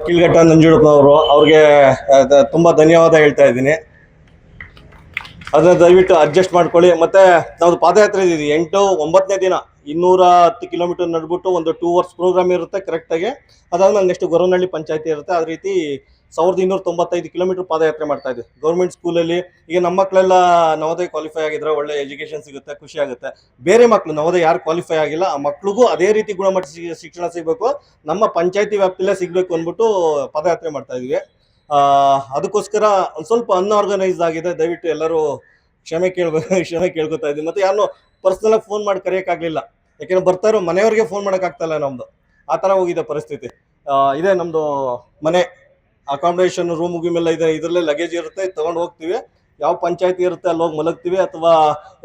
ಕಿಲ್ಘಟ್ಟ ನಂಜುಂಡಪ್ಪನವರು ಅವ್ರಿಗೆ ತುಂಬ ಧನ್ಯವಾದ ಹೇಳ್ತಾ ಇದ್ದೀನಿ. ಅದನ್ನ ದಯವಿಟ್ಟು ಅಡ್ಜಸ್ಟ್ ಮಾಡ್ಕೊಳ್ಳಿ. ಮತ್ತೆ ನಾವು ಪಾದಯಾತ್ರೆ ಇದ್ದೀವಿ 8-9ನೇ ದಿನ 210 ಕಿಲೋಮೀಟರ್ ನಡ್ಬಿಟ್ಟು ಒಂದು 2 ಅವರ್ಸ್ ಪ್ರೋಗ್ರಾಮ್ ಇರುತ್ತೆ ಕರೆಕ್ಟಾಗಿ. ಅದಾದ್ಮೇಲೆ ನೆಕ್ಸ್ಟ್ ಗೊರವನಹಳ್ಳಿ ಪಂಚಾಯತಿ ಇರುತ್ತೆ. ಅದೇ ರೀತಿ 1295 ಕಿಲೋಮೀಟರ್ ಪಾದಯಾತ್ರೆ ಮಾಡ್ತಾ ಇದ್ವಿ ಗೌರ್ಮೆಂಟ್ ಸ್ಕೂಲಲ್ಲಿ. ಈಗ ನಮ್ಮ ಮಕ್ಕಳೆಲ್ಲ ನವೋದಯ ಕ್ವಾಲಿಫೈ ಆಗಿದ್ರೆ ಒಳ್ಳೆ ಎಜುಕೇಶನ್ ಸಿಗುತ್ತೆ, ಖುಷಿ ಆಗುತ್ತೆ. ಬೇರೆ ಮಕ್ಕಳು ನವೋದಯ ಯಾರು ಕ್ವಾಲಿಫೈ ಆಗಿಲ್ಲ ಆ ಮಕ್ಳಿಗೂ ಅದೇ ರೀತಿ ಗುಣಮಟ್ಟ ಶಿಕ್ಷಣ ಸಿಗಬೇಕು, ನಮ್ಮ ಪಂಚಾಯತಿ ವ್ಯಾಪ್ತಿಲೇ ಸಿಗಬೇಕು ಅಂದ್ಬಿಟ್ಟು ಪಾದಯಾತ್ರೆ ಮಾಡ್ತಾ ಇದ್ವಿ. ಅದಕ್ಕೋಸ್ಕರ ಒಂದು ಸ್ವಲ್ಪ ಅನ್ಆರ್ಗನೈಸ್ಡ್ ಆಗಿದೆ, ದಯವಿಟ್ಟು ಎಲ್ಲರೂ ಕ್ಷಮೆ ಕೇಳ್ಕೊತಾ ಇದ್ವಿ. ಮತ್ತೆ ಯಾರು ಪರ್ಸನಲ್ ಆಗಿ ಫೋನ್ ಮಾಡಿ ಕರೆಯೋಕ್ಕಾಗಲಿಲ್ಲ, ಯಾಕೆಂದ್ರೆ ಬರ್ತಾ ಇರೋ ಮನೆಯವ್ರಿಗೆ ಫೋನ್ ಮಾಡೋಕ್ಕಾಗ್ತಾಯಿಲ್ಲ. ನಮ್ದು ಆ ಥರ ಹೋಗಿದೆ ಪರಿಸ್ಥಿತಿ. ಇದೆ ನಮ್ಮದು ಮನೆ ಅಕಾಮಿಡೇಷನ್ ರೂಮ್ ಗಿಮೆಲ್ಲ ಇದೆ, ಇದರಲ್ಲೇ ಲಗೇಜ್ ಇರುತ್ತೆ, ತೊಗೊಂಡು ಹೋಗ್ತೀವಿ. ಯಾವ ಪಂಚಾಯತಿ ಇರುತ್ತೆ ಅಲ್ಲಿ ಹೋಗಿ ಮಲಗ್ತೀವಿ, ಅಥವಾ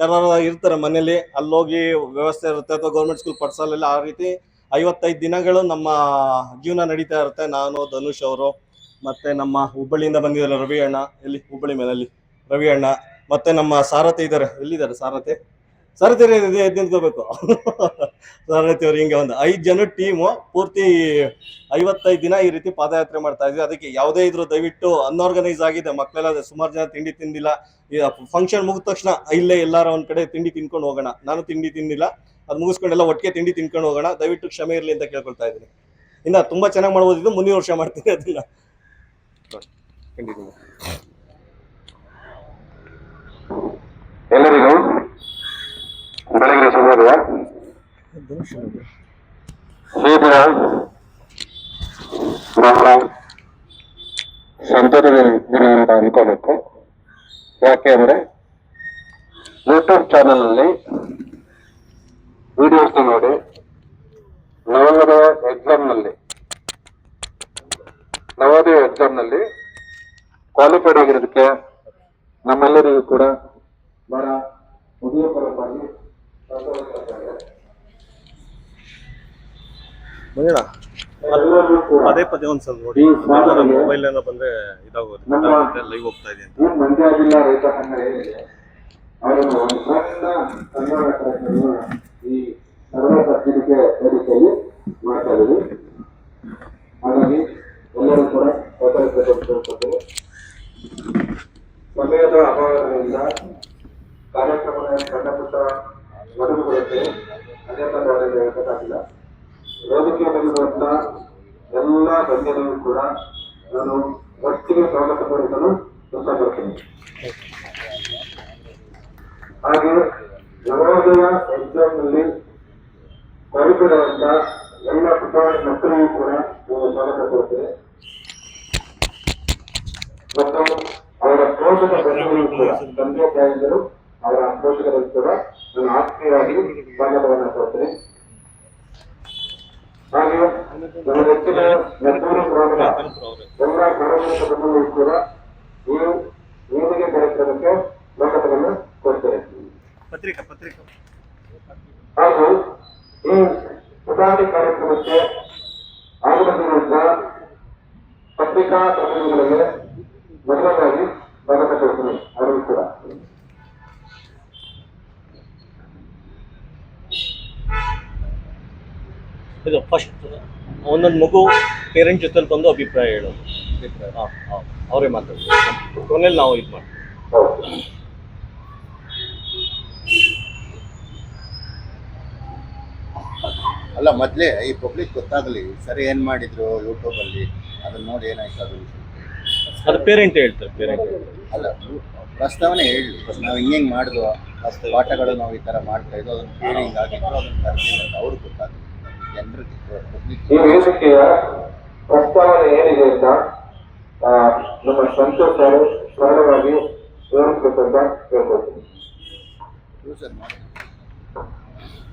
ಯಾರು ಇರ್ತಾರೆ ಮನೇಲಿ ಅಲ್ಲಿ ಹೋಗಿ ವ್ಯವಸ್ಥೆ ಇರುತ್ತೆ, ಅಥವಾ ಗೌರ್ಮೆಂಟ್ ಸ್ಕೂಲ್ ಪಡ್ಸಾಲೆಲ್ಲ ಆ ರೀತಿ 55 ದಿನಗಳು ನಮ್ಮ ಜೀವನ ನಡೀತಾ ಇರುತ್ತೆ. ನಾನು, ಧನುಷ್ ಅವರು, ಮತ್ತೆ ನಮ್ಮ ಹುಬ್ಬಳ್ಳಿಯಿಂದ ಬಂದಿದ್ದಾರೆ ರವಿ ಅಣ್ಣ, ಎಲ್ಲಿ ಹುಬ್ಬಳ್ಳಿ ಮೇಲಲ್ಲಿ ರವಿ ಅಣ್ಣ, ಮತ್ತೆ ನಮ್ಮ ಸಾರಥಿ ಇದ್ದಾರೆ. ಎಲ್ಲಿದ್ದಾರೆ ಸಾರಥಿ ನಿಂತ್ಕೋಬೇಕು ಸಾರಥಿ ಅವ್ರು. ಹಿಂಗೆ ಒಂದು 5 ಜನ ಟೀಮು ಪೂರ್ತಿ 55 ದಿನ ಈ ರೀತಿ ಪಾದಯಾತ್ರೆ ಮಾಡ್ತಾ ಇದ್ವಿ. ಅದಕ್ಕೆ ಯಾವುದೇ ಇದ್ರು ದಯವಿಟ್ಟು ಅನ್ಆರ್ಗನೈಸ್ ಆಗಿದೆ. ಮಕ್ಕಳೆಲ್ಲ ಸುಮಾರು ಜನ ತಿಂಡಿ ತಿಂದಿಲ್ಲ. ಈ ಫಂಕ್ಷನ್ ಮುಗಿದ ತಕ್ಷಣ ಇಲ್ಲೇ ಎಲ್ಲಾರ ಒಂದ್ ಕಡೆ ತಿಂಡಿ ತಿನ್ಕೊಂಡು ಹೋಗೋಣ, ನಾನು ತಿಂಡಿ ತಿಂದಿಲ್ಲ, ಅದು ಮುಗಿಸ್ಕೊಂಡೆಲ್ಲ ಒಟ್ಟಿಗೆ ತಿಂಡಿ ತಿನ್ಕೊಂಡು ಹೋಗೋಣ, ದಯವಿಟ್ಟು ಕ್ಷಮೆ ಇರಲಿ ಅಂತ ಕೇಳ್ಕೊಳ್ತಾ ಇದ್ದೀನಿ. ಇನ್ನ ತುಂಬಾ ಚೆನ್ನಾಗಿ ಮಾಡ್ಬೋದಿದ್ದು, ಮುಂದಿನ ವರ್ಷ ಮಾಡ್ತೀನಿ ಅದನ್ನ. ಎಲ್ಲರಿಗೂ ಬೆಳಗಿನ ಶುಭೋದಯ. ಈ ದಿನ ಬಹಳ ಸಂತೋಷದ ದಿನ ಅಂತ ಅನ್ಕೋಬೇಕು. ಯಾಕೆ ಅಂದ್ರೆ ಯೂಟ್ಯೂಬ್ ಚಾನೆಲ್ ಅಲ್ಲಿ ವಿಡಿಯೋಸ್ ನೋಡಿ ನವೋದಯ ಎಕ್ಸಾಮ್ ನಲ್ಲಿ ಕ್ವಾಲಿಫೈಡ್ ಆಗಿರೋದಕ್ಕೆ ನಮ್ಮೆಲ್ಲರಿಗೂ ಕೂಡ ಬಹಳ ಉದಯೋಗಕರವಾಗಿ ಪದೇ ಪದೇ ಒಂದ್ಸಲ ನೋಡಿ, ಮೊಬೈಲ್ ಏನೋ ಬಂದ್ರೆ ಇದಾಗೋದು, ಲೈವ್ ಹೋಗ್ತಾ ಇದೆ ಅಂತ. ಮಂಡ್ಯ ಜಿಲ್ಲಾ ರೈತ ಸಂಘ ಏನಿದೆ ಅವರನ್ನು ಒಂದು ಸಣ್ಣ ಕನ್ನಡ ಈ ಸರ್ವ ಸರ್ಟಿಫಿಕೆ ವೇದಿಕೆಯಲ್ಲಿ ಮಾಡ್ತಾ ಇದ್ದೀವಿ. ಹಾಗಾಗಿ ಎಲ್ಲರೂ ಕೂಡ ಸಹಕರಿಸಬೇಕು. ಸಮಯದ ಅಭಾವದಿಂದ ಕಾರ್ಯಕ್ರಮದ ಸಣ್ಣ ಪುಟ್ಟ ಒಡಗುಬರುತ್ತೆ ಅನೇಕ ಬಾರಿಗೆ ಹೇಳಬೇಕಾಗಿಲ್ಲ. ವೇದಿಕೆ ಬಂದಿರುವಂತ ಎಲ್ಲ ಗಣ್ಯರಿಗೂ ಕೂಡ ನಾನು ಒಟ್ಟಿಗೆ ಸ್ವಾಗತ ಕೋರಿಸಲು ಇಷ್ಟಪಡ್ತೀನಿ. ಹಾಗೆ ನವೋದಯ ಎಕ್ಸಾಮ್ ನಲ್ಲಿ ಕ್ವಾಲಿಫೈಡ್ ಎಲ್ಲ ಪುಟಾಣಿ ಮಕ್ಕಳಿಗೂ ಕೂಡ ನೀವು ಸ್ವಾಗತ ಕೋರುತ್ತೇನೆ. ಮತ್ತು ಅವರ ಪೋಷಕ ಬಂಧುಗಳು ಕೂಡ, ತಂದೆ ತಾಯಿಗಳು ಅವರ ಪೋಷಕರು ಕೂಡ ನಾನು ಆತ್ಮೀಯವಾಗಿ ಸ್ವಾಗತವನ್ನು ಕೋರುತ್ತೇನೆ. ಹಾಗೆ ನನ್ನ ಹೆಚ್ಚಿನ ನೆತ್ತೂರು ಗ್ರಾಮದ ಎಲ್ಲ ಸಾರ್ವಜನಿಕ ಬಂಧುಗಳು ಕೂಡ ಈ ವೇದಿಕೆ ಕಾರ್ಯಕ್ರಮಕ್ಕೆ ಸ್ವಾಗತವನ್ನು ಕೋರ್ತೇನೆ. ಹಾಗೂ ಈ ಉದಾಹರಣೆ ಕಾರ್ಯಕ್ರಮಕ್ಕೆ ಆಗಮಿಸಿರುವಂತ ಪತ್ರಿಕಾ ಪ್ರತಿನಿಧಿಗಳಿಗೆ ಮೊದಲನಾಗಿ ಸ್ವಾಗತ ಕೋರುತ್ತೇನೆ. ಅವರಿಗೂ ಕೂಡ ಇದು ಫಸ್ಟ್ ಒಂದೊಂದು ಮಗು ಪೇರೆಂಟ್ ಜೊತೆಲಿ ಬಂದು ಅಭಿಪ್ರಾಯ ಹೇಳೋದು, ಅವರೇ ಮಾತಾಡ್ತೀವಿ, ಕೊನೆಯಲ್ಲಿ ನಾವು ಇದು ಮಾಡ್ತೀವಿ. ಅಲ್ಲ, ಮೊದಲೇ ಈ ಪಬ್ಲಿಕ್ ಗೊತ್ತಾಗಲಿ ಸರಿ ಏನು ಮಾಡಿದ್ರು ಯೂಟ್ಯೂಬಲ್ಲಿ, ಅದನ್ನ ನೋಡಿ ಏನಾಯ್ತು ಅದು ಪೇರೆಂಟ್ ಹೇಳ್ತಾರೆ. ಅಲ್ಲ, ಪ್ರಸ್ತಾವನೆ ಹೇಳಿ, ನಾವು ಹಿಂಗೆ ಮಾಡಿದ್ವು ಪಾಠಗಳು, ನಾವು ಈ ಥರ ಮಾಡ್ತಾ ಇದ್ದೋ, ಅದನ್ನು ಫೀಲಿಂಗ್ ಆಗಿತ್ತು, ಅದನ್ನು ಕರೆದಿಲ್ಲ ಅಂತ ಅವ್ರಿಗೆ ಗೊತ್ತಾಗುತ್ತೆ. ಜನರಿಗೆ ಈ ವೇದಿಕೆಯ ಪ್ರಸ್ತಾವನೆ ಏನಿದೆ ಅಂತ ನಮ್ಮ ಸಂತೋಷ್ ಸರಳವಾಗಿ ವಿವರಿಸಬೇಕಂತ ಕೇಳ್ಕೊಳ್ತೀನಿ.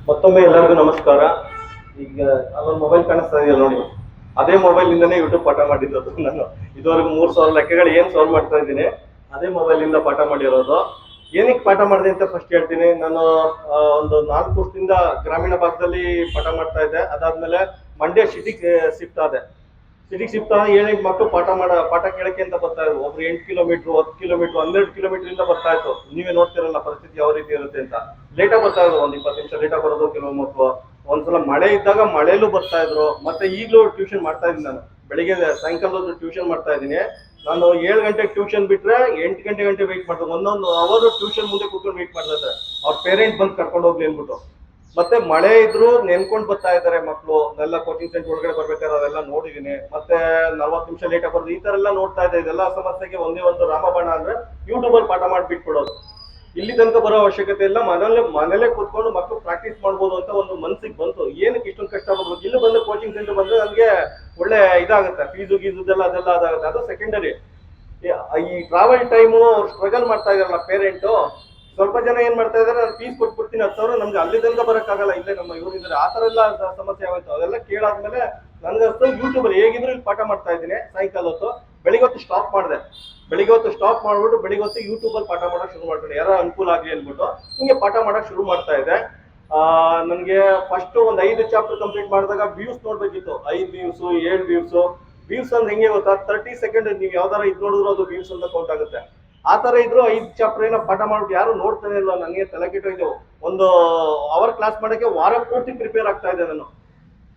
ಮತ್ತೊಮ್ಮೆ ಎಲ್ಲರಿಗೂ ನಮಸ್ಕಾರ. ಈಗ ಅಲ್ಲೊಂದು ಮೊಬೈಲ್ ಕಾಣಿಸ್ತಾ ಇದೆಯಲ್ಲ ನೋಡಿ, ಅದೇ ಮೊಬೈಲ್ ಇಂದನೇ ಯೂಟ್ಯೂಬ್ ಪಾಠ ಮಾಡಿದ್ದು ನಾನು. ಇದುವರೆಗೂ 3000 ಲೆಕ್ಕಗಳು ಏನ್ ಸಾಲ್ವ್ ಮಾಡ್ತಾ ಇದ್ದೀನಿ ಅದೇ ಮೊಬೈಲ್ ಇಂದ ಪಾಠ ಮಾಡಿರೋದು. ಏನಕ್ಕೆ ಪಾಠ ಮಾಡಿದೆ ಅಂತ ಫಸ್ಟ್ ಹೇಳ್ತೀನಿ. ನಾನು ಒಂದು 4 ವರ್ಷದಿಂದ ಗ್ರಾಮೀಣ ಭಾಗದಲ್ಲಿ ಪಾಠ ಮಾಡ್ತಾ ಇದ್ದೆ. ಅದಾದ್ಮೇಲೆ ಮಂಡ್ಯ ಸಿಟಿಗೆ ಶಿಫ್ಟ್ ಆದ 7-8 ಮಕ್ಕಳು ಪಾಠ ಕೇಳಕ್ಕೆ ಅಂತ ಬರ್ತಾ ಇದ್ರು. ಒಬ್ರು 8 ಕಿಲೋಮೀಟರ್, 10 ಕಿಲೋಮೀಟರ್, 12 ಕಿಲೋಮೀಟರ್ ಇಂದ ಬರ್ತಾ ಇತ್ತು. ನೀವೇ ನೋಡ್ತಿರಲ್ಲ ಪರಿಸ್ಥಿತಿ ಯಾವ ರೀತಿ ಇರುತ್ತೆ ಅಂತ. ಲೇಟಾಗಿ ಬರ್ತಾ ಇದ್ರು, ಒಂದು 20 ನಿಮಿಷ ಲೇಟಾಗಿ ಬರೋದು ಕೆಲವು ಮಕ್ಕಳು. ಒಂದ್ಸಲ ಮಳೆ ಇದ್ದಾಗ ಮಳೆಯಲ್ಲೂ ಬರ್ತಾ ಇದ್ರು. ಮತ್ತೆ ಈಗಲೂ ಟ್ಯೂಷನ್ ಮಾಡ್ತಾ ಇದ್ದೀನಿ ನಾನು. ಬೆಳಿಗ್ಗೆ ಸಾಯಂಕಾಲದ ಟ್ಯೂಷನ್ ಮಾಡ್ತಾ ಇದ್ದೀನಿ. ನಾನು 7 ಗಂಟೆಗೆ ಟ್ಯೂಷನ್ ಬಿಟ್ರೆ 8 ಗಂಟೆ ವೆಯ್ಟ್ ಮಾಡ್ತಾರೆ. ಒಂದೊಂದು ಅವರ್ ಟ್ಯೂಷನ್ ಮುಂದೆ ಕೂತ್ಕೊಂಡು ವೆಯ್ಟ್ ಮಾಡ್ತಾ ಇದ್ದಾರೆ ಅವ್ರ ಪೇರೆಂಟ್ ಬಂದು ಕರ್ಕೊಂಡು ಹೋಗ್ಲಿ ಅಂದ್ಬಿಟ್ಟು. ಮತ್ತೆ ಮಳೆ ಇದ್ರು ನೆನ್ಕೊಂಡು ಬರ್ತಾ ಇದ್ದಾರೆ ಮಕ್ಕಳು. ಎಲ್ಲ ಕೋಚಿಂಗ್ ಸೆಂಟರ್ ಒಳಗಡೆ ಬರ್ಬೇಕಾದ್ರೆ ಅದೆಲ್ಲ ನೋಡಿದೀನಿ. ಮತ್ತೆ 40 ನಿಮಿಷ ಲೇಟ್ ಆಗಿ ಬರೋದು, ಈ ತರ ಎಲ್ಲ ನೋಡ್ತಾ ಇದೆ. ಇದೆಲ್ಲ ಸಮಸ್ಯೆಗೆ ಒಂದೇ ಒಂದು ರಾಮಬಾಣ ಅಂದ್ರೆ ಯೂಟ್ಯೂಬ್ ಅಲ್ಲಿ ಪಾಠ ಮಾಡಿ ಬಿಟ್ಬಿಡೋದು. ಇಲ್ಲಿ ತನಕ ಬರೋ ಅವಶ್ಯಕತೆ ಇಲ್ಲ, ಮನೇಲೆ ಕೂತ್ಕೊಂಡು ಮಕ್ಕಳು ಪ್ರಾಕ್ಟೀಸ್ ಮಾಡ್ಬೋದು ಅಂತ ಒಂದು ಮನ್ಸಿಗೆ ಬಂತು. ಏನಕ್ಕೆ ಇಷ್ಟೊಂದು ಕಷ್ಟ ಬರ್ಬೇಕು? ಇಲ್ಲಿ ಬಂದು ಕೋಚಿಂಗ್ ಸೆಂಟರ್ ಬಂದ್ರೆ ನಮ್ಗೆ ಒಳ್ಳೆ ಇದಾಗುತ್ತೆ, ಫೀಸು ಗೀಸುದೆಲ್ಲ ಅದೆಲ್ಲ ಅದಾಗುತ್ತೆ, ಅದು ಸೆಕೆಂಡರಿ. ಈ ಟ್ರಾವೆಲ್ ಟೈಮು ಅವ್ರು ಸ್ಟ್ರಗಲ್ ಮಾಡ್ತಾ ಇದಾರಲ್ಲ ಪೇರೆಂಟು, ಸ್ವಲ್ಪ ಜನ ಏನ್ ಮಾಡ್ತಾ ಇದಾರೆ, ನಾನು ಫೀಸ್ ಕೊಟ್ಬಿಡ್ತೀನಿ 10,000, ನಮ್ಗೆ ಅಲ್ಲಿ ತನಕ ಬರೋಕ್ಕಾಗಲ್ಲ, ಇಲ್ಲೇ ನಮ್ಮ ಇವರಿದ್ದಾರೆ, ಆ ತರ ಎಲ್ಲ ಸಮಸ್ಯೆ ಆಗೋಯ್ತು. ಅದೆಲ್ಲ ಕೇಳಾದ್ಮೇಲೆ ನನ್ಗಷ್ಟು ಯೂಟ್ಯೂಬ್ ಅಲ್ಲಿ ಹೇಗಿದ್ರು ಇಲ್ಲಿ ಪಾಠ ಮಾಡ್ತಾ ಇದ್ದೀನಿ. ಸಾಯಂಕಾಲ ಹೊತ್ತು ಬೆಳಿಗ್ಗೆ ಹೊತ್ತು ಸ್ಟಾಪ್ ಮಾಡಿದೆ. ಬೆಳಿಗ್ಗೆ ಹೊತ್ತು ಸ್ಟಾಪ್ ಮಾಡ್ಬಿಟ್ಟು ಬೆಳಿಗ್ಗೆ ಹೊತ್ತು ಯೂಟ್ಯೂಬ್ ಅಲ್ಲಿ ಪಾಠ ಮಾಡಕ್ ಶುರು ಮಾಡ್ಕೊಂಡು ಯಾರೋ ಅನುಕೂಲ ಆಗ್ಲಿ ಅಂದ್ಬಿಟ್ಟು ಹಿಂಗೆ ಪಾಠ ಮಾಡಕ್ ಶುರು ಮಾಡ್ತಾ ಇದೆ. ನನಗೆ ಫಸ್ಟ್ ಒಂದು 5 ಚಾಪ್ಟರ್ ಕಂಪ್ಲೀಟ್ ಮಾಡಿದಾಗ ವ್ಯೂಸ್ ನೋಡ್ಬೇಕಿತ್ತು. 5 views, 7 views. ವ್ಯೂಸ್ ಅಂದ್ರೆ ಹೆಂಗೆ ಗೊತ್ತಾ, 30 ಸೆಕೆಂಡ್ ನೀವು ಯಾವ್ದಾರ ಇದು ನೋಡಿದ್ರು ಅದು ವ್ಯೂಸ್ ಅಂತ ಕೌಂಟ್ ಆಗುತ್ತೆ. ಆ ತರ ಇದ್ರು 5 ಚಾಪ್ಟರ್ ಏನೋ ಪಾಠ ಮಾಡ್ಬಿಟ್ಟು ಯಾರು ನೋಡ್ತಾನೆ ಇಲ್ಲ. ನನಗೆ ತಲೆ ಕೆಟ್ಟೋಯ್ತು. ಒಂದು ಅವರ್ ಕ್ಲಾಸ್ ಮಾಡಕ್ಕೆ ವಾರ ಪೂರ್ತಿ ಪ್ರಿಪೇರ್ ಆಗ್ತಾ ಇದೆ ನಾನು.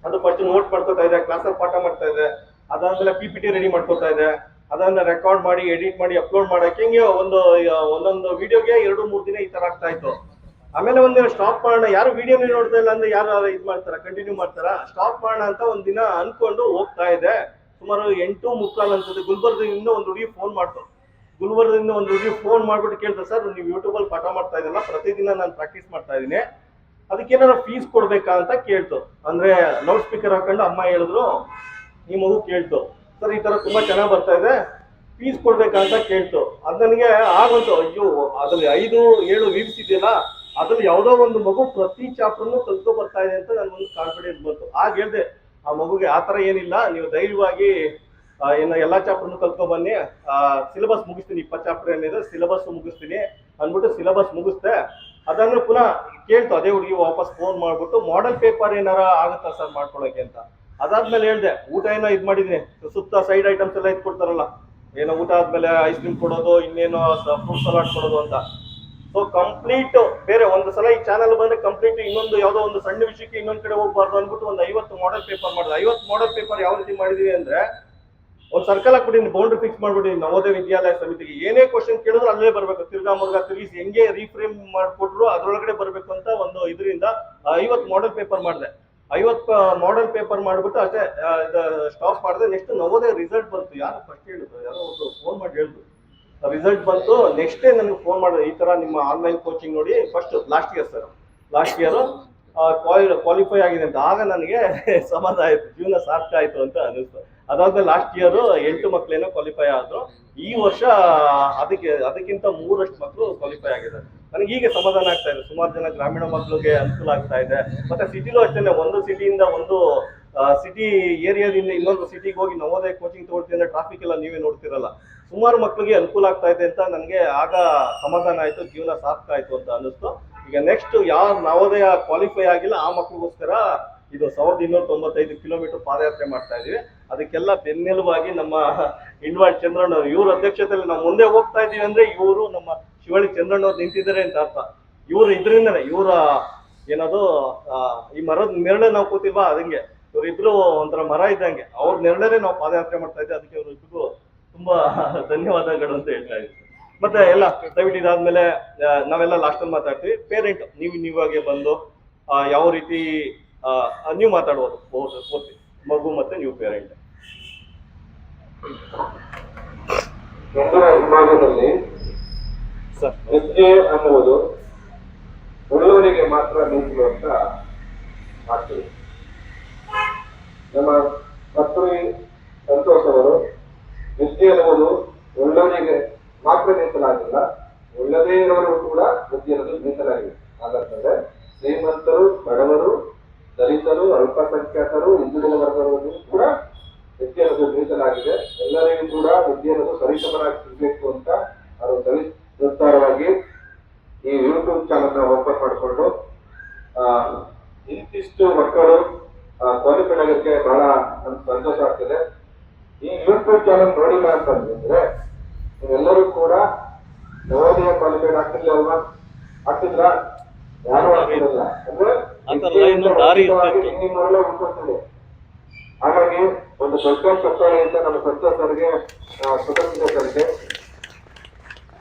ಅದು ಫಸ್ಟ್ ನೋಟ್ಸ್ ಮಾಡ್ಕೋತಾ ಇದೆ, ಕ್ಲಾಸಲ್ಲಿ ಪಾಠ ಮಾಡ್ತಾ ಇದೆ, ಅದಾದ್ಮೇಲೆ PPT ರೆಡಿ ಮಾಡ್ಕೋತಾ ಇದೆ, ಅದನ್ನ ರೆಕಾರ್ಡ್ ಮಾಡಿ ಎಡಿಟ್ ಮಾಡಿ ಅಪ್ಲೋಡ್ ಮಾಡಕ್ಕೆ ಹಿಂಗೆ ಒಂದೊಂದು ವಿಡಿಯೋಗೆ 2-3 ದಿನ ಈ ತರ ಆಗ್ತಾ ಇತ್ತು. ಆಮೇಲೆ ಒಂದಿನ ಸ್ಟಾಪ್ ಮಾಡೋಣ, ಯಾರು ವಿಡಿಯೋನೇ ನೋಡ್ತಾ ಇಲ್ಲ ಅಂದ್ರೆ ಯಾರು ಇದು ಮಾಡ್ತಾರ, ಕಂಟಿನ್ಯೂ ಮಾಡ್ತಾರ, ಸ್ಟಾಪ್ ಮಾಡೋಣ ಅಂತ ಒಂದಿನ ಅನ್ಕೊಂಡು ಹೋಗ್ತಾ ಇದೆ. ಸುಮಾರು 8:45 ಅನ್ಸುತ್ತೆ. ಗುಲ್ಬರ್ಗದಿಂದ ಒಂದು ಹುಡುಗಿ ಫೋನ್ ಮಾಡ್ತು. ಗುಲ್ಬರ್ಗದಿಂದ ಒಂದು ಹುಡುಗಿ ಫೋನ್ ಮಾಡ್ಬಿಟ್ಟು ಕೇಳ್ತಾ, ಸರ್ ನೀವು ಯೂಟ್ಯೂಬ್ ಅಲ್ಲಿ ಪಾಠ ಮಾಡ್ತಾ ಇದ್ದಲ್ಲ, ಪ್ರತಿದಿನ ನಾನು ಪ್ರಾಕ್ಟೀಸ್ ಮಾಡ್ತಾ ಇದ್ದೀನಿ, ಅದಕ್ಕೇನಾದ್ರು ಫೀಸ್ ಕೊಡ್ಬೇಕಾ ಅಂತ ಕೇಳ್ತು. ಅಂದ್ರೆ ಲೌಡ್ ಸ್ಪೀಕರ್ ಹಾಕೊಂಡು ಅಮ್ಮ ಹೇಳಿದ್ರು, ಈ ಮಗು ಕೇಳ್ತು, ಸರ್ ಈ ತರ ತುಂಬಾ ಚೆನ್ನಾಗಿ ಬರ್ತಾ ಇದೆ, ಫೀಸ್ ಕೊಡ್ಬೇಕಾ ಅಂತ ಕೇಳ್ತು. ಅದ್ ನನಗೆ ಆಗಂತು, ಅಯ್ಯೋ ಅದ್ರಲ್ಲಿ 5-7 ವೀವ್ಸ್ ಇದೆಯಲ್ಲ, ಅದ್ರಲ್ಲಿ ಯಾವ್ದೋ ಒಂದು ಮಗು ಪ್ರತಿ ಚಾಪ್ಟರ್ನು ಕಲ್ತ್ಕೊ ಬರ್ತಾ ಇದೆ ಅಂತ ನನ್ಗೊಂದು ಕಾನ್ಫಿಡೆನ್ಸ್ ಬಂತು. ಆಗ ಹೇಳ್ದೆ ಆ ಮಗುಗೆ, ಆ ತರ ಏನಿಲ್ಲ, ನೀವು ಧೈರ್ಯವಾಗಿ ಏನು ಎಲ್ಲಾ ಚಾಪ್ಟರ್ನು ಕಲ್ತ್ಕೊ ಬನ್ನಿ, ಸಿಲೆಬಸ್ ಮುಗಿಸ್ತೀನಿ, 20 ಚಾಪ್ಟರ್ ಏನಿದೆ ಸಿಲೆಬಸ್ ಮುಗಿಸ್ತೀನಿ ಅಂದ್ಬಿಟ್ಟು ಸಿಲೆಬಸ್ ಮುಗಿಸ್ದೆ. ಅದಾದ್ಮೇಲೆ ಪುನಃ ಕೇಳ್ತು ಅದೇ ಹುಡುಗಿ ವಾಪಸ್ ಫೋನ್ ಮಾಡ್ಬಿಟ್ಟು, ಮಾಡೆಲ್ ಪೇಪರ್ ಏನಾರ ಆಗುತ್ತಾ ಸರ್ ಮಾಡ್ಕೊಳಕ್ಕೆ ಅಂತ. ಅದಾದ್ಮೇಲೆ ಹೇಳ್ದೆ, ಊಟ ಏನೋ ಇದ್ ಮಾಡಿದೀನಿ, ಸುತ್ತ ಸೈಡ್ ಐಟಮ್ಸ್ ಎಲ್ಲ ಇದ್ ಕೊಡ್ತಾರಲ್ಲ, ಏನೋ ಊಟ ಆದ್ಮೇಲೆ ಐಸ್ ಕ್ರೀಮ್ ಕೊಡೋದು, ಇನ್ನೇನೋ ಫ್ರೂಟ್ ಸಲಾಡ್ ಕೊಡೋದು ಅಂತ. ಸೊ ಕಂಪ್ಲೀಟ್ ಬೇರೆ ಒಂದು ಸಲ ಈ ಚಾನಲ್ ಬಂದ್ರೆ ಕಂಪ್ಲೀಟ್ ಇನ್ನೊಂದು ಯಾವ್ದೋ ಒಂದು ಸಣ್ಣ ವಿಷಯಕ್ಕೆ ಇನ್ನೊಂದ್ ಕಡೆ ಹೋಗ್ಬಾರ್ದು ಅಂದ್ಬಿಟ್ಟು ಒಂದು 50 ಮಾಡೆಲ್ ಪೇಪರ್ ಮಾಡಿದೆ. 50 ಮಾಡೆಲ್ ಪೇಪರ್ ಯಾವ ರೀತಿ ಮಾಡಿದೀವಿ ಅಂದ್ರೆ, ಒಂದು circle ಹಾಕ್ಬಿಟ್ಟಿನಿ, boundary fix ಮಾಡ್ಬಿಟ್ಟಿನಿ. Navodaya Vidyalaya ಸಮಿತಿಗೆ ಏನೇ ಕ್ವಶನ್ ಕೇಳಿದ್ರು ಅಲ್ಲೇ ಬರ್ಬೇಕು, ತಿರ್ಗಾ ಮುರ್ಗಾ ತಿರುಗಿಸಿ ಹೆಂಗೆ ರೀಫ್ರೇಮ್ ಮಾಡ್ಕೊಟ್ರು ಅದ್ರೊಳಗಡೆ ಬರ್ಬೇಕು ಅಂತ ಒಂದು ಇದರಿಂದ 50 ಮಾಡೆಲ್ ಪೇಪರ್ ಮಾಡಿದೆ. 50 ಮಾಡೆಲ್ ಪೇಪರ್ ಮಾಡ್ಬಿಟ್ಟು ಅಷ್ಟೇ ಸ್ಟಾಪ್ ಮಾಡಿದೆ. ನೆಕ್ಸ್ಟ್ ನವೋದಯ ರಿಸಲ್ಟ್ ಬಂತು. ಯಾರು ಫಸ್ಟ್ ಹೇಳಿದ್ರು, ಯಾರೋ ಒಬ್ರು ಫೋನ್ ಮಾಡಿ ಹೇಳಿದ್ರು, ರಿಸಲ್ಟ್ ಬಂತು. ನೆಕ್ಸ್ಟ್ ಡೇ ನನಗೆ ಫೋನ್ ಮಾಡಿದ್ರು, ಈ ತರ ನಿಮ್ಮ ಆನ್ಲೈನ್ ಕೋಚಿಂಗ್ ನೋಡಿ, ಫಸ್ಟ್ ಲಾಸ್ಟ್ ಇಯರ್ ಕ್ವಾಲಿಫೈ ಆಗಿದೆ ಅಂತ. ಆಗ ನನಗೆ ಸಮಾಧಾನ ಆಯ್ತು, ಜೀವನ ಸಾರ್ಥಕ ಆಯ್ತು ಅಂತ ಅನಿಸ್ತು. ಅದಾದ್ಮೇಲೆ ಲಾಸ್ಟ್ ಇಯರ್ 8 ಮಕ್ಳೇನೋ ಕ್ವಾಲಿಫೈ ಆದ್ರು. ಈ ವರ್ಷ ಅದಕ್ಕಿಂತ 3 ಮಕ್ಕಳು ಕ್ವಾಲಿಫೈ ಆಗಿದ್ದಾರೆ. ನನಗೆ ಹೀಗೆ ಸಮಾಧಾನ ಆಗ್ತಾ ಇದೆ. ಸುಮಾರು ಜನ ಗ್ರಾಮೀಣ ಮಕ್ಕಳಿಗೆ ಅನುಕೂಲ ಆಗ್ತಾ ಇದೆ. ಮತ್ತೆ ಸಿಟಿಲೂ ಅಷ್ಟೇನೆ, ಒಂದು ಸಿಟಿಯಿಂದ ಒಂದು ಸಿಟಿ ಏರಿಯಾದಿಂದ ಇನ್ನೊಂದು ಸಿಟಿಗೆ ಹೋಗಿ ನವೋದಯ ಕೋಚಿಂಗ್ ತಗೊಳ್ತೀನಿ ಅಂದ್ರೆ ಟ್ರಾಫಿಕ್ ಎಲ್ಲ ನೀವೇ ನೋಡ್ತಿರಲ್ಲ. ಸುಮಾರು ಮಕ್ಕಳಿಗೆ ಅನುಕೂಲ ಆಗ್ತಾ ಇದೆ ಅಂತ ನನಗೆ ಆಗ ಸಮಾಧಾನ ಆಯ್ತು, ಜೀವನ ಸಾರ್ಥಕ ಆಯ್ತು ಅಂತ ಅನಿಸ್ತು. ಈಗ ನೆಕ್ಸ್ಟ್ ಯಾರು ನವೋದಯ ಕ್ವಾಲಿಫೈ ಆಗಿಲ್ಲ ಆ ಮಕ್ಕಳಿಗೋಸ್ಕರ ಇದು 1295 ಕಿಲೋಮೀಟರ್ ಪಾದಯಾತ್ರೆ ಮಾಡ್ತಾ ಇದೀವಿ. ಅದಕ್ಕೆಲ್ಲ ಬೆನ್ನೆಲುಬಾಗಿ ನಮ್ಮ ಇಂಡ್ವಾಳ್ ಚಂದ್ರಣ್ಣ ಇವ್ರ ಅಧ್ಯಕ್ಷತೆಯಲ್ಲಿ ನಾವು ಮುಂದೆ ಹೋಗ್ತಾ ಇದೀವಿ ಅಂದ್ರೆ ಇವರು ನಮ್ಮ ಶಿವಳ್ಳಿ ಚಂದ್ರಣ್ಣ ಅವ್ರು ನಿಂತಿದ್ದಾರೆ ಅಂತ ಅರ್ಥ. ಇವ್ರು ಇದರಿಂದನೇ, ಇವರ ಏನದು ಈ ಮರದ ನೆರಳೆ ನಾವು ಕೂತಿಲ್ವಾ ಅದಂಗೆ, ಇವರಿಬ್ರು ಒಂಥರ ಮರ ಇದ್ದಂಗೆ, ಅವ್ರ ನೆರಳೇ ನಾವು ಪಾದಯಾತ್ರೆ ಮಾಡ್ತಾ ಇದ್ದೀವಿ. ಅದಕ್ಕೆ ಅವ್ರಿಬ್ರಿಗೂ ತುಂಬಾ ಧನ್ಯವಾದಗಳು ಅಂತ ಹೇಳ್ತಾ ಇದ್ದೀವಿ. ಮತ್ತೆ ಎಲ್ಲ ದಯವಿಟ್ಟು ಇದಾದ್ಮೇಲೆ ನಾವೆಲ್ಲ ಲಾಸ್ಟ್ ಅಲ್ಲಿ ಮಾತಾಡ್ತೀವಿ. ಪೇರೆಂಟ್ ನೀವಾಗೆ ಬಂದು ಯಾವ ರೀತಿ ನೀವು ಮಾತಾಡ್ಬೋದು ಪೂರ್ತಿ, ಮಗು ಮತ್ತೆ ನೀವು ಪೇರೆಂಟ್. ವಿಭಾಗದಲ್ಲಿ ಹೆಜ್ಜೆ ಅನ್ನುವುದು ಒಳ್ಳೆಯವರಿಗೆ ಮಾತ್ರ ಮೀಸಲು ಅಂತ ಮಾಡ್ತೀವಿ. ನಮ್ಮ ಕಸ್ತೂರಿ ಸಂತೋಷ್ ಅವರು ವಿದ್ಯೆ ಅನ್ನುವುದು ಒಳ್ಳೆಯವರಿಗೆ ಮಾತ್ರ ಮೀಸಲಾಗಿಲ್ಲ, ಒಳ್ಳೆದೇ ಇರೋರು ಕೂಡ ವಿದ್ಯೆ ಅನ್ನೋದು ಮೀಸಲಾಗಿದೆ. ಹಾಗಂತಂದ್ರೆ ಶ್ರೀಮಂತರು, ಬಡವರು, ದಲಿತರು, ಅಲ್ಪಸಂಖ್ಯಾತರು, ಹಿಂದುಳಿದ ವರ್ಗದವರಿಗೂ ಕೂಡ ವಿದ್ಯೆ ಅನ್ನೋದು ಮೀಸಲಾಗಿದೆ. ಎಲ್ಲರಿಗೂ ಕೂಡ ವಿದ್ಯೆ ಅನ್ನೋದು ಸರಿಸಮನಾಗಿ ಸಿಗಬೇಕು ಅಂತ ಅವರು ವಿಸ್ತಾರವಾಗಿ ಈ ಯೂಟ್ಯೂಬ್ ಚಾನಲ್ ಓಪನ್ ಮಾಡಿಕೊಂಡು ಇಂತಿಷ್ಟು ಮಕ್ಕಳು ಕ್ವಾಲಿಫೈಡ್ ಆಗೋಕ್ಕೆ ಬಹಳ ಸಂತೋಷ ಆಗ್ತದೆ. ಈ ಯೂಟ್ಯೂಬ್ ಚಾನಲ್ ನೋಡಿಲ್ಲ ಅಂತಂದ್ರೆ ನೀವೆಲ್ಲರೂ ಕೂಡ ನವೋದಯ ಕ್ವಾಲಿಫೈಡ್ ಆಗ್ತಿರ್ಲಿಲ್ಲ ಅಲ್ವಾ? ಆಗ್ತಿದ್ರ? ಯಾರು ಆಗ್ತಿರಲ್ಲ. ಅಂದ್ರೆ ಉಳ್ಕೊಳ್ತದೆ. ಹಾಗಾಗಿ ಒಂದು ದೊಡ್ಡ ಚಪ್ಪಾಳೆ ಅಂತ ನಮ್ಮ ಸಂತೋಷ್ ಸರ್ಗೆ ಸ್ವತಂತ್ರ ಸಲ್ಲಿಕೆ.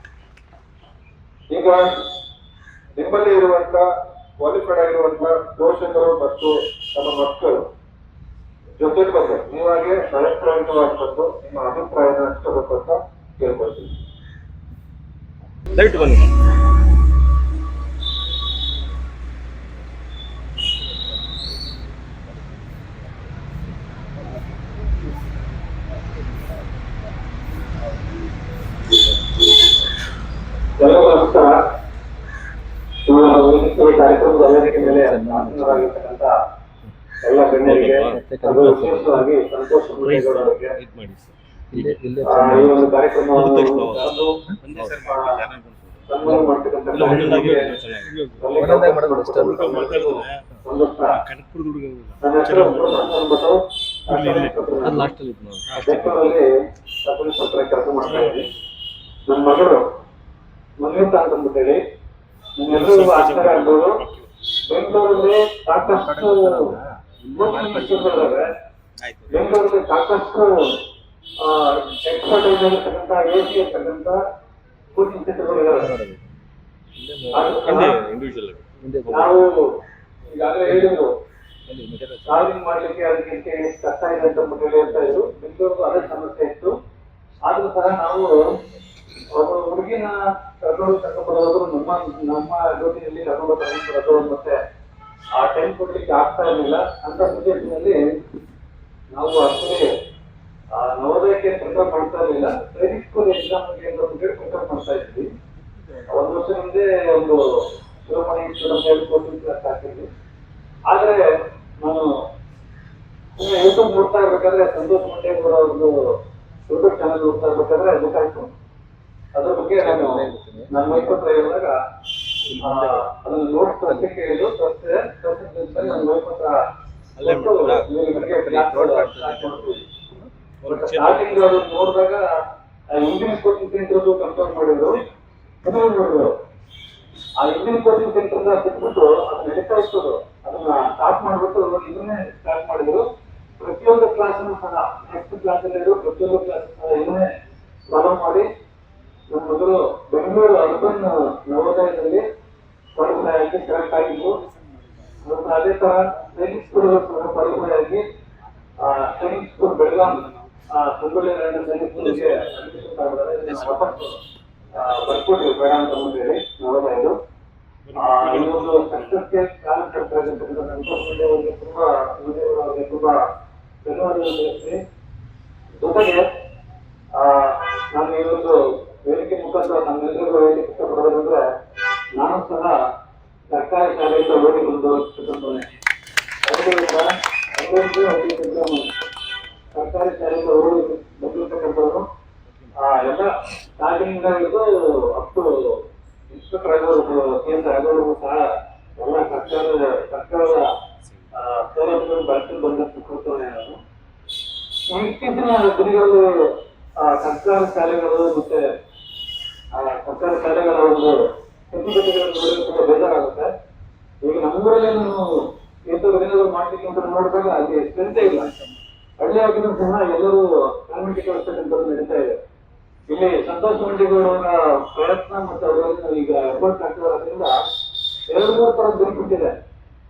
ಈಗ ನಿಮ್ಮಲ್ಲಿ ಇರುವಂತ ಕ್ವಾಲಿಫೈಡ್ ಆಗಿರುವಂತ ಪೋಷಕರು ಮತ್ತು ನಮ್ಮ ಮಕ್ಕಳು ಜೊತೆಗೆ ಬಂದು ನೀವಾಗೆ ಸ್ವಯಂಪ್ರೇರಿತವಾಗಿ ಬಂದು ನಿಮ್ಮ ಅಭಿಪ್ರಾಯನ ಹಂಚಬೇಕು ಅಂತ ಕೇಳ್ಕೊಳ್ತೀವಿ. ದಯವಿಟ್ಟು ಬನ್ನಿ. ಎಲ್ಲರಿಗೂ ನಮಸ್ಕಾರ. ಈ ಕಾರ್ಯಕ್ರಮದ ವೇದಿಕೆ ಮೇಲೆ ಆಸೀನರಾಗಿರ್ತಕ್ಕಂಥ ಎಲ್ಲ ಗಣ್ಯರಿಗೆ ಅದು ವಿಶೇಷವಾಗಿ ಸಂತೋಷ್ ಮುನೇಗೌಡರಿಗೆ ಈ ಒಂದು ಕಾರ್ಯಕ್ರಮವನ್ನು ಸನ್ಮಾನ ಮಾಡ್ತಕ್ಕಂಥ ಕೆಲಸ ಮಾಡ್ತಾ ಇದ್ದೀನಿ. ನನ್ನ ಮಗಳು ಮಂಜುತಾ ಅಂತಂದ್ಬಿಟ್ಟೇಳಿ ನಿಮ್ಮೆಲ್ಲರಿಗೂ ಆಶ್ಚರ್ಯ ಆಗ್ಬೋದು. ಬೆಂಗಳೂರಲ್ಲಿ ಸಾಕಷ್ಟು ಬೆಂಗಳೂರಲ್ಲಿ ಸಾಕಷ್ಟು ಎಕ್ಸ್ಪರ್ಟೈಸ್ ಆಗಿರ್ತಕ್ಕಂಥ AC ಇರ್ತಕ್ಕಂಥ ಕೋಚಿಂಗ್ ಸೆಂಟರ್ಗಳಿದ್ದಾವೆ. ನಾವು ಈಗಾಗಲೇ ಹೇಳಿದ್ರು ಸಾಲ್ವಿಂಗ್ ಮಾಡ್ಲಿಕ್ಕೆ ಅದಕ್ಕೆ ಕಷ್ಟ ಇದೆ ಅಂತ ಹೇಳ್ತಾ ಇದ್ರು. ಬೆಂಗಳೂರು ಅದೇ ಸಮಸ್ಯೆ ಇತ್ತು. ಆದ್ರೂ ಸಹ ನಾವು ಒಬ್ಬ ಹುಡುಗಿನ ಕರ್ಕೊಂಡ್ಬರೋದು ನಮ್ಮ ಜೊತೆಯಲ್ಲಿ ಕರ್ಕೊಂಡ್ಬರೋದು ಮತ್ತೆ ಆ ಟೈಮ್ ಕೊಡ್ಲಿಕ್ಕೆ ಆಗ್ತಾ ಇರಲಿಲ್ಲ. ಅಂತ ಸಿಚುವೇಶನಲ್ಲಿ ನಾವು ಅಷ್ಟೇ ನವೋದಯಕ್ಕೆ ಪ್ರಿಪೇರ್ ಮಾಡ್ತಾ ಇರಲಿಲ್ಲ. ಟ್ರೈನಿಂಗ್ ಸ್ಕೂಲ್ ಎಕ್ಸಾಮ್ಗೆ ಪ್ರಿಪೇರ್ ಮಾಡ್ತಾ ಇದ್ವಿ. ಒಂದು ವರ್ಷ ಹಿಂದೆ ಒಂದು ಶಿರೋಮಣಿ ಕೋಚಿಂಗ್ ಹಾಕಿದ್ವಿ. ಆದ್ರೆ ನಾನು ಯೂಟ್ಯೂಬ್ ನೋಡ್ತಾ ಇರ್ಬೇಕಾದ್ರೆ ಸಂತೋಷ್ ಮಂಡೇಗೌಡ ಒಂದು ಯೂಟ್ಯೂಬ್ ಚಾನಲ್ ನೋಡ್ತಾ ಇರ್ಬೇಕಾದ್ರೆ ಗೊತ್ತಾಯ್ತು. ಅದ್ರ ಬಗ್ಗೆ ನಾನು ನನ್ನ ವೈಫತ್ರ ಹೇಳಿದಾಗ ಅದನ್ನು ನೋಡ್ತಾ ಕೇಳಿದ್ರು. ನನ್ನ ವೈಫತ್ರ ಸ್ಟಾರ್ಟಿಂಗ್ ಅದು ನೋಡಿದಾಗ ಇಂಜಿನ್ ಕೋಚಿಂಗ್ ಸೆಂಟರ್ ಕಂಪೇರ್ ಮಾಡಿದ್ರು. ನೋಡಿದ್ರು ಆ ಇಂಜಿನ್ ಕೋಚಿಂಗ್ ಸೆಂಟರ್ ಬಿಟ್ಬಿಟ್ಟು ಅದು ನಡೀತಾ ಇತ್ತು. ಅದನ್ನ ಸ್ಟಾರ್ಟ್ ಮಾಡ್ಬಿಟ್ಟು ಇದನ್ನೇ ಸ್ಟಾರ್ಟ್ ಮಾಡಿದ್ರು. ಪ್ರತಿಯೊಂದು ಕ್ಲಾಸ್ನು ಸಹ ನೆಕ್ಸ್ಟ್ ಕ್ಲಾಸ್ ಅಲ್ಲಿ ಪ್ರತಿಯೊಂದು ಕ್ಲಾಸ್ ಸಹ ಇದನ್ನೇ ಫಾಲೋ ಮಾಡಿ ನಮ್ಮ ಮೊದಲು ಬೆಂಗಳೂರು ಅರ್ಬನ್ ನವೋದಯದಲ್ಲಿ ಕ್ವಾಲಿಫೈ ಆಗಿ ಸೆಲೆಕ್ಟ್ ಆಗಿದ್ದು. ಅದೇ ತರ ಟ್ರೈನಿಂಗ್ ಸ್ಕೂಲ್ ಕ್ವಾಲಿಫೈ ಆಗಿ training school Belgaum Sangolli training ಸ್ಕೂಲ್ಗೆ ಬರ್ಕೊಟ್ರು ಬೇಡ ಅಂತ ಹೇಳಿ ನವೋದಯದು. ಈ ಒಂದು ಸಕ್ಸಸ್ಗೆ ಕಾರಣಕರ್ತರಾಗಿರ್ತಕ್ಕಂಥ ಸಂತೋಷ್ ಮಂಡೆ ಅವರಿಗೆ ತುಂಬಾ ಧನ್ಯವಾದಗಳು ತಿಳಿಸ್ತೀನಿ. ಜೊತೆಗೆ ನಾನು ಈ ಒಂದು ವೇದಿಕೆ ಮುಖಾಂತರ ನಮ್ಮೆಲ್ಲರಿಗೂ ಹೇಳಲಿಕ್ಕೆ ಇಷ್ಟಪಡೋದಂದ್ರೆ ನಾನು ಸಹ ಸರ್ಕಾರಿ ಶಾಲೆಯಿಂದ ಓದಿ ಬಂದವನೇ. ಸರ್ಕಾರಿ ಶಾಲೆಯಿಂದ ಓದಿ ಬಂದಿರ್ತಕ್ಕಂಥವ್ರು ಎಲ್ಲ ಸ್ಟಾರ್ಟಿಂಗ್ ಹಿಡಿದು ಅಪ್ ಟು ಇನ್ಸ್ಪೆಕ್ಟರ್ ಆಗೋರು ಕೇಂದ್ರ ಆಗೋರು ಸಹ ಎಲ್ಲ ಸರ್ಕಾರದ ಸೌಲಭ್ಯಗಳು ಬಳಸಿಕೊಂಡು ಬಂದಷ್ಟು ಕೊಡ್ತೇನೆ. ನಾನು ಇತ್ತೀಚಿನ ದಿನಗಳಲ್ಲಿ ಸರ್ಕಾರಿ ಶಾಲೆಗಳು ಮತ್ತೆ ಸರ್ಕಾರಿ ಶಾಲೆಗಳ ಒಂದು ಸ್ಥಿತಿಗತಿಗಳನ್ನು ನೋಡಿದ್ರೆ ತುಂಬಾ ಬೇಜಾರಾಗುತ್ತೆ. ಈಗ ನಮ್ಮೂರಲ್ಲಿ ನಾನು ಎಂಟು ದಿನಗಳು ಮಾಡ್ಲಿಕ್ಕೆ ಅಂತ ನೋಡಿದಾಗ ಅಲ್ಲಿ ಸ್ಟ್ರೆಂತೇ ಇಲ್ಲ. ಹಳ್ಳಿಯಾಗಿನೂ ಸಹ ಎಲ್ಲರೂ ಕಾನ್ವೆಂಟ್ ಕಳಿಸ್ತಕ್ಕಂಥದ್ದು ನಡೀತಾ ಇದೆ. ಇಲ್ಲಿ ಸಂತೋಷ್ ಮಂಡೇಗೌಡರ ಪ್ರಯತ್ನ ಮತ್ತು ಅವರಲ್ಲಿ ಈಗ ಎಫರ್ಟ್ ಆಗ್ತಿರೋದ್ರಿಂದ 2-3 ತರ ಬೆನಿಫಿಟ್ ಇದೆ.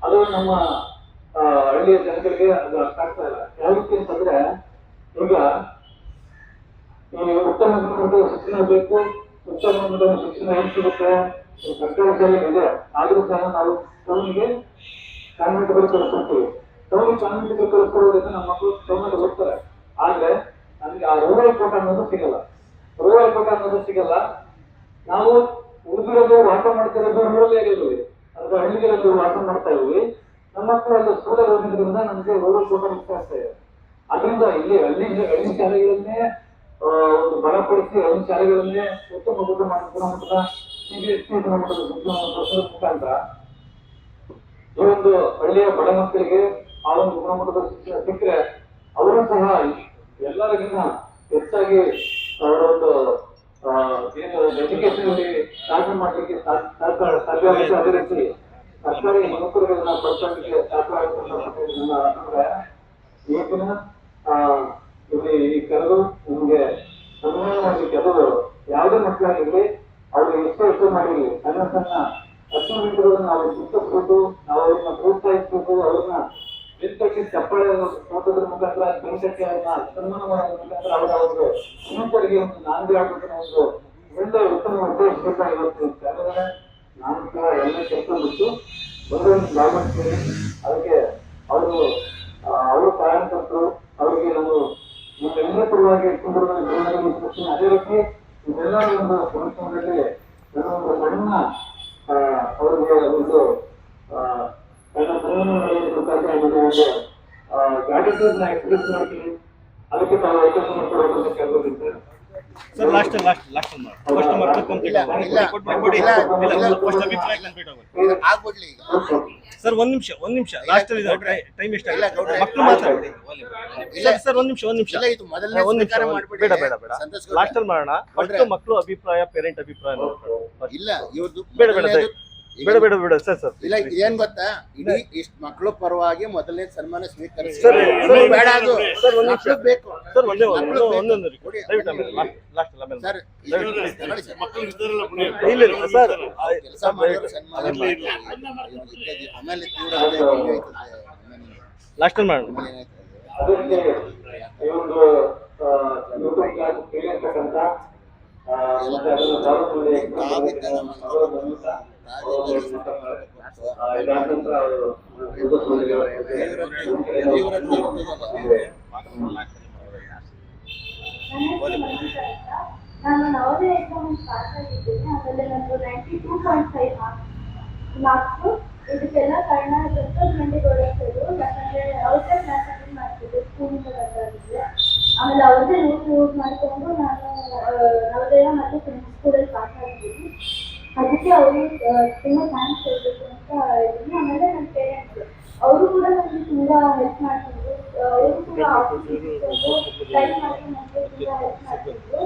ಅದು ನಮ್ಮ ಹಳ್ಳಿಯ ಜನಗಳಿಗೆ ಅದು ಅರ್ಥ ಆಗ್ತಾ ಇಲ್ಲ. ಯಾವ ರೀತಿ ಅಂತಂದ್ರೆ ಈಗ ಈ ಉತ್ತಮ ಗುಣಮಟ್ಟದ ಶಿಕ್ಷಣ ಬೇಕು. ಉತ್ತಮ ಗುಣಮಟ್ಟದ ಶಿಕ್ಷಣ ಏನು ಸಿಗುತ್ತೆ ಸರ್ಕಾರಿ ಶಾಲೆ ಇದೆ. ಆದ್ರೂ ಸಹ ನಾವು ಟೌನ್ಗೆ ಕಾನ್ವೆಂಟ್ಗಳು ಕಳಿಸ್ಕೊಡ್ತೀವಿ. ಟೌನ್ಗೆ ಕಾನ್ವೆಂಟ್ಗಳು ಕಳಿಸ್ಕೊಡೋದ್ರಿಂದ ನಮ್ಮ ಮಕ್ಕಳು ಟೌನಲ್ಲಿ ಓದ್ತಾರೆ. ಆದ್ರೆ ನಮ್ಗೆ ಆ ರೂರಲ್ ಕೋಟ ಅನ್ನೋದು ಸಿಗಲ್ಲ. ರೂರಲ್ ಕೋಟ ಅನ್ನೋದು ಸಿಗಲ್ಲ. ನಾವು ಉಳಿದಿರೋದು ವಾಸ ಮಾಡ್ತಿರೋದು ರೂರಲ್ ಏರಿಯಾದಲ್ಲಿ ಅಥವಾ ಹಳ್ಳಿಗಳಲ್ಲಿ ವಾಸ ಮಾಡ್ತಾ ಇದ್ವಿ. ನಮ್ಮ ಮಕ್ಕಳೆಲ್ಲ ಸ್ಕೂಲಲ್ಲಿ ಓದಿದ್ರಿಂದ ನಮಗೆ ರೂರಲ್ ಕೋಟ ಮುಖ್ಯ ಆಗ್ತಾ ಇದೆ. ಅದರಿಂದ ಇಲ್ಲಿ ಹಳ್ಳಿ ಶಾಲೆಗಳನ್ನೇ ಒಂದು ಬಲಪಡಿಸಿ ಹಳ್ಳಿ ಶಾಲೆಗಳನ್ನೇ ಉತ್ತಮ ಗುಣಮಟ್ಟದ CBSE ಗುಣಮಟ್ಟದ ಶಿಕ್ಷಣ ಮುಖಾಂತರ ಈ ಒಂದು ಹಳ್ಳಿಯ ಬಡ ಮಕ್ಕಳಿಗೆ ಆ ಒಂದು ಗುಣಮಟ್ಟದ ಶಿಕ್ಷಣ ಸಿಕ್ಕರೆ ಅವರು ಸಹ ಎಲ್ಲರಿಗಿಂತ ಹೆಚ್ಚಾಗಿ ಅವರ ಒಂದು ಏನು ಎಜುಕೇಶನ್ ಸಾಧನೆ ಮಾಡಲಿಕ್ಕೆ ಸಾಧ್ಯ ಆಗುತ್ತೆ. ಅದೇ ರೀತಿ ಸರ್ಕಾರಿ ನೌಕರಿಗಳನ್ನ ಪಡ್ಕೊಳ್ಳಿಕ್ಕೆ ಸಾಧ್ಯ ಆಗುತ್ತೆ. ಈ ದಿನ ಇಲ್ಲಿ ಈ ಕರೆದು ನಿಮಗೆ ಸನ್ಮಾನ ಮಾಡಲಿಕ್ಕೆ ಅದು ಯಾವುದೇ ಮಕ್ಕಳಾಗಿರ್ಲಿ ಅವ್ರಿಗೆ ಎಷ್ಟು ಮಾಡಿರ್ಲಿ ಸಣ್ಣ ಸಣ್ಣ 10 ಮಿನಿಟ್ಗಳನ್ನು ನಾವು ಗುರುತಿಸ್ಬೇಕು, ನಾವು ಅವ್ರನ್ನ ಪ್ರೋತ್ಸಾಹಿಸಬೇಕು, ಅವ್ರನ್ನ ಬೆಂಕಿ ಚಪ್ಪಾಳೆ ನೋಟೋದ್ರ ಮುಖಾಂತರ ಬೆಂಕಿ ಅವ್ರನ್ನ ಸನ್ಮಾನ ಮಾಡೋದ್ರ ಮುಖಾಂತರ ಅವರ ಒಂದು ಇನ್ನೊಬ್ಬರಿಗೆ ಒಂದು ನಾಂದಿ ಆಗೋದನ್ನ ಒಂದು ಒಳ್ಳೆ ಉತ್ತಮ ಉದ್ದೇಶದಿಂದ ಇವತ್ತು ಕರೆದರೆ ನಾನು ಕೂಡ ಎಲ್ಲ ಕೆಲಸ ಬಿಟ್ಟು ಒಂದೊಂದು ಭಾಗವಹಿಸ್ತೀನಿ. ಅದಕ್ಕೆ ಅವರು ಪ್ರಯಾಣಿಕರು ಅವರಿಗೆ ನಾನು ನಿಮ್ಮೆಲ್ಲ ಪರವಾಗಿ ಧನ್ಯವಾದಗಳು. ಅದೇ ರೀತಿ ಇದೆಲ್ಲ ಒಂದು ಕಾರ್ಯಕ್ರಮದಲ್ಲಿ ನಾನು ಒಂದು ಸಣ್ಣ ಅವರಿಗೆ ಒಂದು ಗ್ರಾಟಿಟ್ಯೂಡ್ ಎಕ್ಸ್ಪ್ರೆಸ್ ಮಾಡ್ತೀನಿ. ಅದಕ್ಕೆ ತಾವು ಅವಕಾಶ ಮಾಡ್ಕೊಡೋದು ಕೇಳ್ಬೋದಿತ್ತು ಸರ್. ಲಾಸ್ಟ್ ಫಸ್ಟ್ ಮಕ್ಕಳು ಕಂಪ್ಲೀಟ್ ಫಸ್ಟ್ ಅಭಿಪ್ರಾಯ ಕಂಪ್ಲೀಟ್ ಆಗುತ್ತೆ ಆಗ್ಬಿಡ್ಲಿ ಈಗ. ಸರ್. ಒಂದ್ ನಿಮಿಷ ಲಾಸ್ಟ್ ಅಲ್ಲಿ ಟೈಮ್ ಎಷ್ಟಾಗಿದೆ ಮಕ್ಕಳು ಮಾತಾಡಿ ಸರ್. ಒಂದ್ ನಿಮಿಷ ಇಲ್ಲ, ಇದು ಮೊದಲನೇ ಒಂದ್ ನಿಮಿಷ ಸ್ವೀಕಾರ ಮಾಡ್ಬಿಡಿ. ಬೇಡ ಸಂತೋಷ್ ಗೌಡ್ರೆ. ಲಾಸ್ಟ್ ಅಲ್ಲಿ ಮಾಡೋಣ. ಫಸ್ಟ್ ಮಕ್ಕಳು ಅಭಿಪ್ರಾಯ, ಪೇರೆಂಟ್ ಅಭಿಪ್ರಾಯ ಇಲ್ಲ, ಇವ್ರದ್ದು ಬೇಡ ಸರ್. ಇಲ್ಲ, ಏನ್ ಗೊತ್ತಾ, ಇಡೀ ಇಷ್ಟ ಮಕ್ಕಳು ಪರವಾಗಿ ಮೊದಲನೇ ಸನ್ಮಾನ ಸ್ವೀಕರಿಸಿ. ಸರ್, ಬೇಡ ಅದು ಸರ್, ಒಂದ್ ನಿಮಿಷ. ಮಕ್ಳು ಬೇಕು ಸರ್. ಒಂದೊಂದು ಕೊಡಿ. ದಯವಿಟ್ಟು ಆಮೇಲೆ ಲಾಸ್ಟ್ ಆಮೇಲೆ ಸರ್, ತಗೊಳ್ಳಿ ಸರ್. ಇಲ್ಲ ಸರ್. ಕೆಲಸ ಮಾಡಿದ್ರೆ ಸನ್ಮಾನ ಮಾಡಿ. ಆಮೇಲೆ ತೀವ್ರ ಹೃದಯ ಆಮೇಲೆ ಲಾಸ್ಟ್ ಅಲ್ಲಿ ಮಾಡೋಣ. ಅದಕ್ಕೆ ಈ ಒಂದು ಯೂಟ್ಯೂಬ್ ಕ್ಲಾಸ್ ಕೇಳಿರ್ತಕ್ಕಂಥ ಮತ್ತೆ ಅದನ್ನು ನಾನು ನವೋದಯ ಎಕ್ಸಾಮ್ ಪಾಸ್ ಆಗಿದ್ದೀನಿ. ಅದರಲ್ಲಿ ನನಗೆ 92.5 ಮಾರ್ಕ್ಸು. ಇದಕ್ಕೆಲ್ಲ ಕಾರಣ ಸಂತೋಷ್ ಗೌಡರು. ಯಾಕಂದರೆ ಅವ್ರದ್ದೇ ಕ್ಲಾಸ್ ಅಟೆಂಡ್ ಮಾಡ್ತಿದ್ದೆ ಸ್ಕೂಲಿಂದ ಬರ್ತಾಯಿದ್ದೆ. ಆಮೇಲೆ ಅವ್ರದ್ದೇ ಯೂಸ್ ಮಾಡಿಕೊಂಡು ನಾನು ನವೋದಯ ಮತ್ತು ಸ್ಕೂಲಲ್ಲಿ ಪಾಸ್ ಆಗಿದ್ದೀನಿ. ಅದಕ್ಕೆ ಅವರು ತುಂಬ ಥ್ಯಾಂಕ್ಸ್ ಹೇಳಬೇಕು ಅಂತ ಇದ್ದೀನಿ. ಆಮೇಲೆ ನನ್ನ ಪೇರೆಂಟ್ಸ್ ಅವರು ಕೂಡ ನನಗೆ ತುಂಬ ಹೆಲ್ಪ್ ಮಾಡ್ತಿದ್ರು. ಅವರು ಕೂಡ ಟೈಮ್ ಮಾಡಿ ನನಗೆ ತುಂಬ ಹೆಲ್ಪ್ ಮಾಡ್ತಿದ್ರು.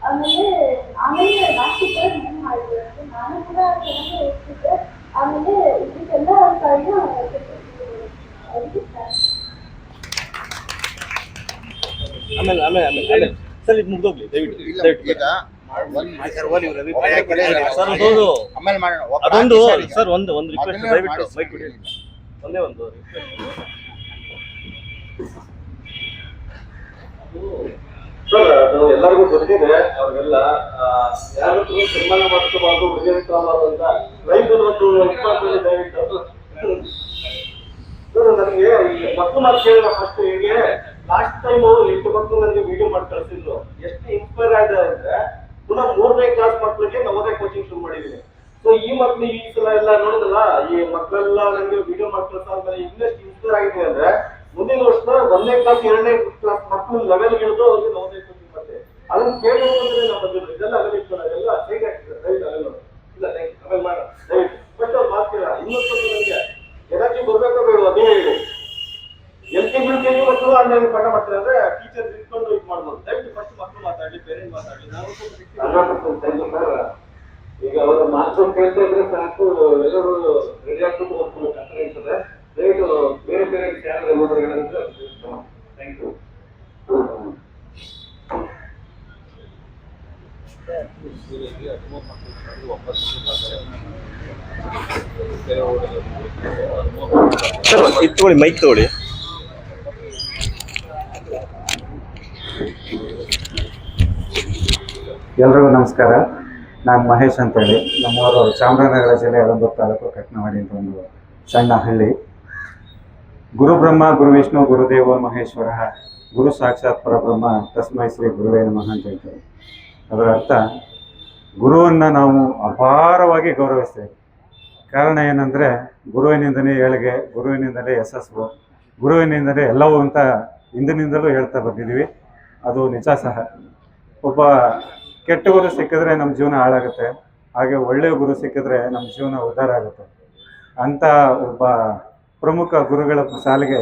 ಆಮೇಲೆ ಲಾಸ್ಟ್ ಕೂಡ ಏನು ಮಾಡಿದ್ರು ಅಂದರೆ ನಾನು ಕೂಡ ಚೆನ್ನಾಗಿ ಹೋಗ್ತಿದ್ದೆ. ಆಮೇಲೆ ಇದಕ್ಕೆಲ್ಲ ಕಾರಣ ಅದಕ್ಕೆ ಆಮೇಲೆ ಸರ್ ಇದು ಮುಗ್ದೋಗ್ಲಿ ದಯವಿಟ್ಟು. ಈಗ ಸರ್ ಅದೊಂದು ಆಮೇಲೆ ಮಾಡೋಣ. ಅದೊಂದು ಸರ್ ಒಂದು ರಿಕ್ವೆಸ್ಟ್ ದಯವಿಟ್ಟು ಮೈಕ್ ಬಿಡಿ. ಒಂದೇ ಒಂದು ಸರ್, ಅದು ಎಲ್ಲರಿಗೂ ಗೊತ್ತಿದೆ. ಅವ್ರಿಗೆಲ್ಲ ಯಾರು ಸನ್ಮಾನ ಮಾಡ್ಕೋಬಾರ್ದು, ಹುಡುಗಿಯರು ತಗೋಬಾರ್ದು ಅಂತ ರೈತರು ಒಂದು ಇಪ್ಪತ್ತರಲ್ಲಿ ದಯವಿಟ್ಟು ಸರ್. ನನಗೆ ಈ ಮಕ್ಕಳು ಮಾತು ಕೇಳಿದ ಫಸ್ಟ್ ಹೀಗೆ ಲಾಸ್ಟ್ ಟೈಮ್ 8 ಮಕ್ಕಳು ನನಗೆ ವಿಡಿಯೋ ಮಾಡಿ ಕಳಿಸಿದ್ರು. ಎಷ್ಟು ಇನ್ಸ್ಪೈರ್ ಆಗಿದೆ ಅಂದ್ರೆ ಪುನಃ 3ನೇ ಕ್ಲಾಸ್ ಮಕ್ಕಳಿಗೆ ನವೋದಯ ಕೋಚಿಂಗ್ ಶುರು ಮಾಡಿದ್ದೀನಿ. ಸೊ ಈ ಮಕ್ಳು ಈ ಸಲ ಎಲ್ಲ ನೋಡಿದಲ್ಲ, ಈ ಮಕ್ಕಳೆಲ್ಲ ನನಗೆ ವಿಡಿಯೋ ಮಾಡಿ ಕಳ್ಸಾದ್ಮೇಲೆ ಇನ್ನೆಷ್ಟು ಇನ್ಸ್ಪೈರ್ ಆಗಿದೆ ಅಂದ್ರೆ ಮುಂದಿನ ವರ್ಷ 1ನೇ ಕ್ಲಾಸ್ 2ನೇ ಕ್ಲಾಸ್ ಮಕ್ಕಳು ಲೆವೆಲ್ ಹಿಡಿದು ಅವ್ರಿಗೆ ನವೋದಯ ಕೋಚಿಂಗ್ ಮಾಡ್ತೇವೆ. ಅದನ್ನ ಕೇಳಬೇಕಂದ್ರೆ ನಾವು ಬಂದಿದ್ರು. ಇದೆಲ್ಲ ಅವೆಲ್ಲ ಇಟ್ಕೊಳ್ಳೋಣ, ಎಲ್ಲ ಹೇಗೆ ಆಗ್ತದೆ ದಯವಿಟ್ಟು ಅವೆಲ್ಲ ಇಲ್ಲ ಆಮೇಲೆ ಮಾಡೋಣ ದಯವಿಟ್ಟು. ಫಸ್ಟ್ ಅವ್ರು ಮಾತು ಕೇಳ. ಇನ್ನೊಂದು ನನಗೆ ಎನರ್ಜಿ ಬರ್ಬೇಕೋ ಬೇಡ ಅದೇ ಹೇಳಿ. LKG UKG ಮಕ್ಕಳು ಆನ್ಲೈನ್ ಪಾಠ ಮಾಡ್ತಾರೆ ಅಂದ್ರೆ ಟೀಚರ್ ಇಟ್ಕೊಂಡು ಇದು ಮಾಡ್ಬೋದು. ದಯವಿಟ್ಟು ಫಸ್ಟ್ ಮಕ್ಕಳು ಮಾತಾಡಲಿ, ಪೇರೆಂಟ್ ಮಾತಾಡಲಿ. ಈಗ ಅವರ ಮಾತು ಕೇಳ್ತಾ ಇದ್ರೆ ಸಾಕು, ಎಲ್ಲರೂ ರೆಡಿ ಆಗ್ಬಿಟ್ಟು ಹೋಗ್ಬೇಕು ಅಂತ ಹೇಳ್ತದೆ. ದಯವಿಟ್ಟು ಬೇರೆ ಪೇರೆಂಟ್ಸ್ ಯಾರು ಓದೋರಿಗಳಂತ ಥ್ಯಾಂಕ್ ಯು. ಸರ್ ಇದು ತಗೊಳ್ಳಿ, ಮೈಕ್ ತಗೊಳ್ಳಿ. ಎಲ್ರಿಗೂ ನಮಸ್ಕಾರ. ನಾನು ಮಹೇಶ್ ಅಂತೇಳಿ. ನಮ್ಮವರು ಚಾಮರಾಜನಗರ ಜಿಲ್ಲೆ ಯಳಂದೂರು ತಾಲೂಕು ಕಟ್ನವಾಡಿ ಅಂತ ಒಂದು ಸಣ್ಣ ಹಳ್ಳಿ. ಗುರು ಬ್ರಹ್ಮ ಗುರು ವಿಷ್ಣು ಗುರುದೇವ ಮಹೇಶ್ವರ ಗುರು ಸಾಕ್ಷಾತ್ ಪರಬ್ರಹ್ಮ ತಸ್ಮೈ ಶ್ರೀ ಗುರುವೇ ನಮಃ ಅಂತ ಹೇಳ್ತಾರೆ. ಅದರ ಅರ್ಥ ಗುರುವನ್ನು ನಾವು ಅಪಾರವಾಗಿ ಗೌರವಿಸ್ತೇವೆ. ಕಾರಣ ಏನಂದರೆ ಗುರುವಿನಿಂದಲೇ ಏಳಿಗೆ, ಗುರುವಿನಿಂದಲೇ ಯಶಸ್ಸು, ಗುರುವಿನಿಂದಲೇ ಎಲ್ಲವೂ ಅಂತ ಹಿಂದಿನಿಂದಲೂ ಹೇಳ್ತಾ ಬಂದಿದ್ದೀವಿ. ಅದು ನಿಜ ಸಹ. ಒಬ್ಬ ಕೆಟ್ಟ ಗುರು ಸಿಕ್ಕಿದ್ರೆ ನಮ್ಮ ಜೀವನ ಹಾಳಾಗುತ್ತೆ, ಹಾಗೆ ಒಳ್ಳೆಯ ಗುರು ಸಿಕ್ಕಿದ್ರೆ ನಮ್ಮ ಜೀವನ ಉದ್ಧಾರ ಆಗುತ್ತೆ. ಅಂಥ ಒಬ್ಬ ಪ್ರಮುಖ ಗುರುಗಳ ಸಾಲಿಗೆ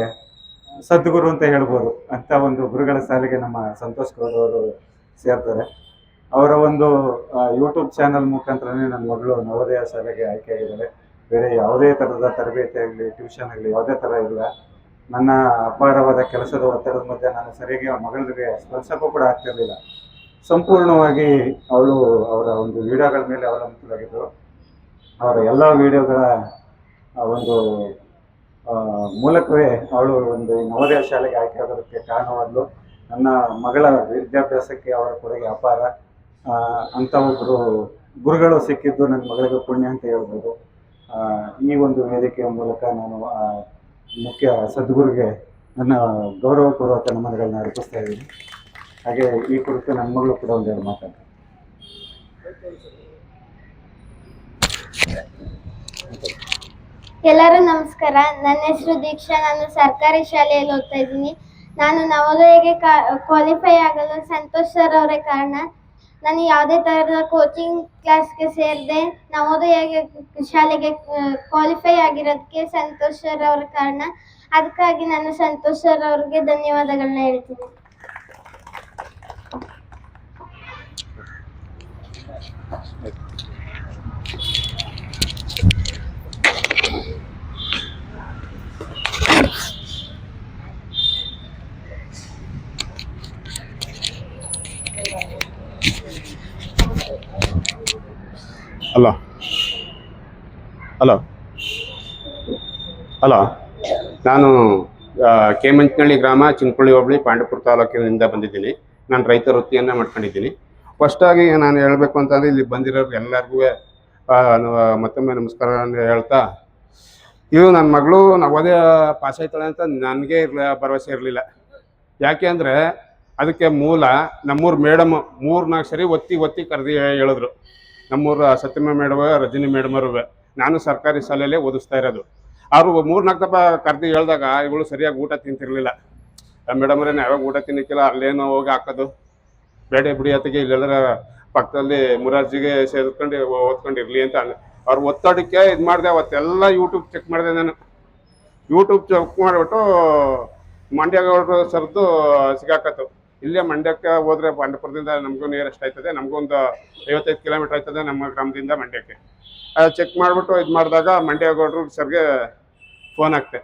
ಸದ್ಗುರು ಅಂತ ಹೇಳ್ಬೋದು. ಅಂಥ ಒಂದು ಗುರುಗಳ ಸಾಲಿಗೆ ನಮ್ಮ ಸಂತೋಷ್ ಗೌಡವರು ಸೇರ್ತಾರೆ. ಅವರ ಒಂದು ಯೂಟ್ಯೂಬ್ ಚಾನಲ್ ಮುಖಾಂತರನೇ ನನ್ನ ಮಗಳು ನವೋದಯ ಶಾಲೆಗೆ ಆಯ್ಕೆಯಾಗಿದ್ದಾಳೆ. ಬೇರೆ ಯಾವುದೇ ಥರದ ತರಬೇತಿ ಆಗಲಿ, ಟ್ಯೂಷನ್ ಆಗಲಿ ಯಾವುದೇ ಥರ ಇಲ್ಲ. ನನ್ನ ಅಪಾರವಾದ ಕೆಲಸದ ಒತ್ತಡದ ಮಧ್ಯೆ ನಾನು ಸರಿಯಾಗಿ ಆ ಮಗಳಿಗೆ ಸ್ಪರ್ಶಕ್ಕೂ ಕೂಡ ಆಗ್ತಿರ್ಲಿಲ್ಲ. ಸಂಪೂರ್ಣವಾಗಿ ಅವಳು ಅವರ ಒಂದು ವಿಡಿಯೋಗಳ ಮೇಲೆ ಅವಲಂಬಿತರಾಗಿದ್ದರು. ಅವರ ಎಲ್ಲ ವಿಡಿಯೋಗಳ ಒಂದು ಮೂಲಕವೇ ಅವಳು ಒಂದು ನವೋದಯ ಶಾಲೆಗೆ ಆಯ್ಕೆ ಆಗೋದಕ್ಕೆ ಕಾರಣವಾದಳು. ನನ್ನ ಮಗಳ ವಿದ್ಯಾಭ್ಯಾಸಕ್ಕೆ ಅವರ ಕೊಡುಗೆ ಅಪಾರ. ಅಂಥ ಒಬ್ಬರು ಗುರುಗಳು ಸಿಕ್ಕಿದ್ದು ನನ್ನ ಮಗಳಿಗೆ ಪುಣ್ಯ ಅಂತ ಹೇಳ್ಬೋದು. ಈ ಒಂದು ವೇದಿಕೆಯ ಮೂಲಕ ನಾನು ಮುಖ್ಯ ಸದ್ಗುರುಗೆ ನನ್ನ ಗೌರವಪೂರ್ವಕ ನಮನಗಳನ್ನ ಅರ್ಪಿಸ್ತಾ ಇದ್ದೀನಿ. ಹಾಗೆ ಈ ಕುರಿತು ನನ್ನ ಮಗಳು ಕೂಡ ಒಂದೆರಡು ಮಾತಾಡ್ತಾರೆ. ಎಲ್ಲರೂ ನಮಸ್ಕಾರ. ನನ್ನ ಹೆಸರು ದೀಕ್ಷಾ. ನಾನು ಸರ್ಕಾರಿ ಶಾಲೆಯಲ್ಲಿ ಓದ್ತಾ ಇದ್ದೀನಿ. ನಾನು ನವೋದಯಗೆ ಕ್ವಾಲಿಫೈ ಆಗಲು ಸಂತೋಷ್ ಸರ್ ಅವರೇ ಕಾರಣ. ನಾನು ಯಾವುದೇ ಥರದ ಕೋಚಿಂಗ್ ಕ್ಲಾಸ್ಗೆ ಸೇರಿದೆ ನವೋದಯ ಶಾಲೆಗೆ ಕ್ವಾಲಿಫೈ ಆಗಿರೋದಕ್ಕೆ ಸಂತೋಷ್ ಸರ್ ಅವರ ಕಾರಣ. ಅದಕ್ಕಾಗಿ ನಾನು ಸಂತೋಷ್ ಸರ್ ಅವ್ರಿಗೆ ಧನ್ಯವಾದಗಳನ್ನ ಹೇಳ್ತೀನಿ. ಹಲೋ ಹಲೋ ಹಲೋ ನಾನು ಕೇಮಂಚನಹಳ್ಳಿ ಗ್ರಾಮ, ಚಿನ್ಕುಳಿ ಹೋಬಳಿ, ಪಾಂಡವಪುರ ತಾಲೂಕಿನಿಂದ ಬಂದಿದ್ದೀನಿ. ನಾನು ರೈತ ವೃತ್ತಿಯನ್ನು ಮಾಡ್ಕೊಂಡಿದ್ದೀನಿ. ಫಸ್ಟಾಗಿ ನಾನು ಹೇಳಬೇಕು ಅಂತಂದರೆ ಇಲ್ಲಿ ಬಂದಿರೋರು ಎಲ್ಲರಿಗೂ ಮತ್ತೊಮ್ಮೆ ನಮಸ್ಕಾರ ಹೇಳ್ತಾ, ಇದು ನನ್ನ ಮಗಳು ನವೋದಯ ಪಾಸ್ ಆಯ್ತಾಳೆ ಅಂತ ನನಗೆ ಭರವಸೆ ಇರಲಿಲ್ಲ. ಯಾಕೆ ಅಂದರೆ ಅದಕ್ಕೆ ಮೂಲ ನಮ್ಮೂರು ಮೇಡಮ್ 3-4 ಸರಿ ಒತ್ತಿ ಕರೆದು ಹೇಳಿದ್ರು. ನಮ್ಮೂರು ಸತ್ಯಮ್ಮ ಮೇಡಮ್, ರಜನಿ ಮೇಡಮರು. ನಾನು ಸರ್ಕಾರಿ ಶಾಲೆಯಲ್ಲೇ ಓದಿಸ್ತಾ ಇರೋದು. ಅವರು 3-4 ದಪ್ಪ ಕರೆದು ಹೇಳಿದಾಗ ಇವಳು ಸರಿಯಾಗಿ ಊಟ ತಿಂತಿರಲಿಲ್ಲ. ಮೇಡಮ್ರೇನು ಯಾವಾಗ ಊಟ ತಿನ್ನಕ್ಕಿಲ್ಲ, ಅಲ್ಲೇನೋ ಹೋಗಿ ಹಾಕೋದು, ಬೇಡ ಬಿಡಿ ಅತ್ತಿಗೆ ಇಲ್ಲೆಲ್ಲರ ಪಕ್ಕದಲ್ಲಿ ಮುರಾರ್ಜಿಗೆ ಸೇರ್ಕೊಂಡು ಓದ್ಕೊಂಡಿರಲಿ ಅಂತ ಅವ್ರು ಒತ್ತಡಕ್ಕೆ ಇದು ಮಾಡಿದೆ. ಅವತ್ತೆಲ್ಲ ಯೂಟ್ಯೂಬ್ ಚೆಕ್ ಮಾಡಿದೆ ನಾನು. ಯೂಟ್ಯೂಬ್ ಚೆಕ್ ಮಾಡಿಬಿಟ್ಟು ಮಂಡ್ಯಗೌಡರು ಸರ್ದು ಸಿಗಾಕತ್ತು. ಇಲ್ಲೇ ಮಂಡ್ಯಕ್ಕೆ ಹೋದರೆ ಪಾಂಡವಪುರದಿಂದ ನಮಗೂ ನಿಯರೆಸ್ಟ್ ಆಯ್ತದೆ, ನಮಗೊಂದು 55 ಕಿಲೋಮೀಟ್ರ್ ಆಯ್ತದೆ ನಮ್ಮ ಗ್ರಾಮದಿಂದ ಮಂಡ್ಯಕ್ಕೆ. ಚೆಕ್ ಮಾಡಿಬಿಟ್ಟು ಇದು ಮಾಡಿದಾಗ ಮಂಡ್ಯಗೌಡರು ಸರ್ಗೆ ಫೋನ್ ಹಾಕ್ತೆ,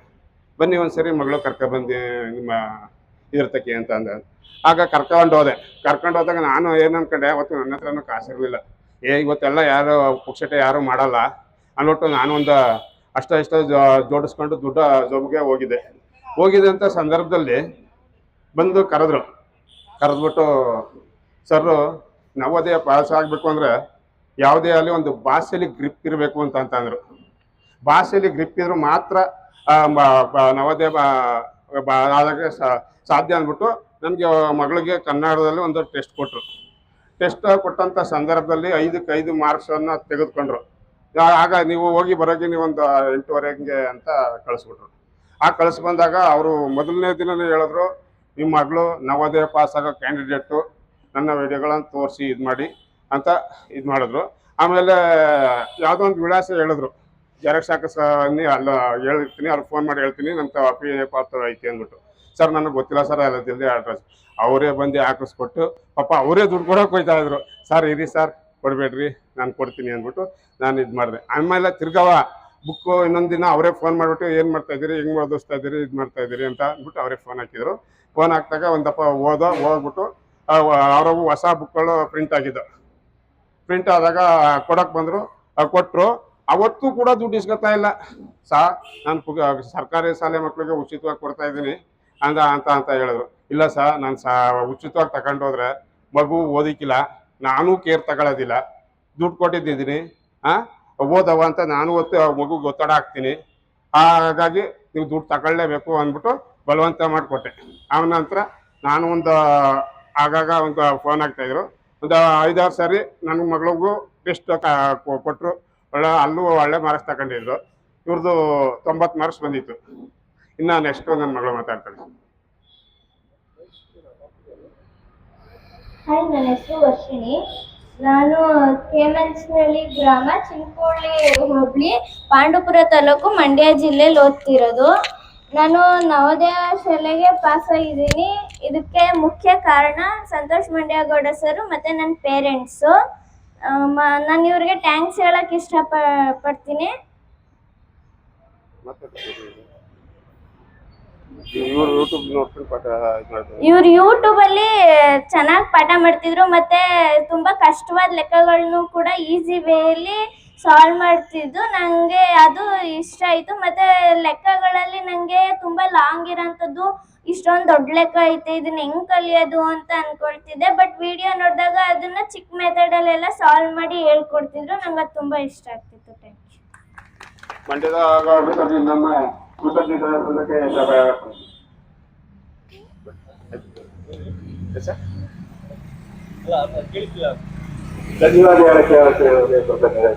ಬನ್ನಿ ಒಂದು ಸರಿ ಮಗಳು ಕರ್ಕೊಬಂದು ನಿಮ್ಮ ಇರ್ತಕ್ಕೆ ಅಂತ ಅಂದ. ಆಗ ಕರ್ಕೊಂಡು ಹೋದಾಗ ನಾನು ಏನು ಅನ್ಕೊಂಡೆ, ಅವತ್ತು ನನ್ನ ಹತ್ರನೂ ಕಾಸಿರಲಿಲ್ಲ. ಇವತ್ತೆಲ್ಲ ಯಾರು ಪುಕ್ಷಟೆ ಯಾರು ಮಾಡಲ್ಲ ಅಂದ್ಬಿಟ್ಟು ನಾನು ಒಂದು ಅಷ್ಟೋ ಜೋಡಿಸ್ಕೊಂಡು ದುಡ್ಡು ಜೋಬಿಗೆ ಹೋಗಿದೆ ಅಂತ ಸಂದರ್ಭದಲ್ಲಿ ಬಂದು ಕರೆದ್ಬಿಟ್ಟು, ಸರ್ ನವೋದಯ ಪಾಸ್ ಆಗಬೇಕು ಅಂದರೆ ಯಾವುದೇ ಆಗಲಿ ಒಂದು ಭಾಷೆಯಲ್ಲಿ ಗ್ರಿಪ್ ಇರಬೇಕು ಅಂತಂದರು. ಭಾಷೆಯಲ್ಲಿ ಗ್ರಿಪ್ ಇದ್ರೂ ಮಾತ್ರ ನವೋದಯ ಆದಾಗ ಸಾಧ್ಯ ಅಂದ್ಬಿಟ್ಟು ನನಗೆ ಮಗಳಿಗೆ ಕನ್ನಡದಲ್ಲಿ ಒಂದು ಟೆಸ್ಟ್ ಕೊಟ್ಟರು. ಟೆಸ್ಟ್ ಕೊಟ್ಟಂಥ ಸಂದರ್ಭದಲ್ಲಿ 5ಕ್ಕೆ 5 ಮಾರ್ಕ್ಸನ್ನು ತೆಗೆದುಕೊಂಡ್ರು. ಆಗ ನೀವು ಹೋಗಿ ಬರೋಕ್ಕೆ ನೀವೊಂದು 8:30 ಅಂತ ಕಳಿಸ್ಬಿಟ್ರು. ಕಳಿಸಿ ಬಂದಾಗ ಅವರು ಮೊದಲನೇ ದಿನವೇ ಹೇಳಿದ್ರು, ನಿಮ್ಮ ಮಗಳು ನವೋದಯ ಪಾಸ್ ಆಗೋ ಕ್ಯಾಂಡಿಡೇಟು, ನನ್ನ ವಿಡಿಯೋಗಳನ್ನು ತೋರಿಸಿ ಇದು ಮಾಡಿ ಅಂತ ಇದು ಮಾಡಿದ್ರು. ಆಮೇಲೆ ಯಾವುದೋ ಒಂದು ವಿಳಾಸ ಹೇಳಿದ್ರು, ಜೆರಾಕ್ಸ್ ಹಾಕಿಸ್ಕೊಂಡು ಅಲ್ಲ ಹೇಳಿರ್ತೀನಿ, ಅವ್ರಿಗೆ ಫೋನ್ ಮಾಡಿ ಹೇಳ್ತೀನಿ, ನಮ್ಮ ಪಾತ್ರ ಐತಿ ಅಂದ್ಬಿಟ್ಟು. ಸರ್ ನನಗೆ ಗೊತ್ತಿಲ್ಲ ಸರ್, ಎಲ್ಲ ಜಲ್ದಿ ಅಡ್ರೆಸ್. ಅವರೇ ಬಂದು ಹಾಕಿಸ್ಕೊಟ್ಟು ಪಾಪ ಅವರೇ ದುಡ್ಡು ಕೊಡೋಕೆ ಹೋಗ್ತಾ ಇದ್ರು. ಸರ್ ಇರಿ ಸರ್, ಕೊಡಬೇಡ್ರಿ, ನಾನು ಕೊಡ್ತೀನಿ ಅಂದ್ಬಿಟ್ಟು ನಾನು ಇದು ಮಾಡಿದೆ. ಆಮೇಲೆ ತಿರ್ಗವ ಬುಕ್ಕು ಇನ್ನೊಂದು ದಿನ ಅವರೇ ಫೋನ್ ಮಾಡಿಬಿಟ್ಟು ಏನು ಮಾಡ್ತಾಯಿದ್ದೀರಿ, ಹೆಂಗೆ ಓದಿಸ್ತಾ ಇದ್ದೀರಿ, ಇದು ಮಾಡ್ತಾಯಿದ್ದೀರಿ ಅಂತ ಅಂದ್ಬಿಟ್ಟು ಅವರೇ ಫೋನ್ ಹಾಕಿದ್ರು. ಫೋನ್ ಹಾಕಿದಾಗ ಒಂದಪ್ಪ ಹೋಗ್ಬಿಟ್ಟು ಅವರವು ಹೊಸ ಬುಕ್ಗಳು ಪ್ರಿಂಟ್ ಆಗಿದ್ದು. ಪ್ರಿಂಟ್ ಆದಾಗ ಕೊಡೋಕೆ ಬಂದರು, ಕೊಟ್ಟರು. ಅವತ್ತು ಕೂಡ ದುಡ್ಡು ಇಸ್ಕೊತಾ ಇಲ್ಲ. ನಾನು ಸರ್ಕಾರಿ ಶಾಲೆ ಮಕ್ಕಳಿಗೆ ಉಚಿತವಾಗಿ ಕೊಡ್ತಾ ಇದ್ದೀನಿ ಅಂತ ಹೇಳಿದ್ರು. ಇಲ್ಲ ನಾನು ಉಚಿತವಾಗಿ ತಗೊಂಡು ಹೋದ್ರೆ ಮಗು ಓದಿಕ್ಕಿಲ್ಲ, ನಾನೂ ಕೇರ್ ತಗೊಳ್ಳೋದಿಲ್ಲ, ದುಡ್ಡು ಕೊಟ್ಟಿದ್ದೀನಿ, ಓದವ ಅಂತ ನಾನು ಮಗುಗೆ ಒತ್ತಡ ಹಾಕ್ತೀನಿ, ಹಾಗಾಗಿ ನೀವು ದುಡ್ಡು ತಗೊಳ್ಳೇಬೇಕು ಅಂದ್ಬಿಟ್ಟು ಬಲವಂತ ಮಾಡಿಕೊಟ್ಟೆ. ಆದ ನಂತರ ನಾನು ಆಗಾಗ ಒಂದು ಫೋನ್ ಆಗ್ತಾಯಿದ್ರು. ಒಂದು 5-6 ಸಾರಿ ನನ್ನ ಮಗಳಿಗೂ ಟೆಸ್ಟ್ ಕೊಟ್ಟರು. ಅಲ್ಲೂ ಒಳ್ಳೆ ಮಾರ್ಕ್ಸ್ ತಗೊಂಡಿದ್ರು. ಇವ್ರದ್ದು 90 ಮಾರ್ಕ್ಸ್ ಬಂದಿತ್ತು. ಇನ್ನು ನೆಕ್ಸ್ಟು ನನ್ನ ಮಗಳು ಮಾತಾಡ್ತಾಳೆ. ಹಾಯ್, ನನ್ನ ಹೆಸರು ವರ್ಷಿಣಿ. ನಾನು ಕೇಮಂಚನಹಳ್ಳಿ ಗ್ರಾಮ, ಚಿನ್ಕುಳಿ ಹೋಬಳಿ, ಪಾಂಡವಪುರ ತಾಲೂಕು, ಮಂಡ್ಯ ಜಿಲ್ಲೆಯಲ್ಲಿ ಓದ್ತಿರೋದು. ನಾನು ನವೋದಯ ಶಾಲೆಗೆ ಪಾಸ್ ಆಗಿದ್ದೀನಿ. ಇದಕ್ಕೆ ಮುಖ್ಯ ಕಾರಣ ಸಂತೋಷ್ ಮಂಡ್ಯಗೌಡ ಸರು ಮತ್ತು ನನ್ನ ಪೇರೆಂಟ್ಸು. ನಾನು ಇವ್ರಿಗೆ ಥ್ಯಾಂಕ್ಸ್ ಹೇಳೋಕ್ಕೆ ಇಷ್ಟಪಡ್ತೀನಿ. ಇವ್ರು ಯೂಟ್ಯೂಬ್ ನೋಡ್ಕೊಂಡು ಪಾಠ ಇದು ಮಾಡ್ತಾರೆ. ಇವ್ರು ಯೂಟ್ಯೂಬ್ ಅಲ್ಲಿ ಚೆನ್ನಾಗಿ ಪಾಠ ಮಾಡ್ತಿದ್ರು, ಮತ್ತೆ ತುಂಬಾ ಕಷ್ಟವಾದ ಲೆಕ್ಕಗಳನ್ನು ಕೂಡ ಈಸಿ ವೇಯಲ್ಲಿ ಸಾಲ್ವ್ ಮಾಡ್ತಿದ್ದು. ನಂಗೆ ಅದು ಇಷ್ಟ ಆಯ್ತು. ಮತ್ತೆ ಲೆಕ್ಕಗಳಲ್ಲಿ ನಂಗೆ ತುಂಬಾ ಲಾಂಗ್ ಇರೋಂಥದ್ದು, ಇಷ್ಟೊಂದು ದೊಡ್ಡ ಲೆಕ್ಕ ಐತೆ, ಇದನ್ನ ಹೆಂಗ್ ಕಲಿಯೋದು ಅಂತ ಅನ್ಕೊಳ್ತಿದ್ದೆ. ಬಟ್ ವಿಡಿಯೋ ನೋಡಿದಾಗ ಅದನ್ನ ಚಿಕ್ಕ ಮೆಥಡಲ್ಲೆಲ್ಲ ಸಾಲ್ವ್ ಮಾಡಿ ಹೇಳ್ಕೊಡ್ತಿದ್ರು. ನಂಗೆ ಅದು ತುಂಬಾ ಇಷ್ಟ ಆಗ್ತಿತ್ತು. Thank you. ಮಂಡ್ಯದ ನಮ್ಮ ಕೃತಜ್ಞತೆ ಸಭೆ ಧನ್ಯವಾದ ಹೇಳಕ್ಕೆ ಕೃತಜ್ಞತೆ.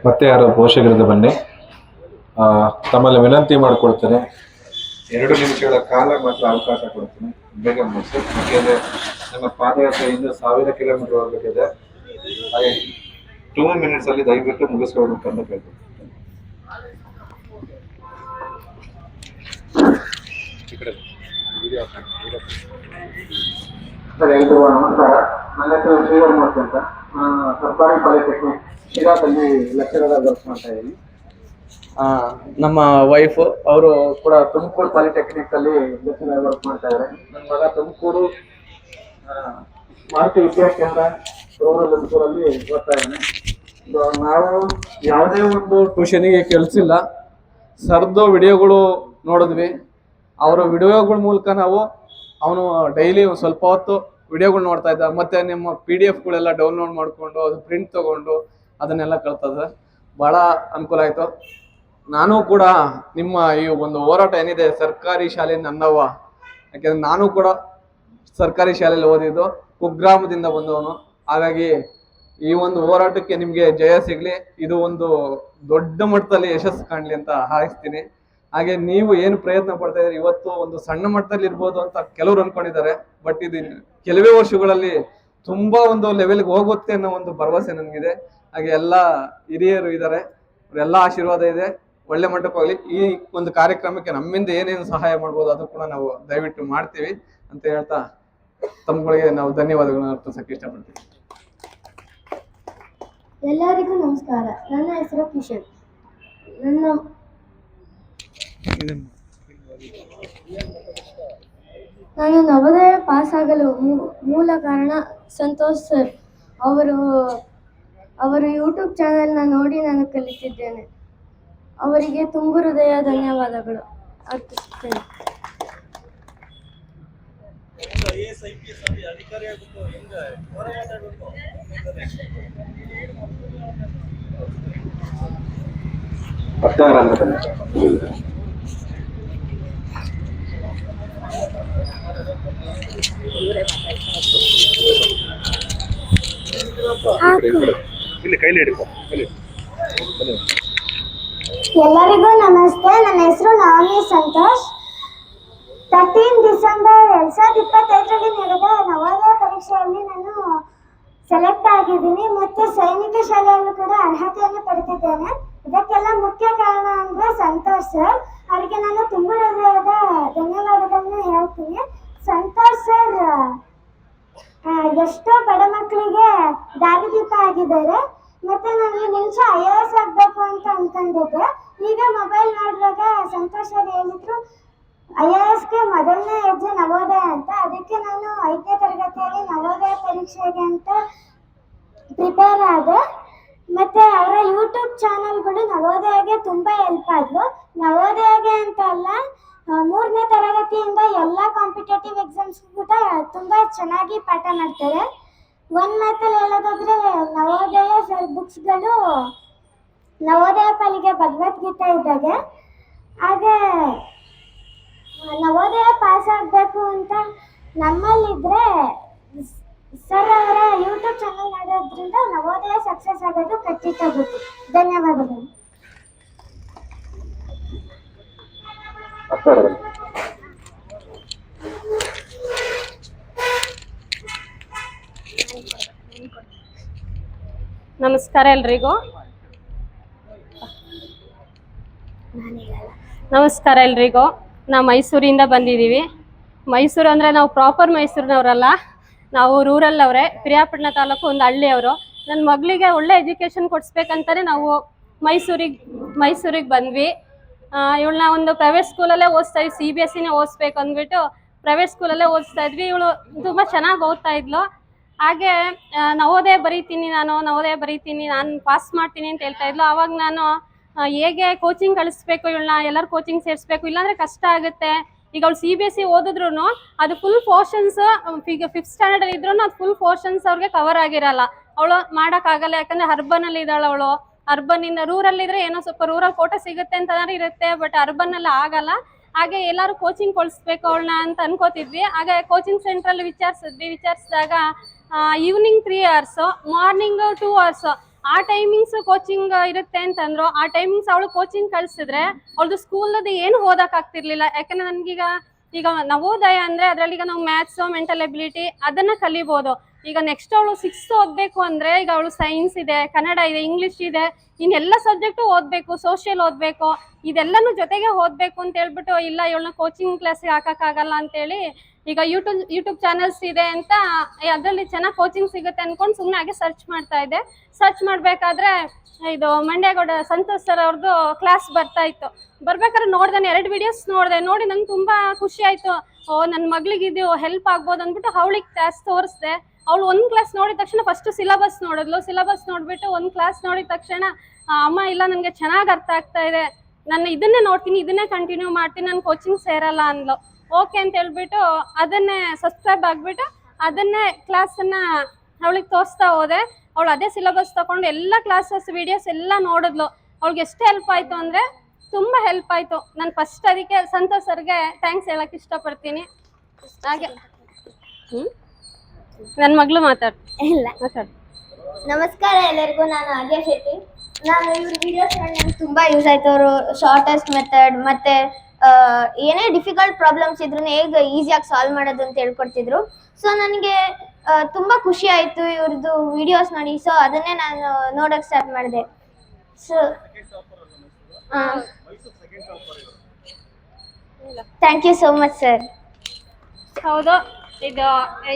ಮತ್ತೆ ಯಾರೋ ಪೋಷಕರಿಂದ ಬನ್ನಿ. ತಮ್ಮಲ್ಲಿ ವಿನಂತಿ ಮಾಡಿಕೊಡ್ತೇನೆ, 2 ನಿಮಿಷಗಳ ಕಾಲ ಮಾತ್ರ ಅವಕಾಶ ಕೊಡ್ತೀನಿ, ಬೇಗ ಮುಗಿಸಿ. ಯಾಕೆಂದರೆ ನಮ್ಮ ಪಾದಯಾತ್ರೆ ಇನ್ನು 1000 ಕಿಲೋಮೀಟರ್ ಹೋಗಬೇಕಿದೆ. ಹಾಗೆ 2 ಮಿನಿಟ್ಸ್ ಅಲ್ಲಿ ದಯವಿಟ್ಟು ಮುಗಿಸ್ಕೊಳ್ಬೇಕು ಅಂತ ಕೇಳ್ತೀನಿ. ಸರ್, ಎಲ್ರಿಗೂ ನಮಸ್ಕಾರ. ನನ್ನ ಹೆಸರು ಶ್ರೀಧರ್ಮೂರ್ತಿ ಅಂತ. ಸರ್ಕಾರಿ ಪಾಲಿಟೆಕ್ನಿಕ್ ಶಿರಾದಲ್ಲಿ ಲೆಕ್ಚರರ್ ಆಗಿ ವರ್ಕ್ ಮಾಡ್ತಾ ಇದ್ದೀನಿ. ನಮ್ಮ ವೈಫ್ ಅವರು ಕೂಡ ತುಮಕೂರು ಪಾಲಿಟೆಕ್ನಿಕ್ ಅಲ್ಲಿ ಲೆಕ್ಚರರ್ ವರ್ಕ್ ಮಾಡ್ತಾ ಇದ್ದಾರೆ. ನನ್ನ ಮಗ ತುಮಕೂರು ಮಾರುತಿ ವಿದ್ಯಾಕೇಂದ್ರ ರೂರಲ್ ತುಮಕೂರಲ್ಲಿ ಓದ್ತಾ ಇದ್ದಾನೆ. ನಾವು ಯಾವುದೇ ಒಂದು ಟ್ಯೂಷನಿಗೆ ಕಳಿಸಿಲ್ಲ. ಸರ್ದು ವಿಡಿಯೋಗಳು ನೋಡಿದ್ವಿ. ಅವರ ವಿಡಿಯೋಗಳ ಮೂಲಕ ನಾವು ಅವನು ಡೈಲಿ ಒಂದು ಸ್ವಲ್ಪ ಹೊತ್ತು ವಿಡಿಯೋಗಳು ನೋಡ್ತಾ ಇದ್ದ. ಮತ್ತು ನಿಮ್ಮ PDF ಡೌನ್ಲೋಡ್ ಮಾಡಿಕೊಂಡು ಅದು ಪ್ರಿಂಟ್ ತೊಗೊಂಡು ಅದನ್ನೆಲ್ಲ ಕಲ್ತದ. ಭಾಳ ಅನುಕೂಲ ಆಯಿತು. ನಾನು ಕೂಡ ನಿಮ್ಮ ಈ ಒಂದು ಹೋರಾಟ ಏನಿದೆ, ಸರ್ಕಾರಿ ಶಾಲೆ ನನ್ನವ್ವ, ಯಾಕೆಂದರೆ ನಾನು ಕೂಡ ಸರ್ಕಾರಿ ಶಾಲೆಯಲ್ಲಿ ಓದಿದ್ದು, ಕುಗ್ರಾಮದಿಂದ ಬಂದವನು. ಹಾಗಾಗಿ ಈ ಒಂದು ಹೋರಾಟಕ್ಕೆ ನಿಮಗೆ ಜಯ ಸಿಗಲಿ, ಇದು ಒಂದು ದೊಡ್ಡ ಮಟ್ಟದಲ್ಲಿ ಯಶಸ್ಸು ಕಾಣಲಿ ಅಂತ ಹಾರೈಸ್ತೀನಿ. ಹಾಗೆ ನೀವು ಏನು ಪ್ರಯತ್ನ ಪಡ್ತಾ ಇದ್ದೀರಿ, ಇವತ್ತು ಒಂದು ಸಣ್ಣ ಮಟ್ಟದಲ್ಲಿ ಇರ್ಬೋದು ಅಂತ ಕೆಲವರು ಅನ್ಕೊಂಡಿದ್ದಾರೆ. ಬಟ್ ಇದು ಕೆಲವೇ ವರ್ಷಗಳಲ್ಲಿ ತುಂಬಾ ಒಂದು ಲೆವೆಲ್ಗೆ ಹೋಗುತ್ತೆ ಅನ್ನೋ ಒಂದು ಭರವಸೆ ನನಗಿದೆ. ಹಾಗೆ ಎಲ್ಲ ಹಿರಿಯರು ಇದ್ದಾರೆ, ಅವರೆಲ್ಲ ಆಶೀರ್ವಾದ ಇದೆ. ಒಳ್ಳೆ ಮಟ್ಟಕ್ಕೆ ಹೋಗ್ಲಿ. ಈ ಒಂದು ಕಾರ್ಯಕ್ರಮಕ್ಕೆ ನಮ್ಮಿಂದ ಏನೇನು ಸಹಾಯ ಮಾಡ್ಬೋದು ಅದು ಕೂಡ ನಾವು ದಯವಿಟ್ಟು ಮಾಡ್ತೀವಿ ಅಂತ ಹೇಳ್ತಾ ತಮ್ಮಗಳಿಗೆ ನಾವು ಧನ್ಯವಾದಗಳನ್ನ ಅರ್ಪಿಸಕ್ಕೆ ಇಷ್ಟಪಡ್ತೀವಿ. ಎಲ್ಲರಿಗೂ ನಮಸ್ಕಾರ. ನನ್ನ ಹೆಸರು ಕಿಶನ್. ನಾನು ನವೋದಯ ಪಾಸ್ ಆಗಲು ಮೂಲ ಕಾರಣ ಸಂತೋಷ್ ಸರ್. ಅವರು ಯೂಟ್ಯೂಬ್ ಚಾನೆಲ್ನ ನೋಡಿ ನಾನು ಕಲಿತಿದ್ದೇನೆ. ಅವರಿಗೆ ತುಂಬ ಹೃದಯ ಧನ್ಯವಾದಗಳು ಅರ್ಪಿಸುತ್ತೇನೆ. ಎಲ್ಲರಿಗೂ ನಮಸ್ತೆ. ನನ್ನ ಹೆಸರು ನವನಿ ಸಂತೋಷ್. 13 ಡಿಸೆಂಬರ್ 2025ರಲ್ಲಿ ನಡೆದ ನವೋದಯ ಪರೀಕ್ಷೆಯಲ್ಲಿ ನಾನು ಸೆಲೆಕ್ಟ್ ಆಗಿದ್ದೀನಿ ಮತ್ತು ಸೈನಿಕ ಶಾಲೆಯಲ್ಲೂ ಕೂಡ ಅರ್ಹತೆಯನ್ನು ಪಡೆದಿದ್ದೇನೆ. ಇದಕ್ಕೆಲ್ಲ ಮುಖ್ಯ ಕಾರಣ ಅಂದರೆ ಸಂತೋಷ್ ಸರ್. ಅವರಿಗೆ ನಾನು ತುಂಬ ಹೃದಯದ ಧನ್ಯವಾದಗಳನ್ನ ಹೇಳ್ತೀನಿ. ಸಂತೋಷ್ ಸರ್ ಎಷ್ಟೋ ಬಡ ಮಕ್ಕಳಿಗೆ ದಾರಿದೀಪ ಆಗಿದ್ದಾರೆ. ಮತ್ತೆ ನನಗೆ ಮುಂಚೆ IAS ಆಗಬೇಕು ಅಂತ ಅನ್ಕೊಂಡಿದ್ದೆ. ಈಗ ಮೊಬೈಲ್ ನೋಡಿದಾಗ ಸಂತೋಷ್ ಸರ್ ಹೇಳಿದ್ರು IASಗೆ ಮೊದಲನೇ ಹೆಜ್ಜೆ ನವೋದಯ ಅಂತ. ಅದಕ್ಕೆ ನಾನು 5ನೇ ತರಗತಿಯಲ್ಲಿ ನವೋದಯ ಪರೀಕ್ಷೆಗೆ ಅಂತ ಪ್ರಿಪೇರ್ ಆದೆ. ಮತ್ತು ಅವರ ಯೂಟ್ಯೂಬ್ ಚಾನಲ್ಗಳು ನವೋದಯಗೆ ತುಂಬ ಹೆಲ್ಪ್ ಆದವು. ನವೋದಯಗೆ ಅಂತ ಅಲ್ಲ, 3ನೇ ತರಗತಿಯಿಂದ ಎಲ್ಲ ಕಾಂಪಿಟೇಟಿವ್ ಎಕ್ಸಾಮ್ಸ್ಗೂ ಕೂಡ ತುಂಬ ಚೆನ್ನಾಗಿ ಪಾಠ ಮಾಡ್ತಾರೆ. ಒಂದು ಮಾತಲ್ಲಿ ಹೇಳೋದಾದರೆ ನವೋದಯ ಸರ್ ಬುಕ್ಸ್ಗಳು ನವೋದಯ ಪಾಲಿಗೆ ಭಗವದ್ಗೀತೆ ಇದ್ದಾಗೆ. ಹಾಗೆ ನವೋದಯ ಪಾಸ್ ಆಗಬೇಕು ಅಂತ ನಮ್ಮಲ್ಲಿದ್ದರೆ ಸರ್ ಅವರ ಯೂಟ್ಯೂಬ್ ಚಾನಲ್ ಮಾಡೋದ್ರಿಂದ ನವೋದಯ ಸಕ್ಸಸ್ ಆಗೋದು ಖಚಿತ ಗೊತ್ತು. ಧನ್ಯವಾದಗಳು. ನಮಸ್ಕಾರ ಎಲ್ರಿಗೂ. ನಮಸ್ಕಾರ ಎಲ್ರಿಗೂ. ನಾವು ಮೈಸೂರಿಂದ ಬಂದಿದ್ದೀವಿ. ಮೈಸೂರು ಅಂದರೆ ನಾವು ಪ್ರಾಪರ್ ಮೈಸೂರಿನವರಲ್ಲ, ನಾವು ರೂರಲ್ ಅವರೇ, ಪಿರಿಯಾಪಟ್ಟಣ ತಾಲೂಕು ಒಂದು ಹಳ್ಳಿಯವರು. ನನ್ನ ಮಗಳಿಗೆ ಒಳ್ಳೆ ಎಜುಕೇಷನ್ ಕೊಡಿಸ್ಬೇಕಂತಾನೆ ನಾವು ಮೈಸೂರಿಗೆ ಬಂದ್ವಿ. ಇವಳನ್ನ ಒಂದು ಪ್ರೈವೇಟ್ ಸ್ಕೂಲಲ್ಲೇ ಓದಿಸ್ತಾ ಇದ್ವಿ, CBSEನೇ ಓದಿಸ್ಬೇಕು ಅಂದ್ಬಿಟ್ಟು ಪ್ರೈವೇಟ್ ಸ್ಕೂಲಲ್ಲೇ ಓದಿಸ್ತಾ ಇದ್ವಿ. ಇವಳು ತುಂಬ ಚೆನ್ನಾಗಿ ಓದ್ತಾ ಇದ್ಲು. ಹಾಗೆ ನವೋದಯ ಬರೀತೀನಿ ನಾನು ಪಾಸ್ ಮಾಡ್ತೀನಿ ಅಂತ ಹೇಳ್ತಾ ಇದ್ಲು. ಆವಾಗ ನಾನು ಹೇಗೆ ಕೋಚಿಂಗ್ ಕಳಿಸ್ಬೇಕು ಇವಳನ್ನ, ಎಲ್ಲರೂ ಕೋಚಿಂಗ್ ಸೇರಿಸ್ಬೇಕು, ಇಲ್ಲಾಂದರೆ ಕಷ್ಟ ಆಗುತ್ತೆ. ಈಗ ಅವಳು CBSE ಓದಿದ್ರು ಅದು ಫುಲ್ ಪೋರ್ಷನ್ಸ್, ಈಗ 5th ಸ್ಟ್ಯಾಂಡರ್ಡ್ ಇದ್ರೂ ಅದು ಫುಲ್ ಪೋರ್ಷನ್ಸ್ ಅವ್ರಿಗೆ ಕವರ್ ಆಗಿರಲ್ಲ. ಅವಳು ಮಾಡೋಕ್ಕಾಗಲ್ಲ, ಯಾಕಂದರೆ ಅರ್ಬನಲ್ಲಿ ಇದ್ದಾಳೆ ಅವಳು. ಅರ್ಬನ್ನಿಂದ ರೂರಲ್ ಇದ್ರೆ ಏನೋ ಸ್ವಲ್ಪ ರೂರಲ್ ಕೋಟ ಸಿಗುತ್ತೆ ಅಂತನಾರು ಇರುತ್ತೆ, ಬಟ್ ಅರ್ಬನ್ನಲ್ಲಿ ಆಗಲ್ಲ. ಹಾಗೆ ಎಲ್ಲರೂ ಕೋಚಿಂಗ್ ಕೊಡಿಸ್ಬೇಕು ಅವಳನ್ನ ಅಂತ ಅನ್ಕೋತಿದ್ವಿ. ಹಾಗೆ ಕೋಚಿಂಗ್ ಸೆಂಟ್ರಲ್ಲಿ ವಿಚಾರಿಸಿದಾಗ ಈವ್ನಿಂಗ್ 3 hours, ಮಾರ್ನಿಂಗ್ 2 hours ಆ ಟೈಮಿಂಗ್ಸ್ ಕೋಚಿಂಗ್ ಇರುತ್ತೆ ಅಂತಂದ್ರು. ಆ ಟೈಮಿಂಗ್ಸ್ ಅವಳು ಕೋಚಿಂಗ್ ಕಳಿಸಿದ್ರೆ ಅವಳದು ಸ್ಕೂಲದ್ದು ಏನು ಓದೋಕ್ಕಾಗ್ತಿರ್ಲಿಲ್ಲ. ಯಾಕಂದರೆ ನನಗೀಗ ನವೋದಯ ಅಂದರೆ ಅದರಲ್ಲಿ ಈಗ ನಾವು ಮ್ಯಾಥ್ಸು, ಮೆಂಟಲ್ ಎಬಿಲಿಟಿ ಅದನ್ನು ಕಲಿಬೋದು. ಈಗ ನೆಕ್ಸ್ಟ್ ಅವಳು 6th ಓದಬೇಕು ಅಂದರೆ ಈಗ ಅವಳು ಸೈನ್ಸ್ ಇದೆ, ಕನ್ನಡ ಇದೆ, ಇಂಗ್ಲೀಷ್ ಇದೆ, ಇನ್ನೆಲ್ಲ ಸಬ್ಜೆಕ್ಟು ಓದಬೇಕು, ಸೋಷಿಯಲ್ ಓದಬೇಕು, ಇದೆಲ್ಲನೂ ಜೊತೆಗೆ ಓದಬೇಕು ಅಂತ ಹೇಳ್ಬಿಟ್ಟು ಇಲ್ಲ ಇವಳನ್ನ ಕೋಚಿಂಗ್ ಕ್ಲಾಸಿಗೆ ಹಾಕೋಕ್ಕಾಗಲ್ಲ ಅಂತೇಳಿ ಈಗ ಯೂಟ್ಯೂಬ್ ಚಾನಲ್ಸ್ ಇದೆ ಅಂತ ಅದರಲ್ಲಿ ಚೆನ್ನಾಗಿ ಕೋಚಿಂಗ್ ಸಿಗುತ್ತೆ ಅಂದ್ಕೊಂಡು ಸುಮ್ಮನೆ ಹಾಗೆ ಸರ್ಚ್ ಮಾಡ್ತಾ ಇದ್ದೆ. ಸರ್ಚ್ ಮಾಡಬೇಕಾದ್ರೆ ಇದು ಮಂಡ್ಯಗೌಡ ಸಂತೋಷ್ ಸರ್ ಅವ್ರದ್ದು ಕ್ಲಾಸ್ ಬರ್ತಾ ಇತ್ತು. ಬರ್ಬೇಕಾದ್ರೆ ನೋಡಿದೆ, 2 ವಿಡಿಯೋಸ್ ನೋಡಿ ನಂಗೆ ತುಂಬ ಖುಷಿ ಆಯಿತು. ನನ್ನ ಮಗಳಿಗೆ ಇದು ಹೆಲ್ಪ್ ಆಗ್ಬೋದು ಅಂದ್ಬಿಟ್ಟು ಅವಳಿಗೆ ಕ್ಲಾಸ್ ತೋರಿಸ್ದೆ. ಅವಳು ಒಂದು ಕ್ಲಾಸ್ ನೋಡಿದ ತಕ್ಷಣ ಫಸ್ಟ್ ಸಿಲಬಸ್ ನೋಡಿಬಿಟ್ಟು ಒಂದು ಕ್ಲಾಸ್ ನೋಡಿದ ತಕ್ಷಣ ಅಮ್ಮ ಇಲ್ಲ ನನಗೆ ಚೆನ್ನಾಗಿ ಅರ್ಥ ಆಗ್ತಾ ಇದೆ, ನಾನು ಇದನ್ನೇ ನೋಡ್ತೀನಿ, ಇದನ್ನೇ ಕಂಟಿನ್ಯೂ ಮಾಡ್ತೀನಿ, ನಾನು ಕೋಚಿಂಗ್ ಸೇರಲ್ಲ ಅಂದ್ಲು. ಓಕೆ ಅಂತ ಹೇಳ್ಬಿಟ್ಟು ಅದನ್ನೇ ಸಬ್ಸ್ಕ್ರೈಬ್ ಆಗಿಬಿಟ್ಟು ಅದನ್ನೇ ಕ್ಲಾಸನ್ನು ಅವಳಿಗೆ ತೋರಿಸ್ತಾ ಹೋದೆ. ಅವಳು ಅದೇ ಸಿಲಬಸ್ ತೊಗೊಂಡು ಎಲ್ಲ ಕ್ಲಾಸಸ್ ವೀಡಿಯೋಸ್ ಎಲ್ಲ ನೋಡಿದ್ಲು. ಅವಳಿಗೆ ಎಷ್ಟು ಹೆಲ್ಪ್ ಆಯಿತು ಅಂದರೆ ತುಂಬ ಹೆಲ್ಪ್ ಆಯಿತು. ನಾನು ಫಸ್ಟ್ ಅದಕ್ಕೆ ಸಂತೋಷ್ ಸರ್ಗೆ ಥ್ಯಾಂಕ್ಸ್ ಹೇಳೋಕ್ಕೆ ಇಷ್ಟಪಡ್ತೀನಿ. ಹಾಗೆ ನನ್ನ ಮಗಳು ಮಾತಾಡು. ನಮಸ್ಕಾರ ಎಲ್ಲರಿಗೂ, ನಾನು ಆದ್ಯಾ ಶೆಟ್ಟಿ. ನಾನು ಇವ್ರ ವಿಡಿಯೋಸ್ ನನಗೆ ತುಂಬ ಯೂಸ್ ಆಯಿತು. ಅವರು ಶಾರ್ಟೆಸ್ಟ್ ಮೆಥಡ್ ಮತ್ತು ಏನೇ ಡಿಫಿಕಲ್ಟ್ ಪ್ರಾಬ್ಲಮ್ಸ್ ಇದ್ರೂ ಹೇಗೆ ಈಸಿಯಾಗಿ ಸಾಲ್ವ್ ಮಾಡೋದು ಅಂತ ಹೇಳ್ಕೊಡ್ತಿದ್ರು. ಸೊ ನನಗೆ ತುಂಬ ಖುಷಿ ಆಯಿತು ಇವ್ರದ್ದು ವಿಡಿಯೋಸ್ ನೋಡಿ. ಸೊ ಅದನ್ನೇ ನಾನು ನೋಡೋಕ್ಕೆ ಸ್ಟಾರ್ಟ್ ಮಾಡಿದೆ. So thank you so much sir. ಹೌದು, ಇದು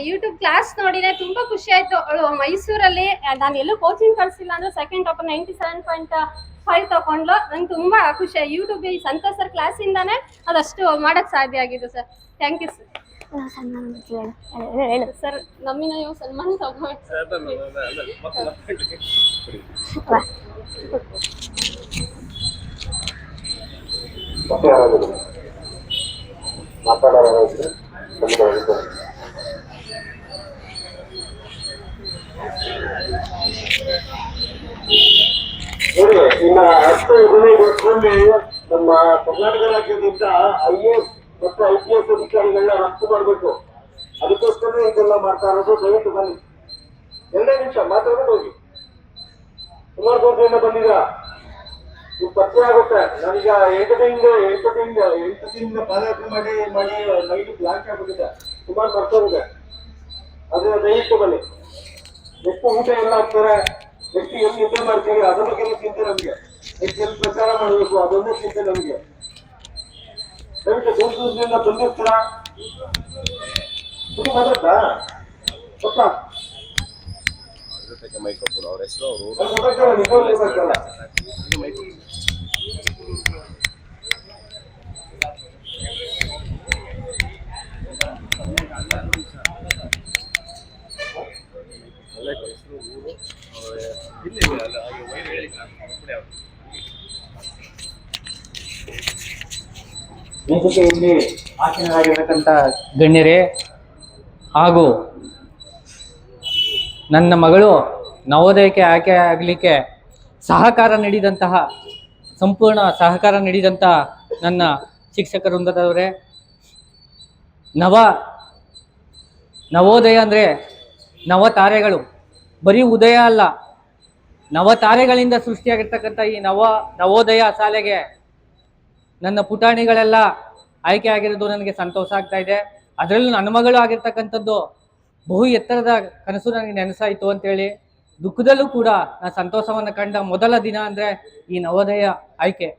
ಯೂಟ್ಯೂಬ್ ಕ್ಲಾಸ್ ನೋಡಿದೆ ತುಂಬ ಖುಷಿ ಆಯಿತು. ಅವಳು ಮೈಸೂರಲ್ಲಿ ನಾನು ಎಲ್ಲೂ ಕೋಚಿಂಗ್ ಕಳಿಸಿಲ್ಲ ಅಂದರೆ ಸೆಕೆಂಡ್ ಟಾಪರ್ 97.5 ತಗೊಂಡ್ಲು. ನಂಗೆ ತುಂಬ ಖುಷಿ. ಯೂಟ್ಯೂಬ್ ಈ ಸಂತೋಷ್ ಸರ್ ಕ್ಲಾಸಿಂದಾನೇ ಅದಷ್ಟು ಮಾಡೋಕ್ಕೆ ಸಾಧ್ಯ ಆಗಿದೆ sir. Thank you sir. Sir ನಮ್ಮಿನ ನೀವು ಸನ್ಮಾನ ತಗೊಂಡು ಮತ್ತೆ ಯಾರಾದರೂ ಮಾತಾಡೋರಾದ್ರೆ ನೋಡಿ, ಇನ್ನ 10 ವರ್ಷದಲ್ಲಿ ನಮ್ಮ ಕರ್ನಾಟಕ ರಾಜ್ಯದಿಂದ IAS ಮತ್ತು IPS ಅಧಿಕಾರಿಗಳನ್ನ ರಫ್ತು ಮಾಡಬೇಕು. ಅದಕ್ಕೋಸ್ಕರ ಇದೆಲ್ಲ ಮಾಡ್ತಾ ಇರೋದು. ದಯವಿಟ್ಟು ಬನ್ನಿ, 2 ನಿಮಿಷ ಮಾತಾಡ್ಕೊಂಡು ಹೋಗಿ. ಸುಮಾರು ದೂರದಿಂದ ಬಂದಿದ್ದೀರಾ, ನೀವು ಪರಿಚಯ ಆಗುತ್ತೆ. ನಾನೀಗ 8 ದಿನದಿಂದ ಪಾದಯಾತ್ರೆ ಮಾಡಿ ನೈಟ್ ಬ್ಲಾಕ್ ಆಗ್ಬಿಟ್ಟಿದೆ, ಸುಮಾರು ಬರ್ತಾರಿದೆ. ಅದನ್ನ ದಯವಿಟ್ಟು ಬನ್ನಿ. ಎಷ್ಟು ಊಟ ಎಲ್ಲ ಹಾಕ್ತಾರೆ, ಎಷ್ಟು ಎಲ್ಲಿ ನಿದ್ದೆ ಮಾಡ್ತೀವಿ, ಅದ್ರ ಬಗ್ಗೆ ಚಿಂತೆ ನಮಗೆ. ಎಷ್ಟು ಎಲ್ಲಿ ಪ್ರಚಾರ ಮಾಡಬೇಕು ಅದೊಂದೇ ಚಿಂತೆ ನಮಗೆ. ದಯವಿಟ್ಟು ದೂರದಿಂದ ಬಂದಿರ್ತೀರಾ, ಮಾತಾಡ್ತಾ ಗೊತ್ತ ಅವ್ರ ಹೆಸರು ವೇದಿಕೆಯಲ್ಲಿ ಆಸೀನರಾಗಿರತಕ್ಕಂಥ ಗಣ್ಯರೇ ಹಾಗೂ ನನ್ನ ಮಗಳು ನವೋದಯಕ್ಕೆ ಆಯ್ಕೆ ಆಗಲಿಕ್ಕೆ ಸಂಪೂರ್ಣ ಸಹಕಾರ ನೀಡಿದಂತಹ ನನ್ನ ಶಿಕ್ಷಕ ವೃಂದದವರೇ, ನವೋದಯ ಅಂದರೆ ನವತಾರೆಗಳು, ಬರೀ ಉದಯ ಅಲ್ಲ, ನವತಾರೆಗಳಿಂದ ಸೃಷ್ಟಿಯಾಗಿರ್ತಕ್ಕಂಥ ಈ ನವೋದಯ ಶಾಲೆಗೆ ನನ್ನ ಪುಟಾಣಿಗಳೆಲ್ಲ ಆಯ್ಕೆ ಆಗಿರೋದು ನನಗೆ ಸಂತೋಷ ಆಗ್ತಾ ಇದೆ. ಅದರಲ್ಲೂ ನನ್ನ ಮಗಳು ಆಗಿರ್ತಕ್ಕಂಥದ್ದು ಬಹು ಎತ್ತರದ ಕನಸು ನನಗೆ ನೆನಸಾಯಿತು ಅಂತೇಳಿ, ದುಃಖದಲ್ಲೂ ಕೂಡ ನಾನು ಸಂತೋಷವನ್ನು ಕಂಡ ಮೊದಲ ದಿನ ಅಂದರೆ ಈ ನವೋದಯ ಆಯ್ಕೆ.